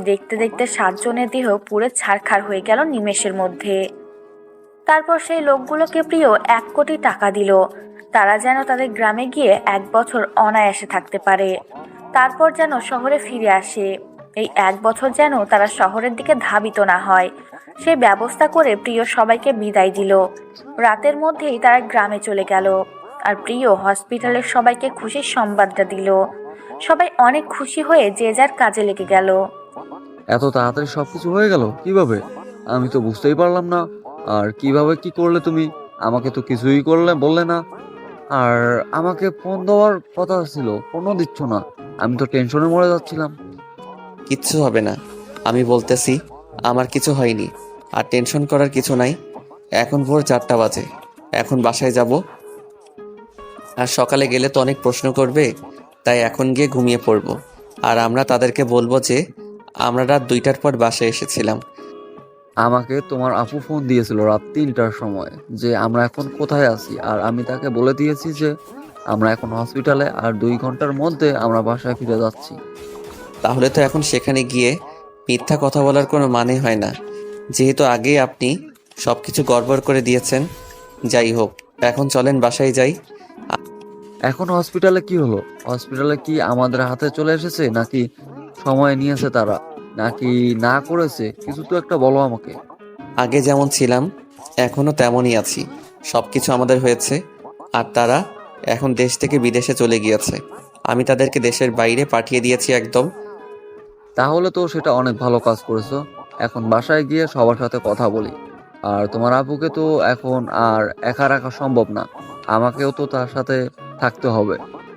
দেখতে দেখতে 7 জনের দেহ পুরো ছারখার হয়ে গেল নিমেষের মধ্যে। তারপর সেই লোকগুলোকে প্রিয় 1 কোটি টাকা দিল, তারা যেন তাদের গ্রামে গিয়ে 1 বছর অনায়াসে থাকতে পারে। তারপর যেন শহরে ফিরে আসে। এই 1 বছর যেন তারা শহরের দিকে ধাবিত না হয়, সেই ব্যবস্থা করে প্রিয় সবাইকে বিদায় দিল। রাতের মধ্যেই তারা গ্রামে চলে গেল। আর প্রিয় হসপিটালের সবাইকে খুশির সংবাদটা দিল। সবাই অনেক খুশি হয়ে যে যার কাজে লেগে গেল। এত তাড়াতাড়ি সবকিছু হয়ে গেল কিভাবে? আমি তো বুঝতেই পারলাম না। আর কিভাবে কি করলে তুমি? আমাকে তো কিছুই বললে না। আর আমাকে ফোন দেওয়ার কথা ছিল, ফোনও দিচ্ছ না। আমি তো টেনশনে মরে যাচ্ছিলাম। কিচ্ছু হবে না, আমি বলতেছি আমার কিছু হয়নি। আর টেনশন করার কিছু নাই। এখন ভোর 4টা বাজে, এখন বাসায় যাব। আর সকালে গেলে তো অনেক প্রশ্ন করবে, তাই এখন গিয়ে ঘুমিয়ে পড়ব। আর আমরা তাদেরকে বলবো যে আমরা রাত 2টার পর বাসায় এসেছিলাম। আমাকে তোমার আপু ফোন দিয়েছিল রাত 3টার সময় যে আমরা এখন কোথায় আছি, আর আমি তাকে বলে দিয়েছি যে আমরা এখন হসপিটালে, আর 2 ঘন্টার মধ্যে আমরা বাসায় ফিরে যাচ্ছি। তাহলে তো এখন সেখানে গিয়ে মিথ্যা কথা বলার কোনো মানে হয় না, যেহেতু আগেই আপনি সব কিছু গড়বড় করে দিয়েছেন। যাই হোক, এখন চলেন বাসায় যাই। এখন হসপিটালে কি হলো? হসপিটালে কি আমাদের হাতে চলে এসেছে, নাকি সময় নিয়েছে তারা, নাকি না করেছে? কিছু তো একটা বলো আমাকে। আগে যেমন ছিলাম এখনও তেমনই আছি। সব কিছু আমাদের হয়েছে, আর তারা এখন দেশ থেকে বিদেশে চলে গিয়েছে। আমি তাদেরকে দেশের বাইরে পাঠিয়ে দিয়েছি একদম। তাহলে তো সেটা অনেক ভালো কাজ করেছো। এখন বাসায় গিয়ে সবার সাথে কথা বলি। আর তোমার আপুকে তো এখন আর একা রাখা সম্ভব না, আমাকেও তো তার সাথে থাকতে হবে।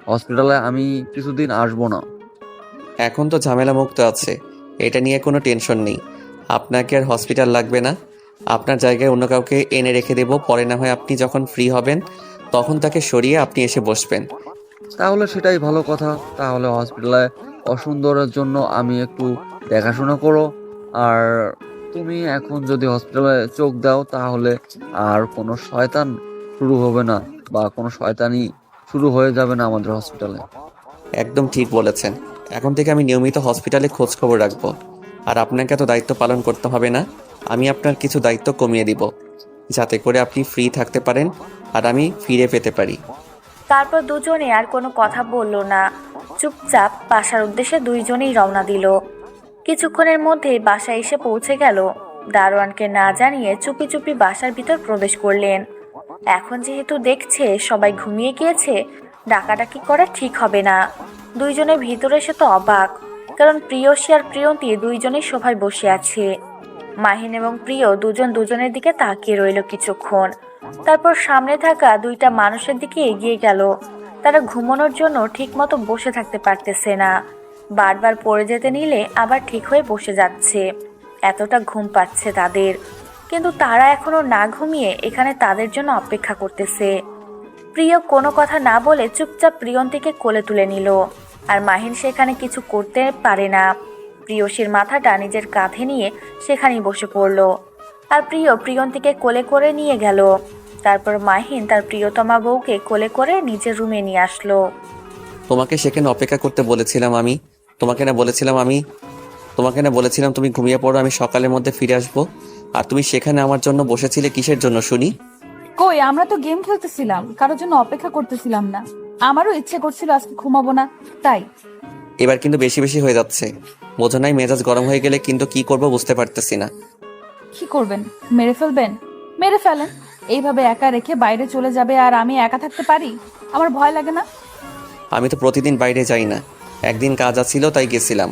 হসপিটালে আমি কিছুদিন আসবো না। এখন তো ঝামেলা মুক্ত আছে, এটা নিয়ে কোনো টেনশন নেই। আপনাকে আর হসপিটাল লাগবে না, আপনার জায়গায় অন্য কাউকে এনে রেখে দেব। পরে না হয় আপনি যখন ফ্রি হবেন তখন তাকে সরিয়ে আপনি এসে বসবেন। তাহলে সেটাই ভালো কথা। তাহলে হসপিটালে অসুন্দরের জন্য আমি একটু দেখাশোনা করো। আর তুমি এখন যদি হসপিটালে চোখ দাও তাহলে আর কোনো শয়তান শুরু হবে না, বা কোনো শয়তানি শুরু হয়ে যাবে না আমাদের হসপিটালে। একদম ঠিক বলেছেন। এখন থেকে আমি নিয়মিত হসপিটালে খোঁজ খবর রাখবো। আর আপনাকে এত দায়িত্ব পালন করতে হবে না, আমি আপনার কিছু দায়িত্ব কমিয়ে দিব, যাতে করে আপনি ফ্রি থাকতে পারেন আর আমি ফিরে পেতে পারি। তারপর দুজনে আর কোনো কথা বলল না, চুপচাপ বাসার উদ্দেশ্যে দুইজনেই রওনা দিল। কিছুক্ষণের মধ্যেই বাসায় এসে পৌঁছে গেল। দারোয়ানকে না জানিয়ে চুপি চুপি বাসার ভিতর প্রবেশ করলেন। এখন যেহেতু দেখছে সবাই ঘুমিয়ে গিয়েছে, ডাকাডাকি করা ঠিক হবে না। দুইজনের ভিতরে এসে তো অবাক, কারণ প্রিয়সী আর প্রিয়ন্তী দুইজনেই সোফায় বসে আছে। মাহিন এবং প্রিয় দুজন দুজনের দিকে তাকিয়ে রইল কিছুক্ষণ, তারপর সামনে থাকা দুইটা মানুষের দিকে এগিয়ে গেল। তারা ঘুমানোর জন্য ঠিকমতো বসে থাকতে পারতেছে না, বারবার পড়ে যেতে নিলে আবার ঠিক হয়ে বসে যাচ্ছে। এতটা ঘুম পাচ্ছে তাদের, কিন্তু তারা এখনো না ঘুমিয়ে এখানে তাদের জন্য অপেক্ষা করতেছে। প্রিয় কোনো কথা না বলে চুপচাপ প্রিয়ন্তীকে কোলে তুলে নিল, আর মাহিন সেখানে কিছু করতে পারে না। প্রিয়সীর মাথাটা নিজের কাঁধে নিয়ে সেখানেই বসে পড়ল, আর প্রিয় প্রিয়ন্তীকে কোলে করে নিয়ে গেল। তারপর মাহিন তার প্রিয়তমা বউকে কোলে করে নিজের রুমে নিয়ে আসলো। তোমাকে সেখানে অপেক্ষা করতে বলেছিলাম আমি। তোমাকে না বলেছিলাম তুমি ঘুমিয়ে পড়ো, আমি সকালের মধ্যে ফিরে আসবো। আর তুমি সেখানে আমার জন্য বসেছিলে কিসের জন্য শুনি? কই, আমরা তো গেম খেলতেছিলাম, কারোর জন্য অপেক্ষা করতেছিলাম না। আমারও ইচ্ছে করছিল আজকে ঘুমাবো না, তাই। এবার কিন্তু বেশি বেশি হয়ে যাচ্ছে, বোঝো নাই? মেজাজ গরম হয়ে গেলে কিন্তু কি করব বুঝতে পারতেছি না। কি করবেন? মেরে ফেলবেন? মেরে ফেলেন। এইভাবে একা রেখে বাইরে চলে যাবে আর আমি একা থাকতে পারি? আমার ভয় লাগে না? আমি তো প্রতিদিন বাইরে যাই না, একদিন কাজ আছিল তাই গেছিলাম।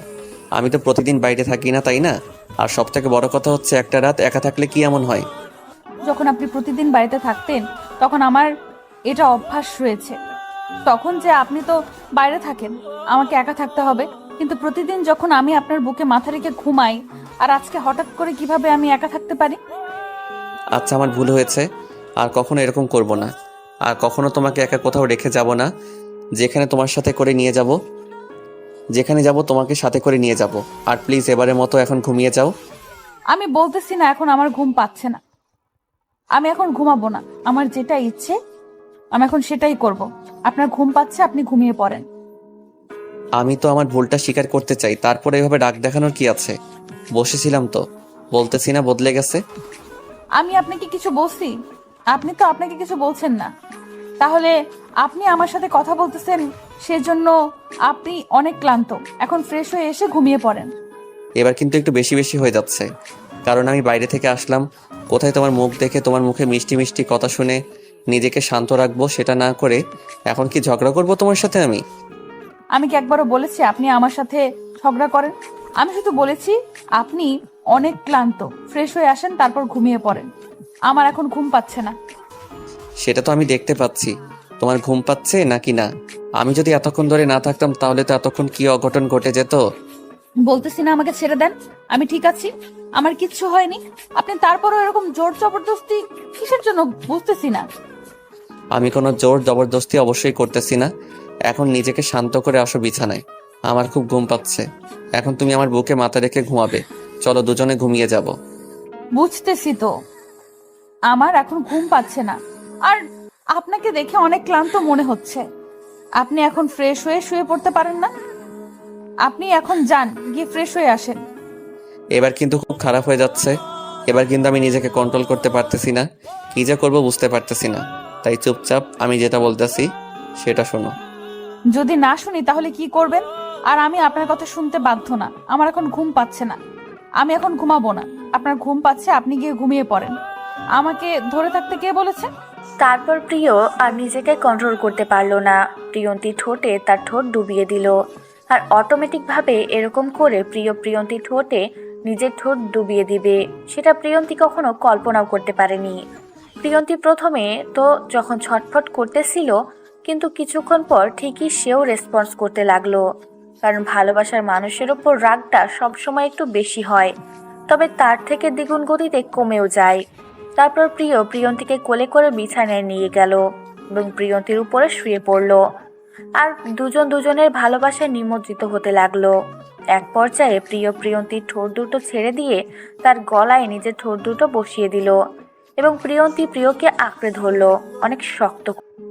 আমি তো প্রতিদিন বাইরে থাকি না, তাই না? আর সব থেকে বড় কথা হচ্ছে, একটা রাত একা থাকলে কি এমন হয়? যখন আপনি প্রতিদিন বাড়িতে থাকতেন তখন আমার এটা অভ্যাস রয়েছে। তখন যে আপনি তো বাইরে থাকেন, আমাকে একা থাকতে হবে। কিন্তু প্রতিদিন যখন আমি আপনার বুকে মাথা রেখে ঘুমাই, আর আজকে হঠাৎ করে কিভাবে আমি একা থাকতে পারি? আচ্ছা, আমার ভুল হয়েছে, আর কখনো এরকম করব না। আর কখনো তোমাকে একা কোথাও রেখে যাব না। যেখানে তোমার সাথে করে নিয়ে যাব, যেখানে যাব তোমাকে সাথে করে নিয়ে যাব। আর প্লিজ এবারের মতো এখন ঘুমিয়ে যাও। আমি বলতেছি না এখন আমার ঘুম পাচ্ছে না, আমি এখন ঘুমাবো না। আমার যেটা ইচ্ছে আমি এখন সেটাই করব। আপনার ঘুম পাচ্ছে, আপনি ঘুমিয়ে পড়েন। আমি তো আমার ভুলটা স্বীকার করতে চাই, তারপরে এভাবে ডাক দেখানোর কি আছে? বসেছিলাম তো, বলতেছি না বদলে গেছে। আমি আপনাকে কিছু বলছি? আপনি তো আপনাকে কিছু বলছেন না। তাহলে আপনি আমার সাথে কথা বলতেছেন, সেজন্য আপনি অনেক ক্লান্ত। এখন ফ্রেশ হয়ে এসে ঘুমিয়ে পড়েন। এবার কিন্তু একটু বেশি বেশি হয়ে যাচ্ছে, কারণ আমি বাইরে থেকে আসলাম। কোথায় তোমার মুখ দেখে, তোমার মুখে মিষ্টি মিষ্টি কথা শুনে নিজেকে শান্ত রাখবো, সেটা না করে এখন কি ঝগড়া করবো তোমার সাথে আমি? আমি কি একবারও বলেছি আপনি আমার সাথে ঝগড়া করেন? আমি শুধু বলেছি আপনি অনেক ক্লান্ত, ফ্রেশ হয়ে আসেন তারপর ঘুমিয়ে পড়েন। আমার এখন ঘুম পাচ্ছে না। সেটা তো আমি দেখতে পাচ্ছি তোমার ঘুম পাচ্ছে নাকি না। আমি যদি এতক্ষণ ধরে না থাকতাম তাহলে তো এতক্ষণ কি অঘটন ঘটে যেত। বলতেছি না আমাকে ছেড়ে দেন, আমি ঠিক আছি, আমার কিচ্ছু হয়নি। আপনি তারপরও এরকম জোর জবরদস্তি কিসের জন্য বুঝতেছি না। আমি কোনো জোর জবরদস্তি অবশ্যই করতেছি না। এখন নিজেকে শান্ত করে আসো বিছানায়। আমার খুব ঘুম পাচ্ছে। এখন তুমি আমার বুকে মাথা রেখে ঘুমাবে। চলো দুজনে ঘুমিয়ে যাব। বুঝতেছি তো, আমার এখন ঘুম পাচ্ছে না। আর আপনাকে দেখে অনেক ক্লান্ত মনে হচ্ছে। আপনি এখন ফ্রেশ হয়ে শুয়ে পড়তে পারেন না? আপনি এখন যান, গিয়ে ফ্রেশ হয়ে আসেন। এবার কিন্তু খুব খারাপ হয়ে যাচ্ছে। এবার কিন্তু আমি নিজেকে কন্ট্রোল করতে পারতেছি না। কি যে করবো বুঝতে পারতেছি না। তাই চুপচাপ আমি যেটা বলতেছি সেটা শোনো। যদি না শুনি তাহলে কি করবেন? আর আমি আপনার কথা শুনতে বাধ্য না। আমার এখন ঘুম পাচ্ছে না, আমি এখন ঘুমাবো না। আপনার ঘুম পাচ্ছে, আপনি গিয়ে ঘুমিয়ে পড়েন। আমাকে ধরে থাকতে কে বলেছে? তারপর প্রিয় আর নিজেকে কন্ট্রোল করতে পারল না। প্রিয়ন্তী ঠোঁটে তার ঠোঁট ডুবিয়ে দিল। আর অটোমেটিকভাবে এরকম করে প্রিয়ন্তী ঠোঁটে নিজের ঠোঁট ডুবিয়ে দিবে, সেটা প্রিয়ন্তী কখনো কল্পনাও করতে পারেনি। প্রিয়ন্তী প্রথমে তো যখন ছটফট করতেছিল, কিন্তু কিছুক্ষণ পর ঠিকই সেও রেসপন্স করতে লাগলো। কারণ ভালোবাসার মানুষের ওপর রাগটা সবসময় একটু বেশি হয়, তবে তার থেকে দ্বিগুণ গতিতে কমেও যায়। তারপর প্রিয়ন্তীকে কোলে করে বিছানায় নিয়ে গেল এবং প্রিয়ন্তীর উপরে শুয়ে পড়ল। আর দুজন দুজনের ভালোবাসায় নিমজ্জিত হতে লাগলো। এক পর্যায়ে প্রিয়ন্তীর ঠোঁট দুটো ছেড়ে দিয়ে তার গলায় নিজের ঠোঁট দুটো বসিয়ে দিল এবং প্রিয়ন্তী প্রিয়কে আঁকড়ে ধরল অনেক শক্ত করে।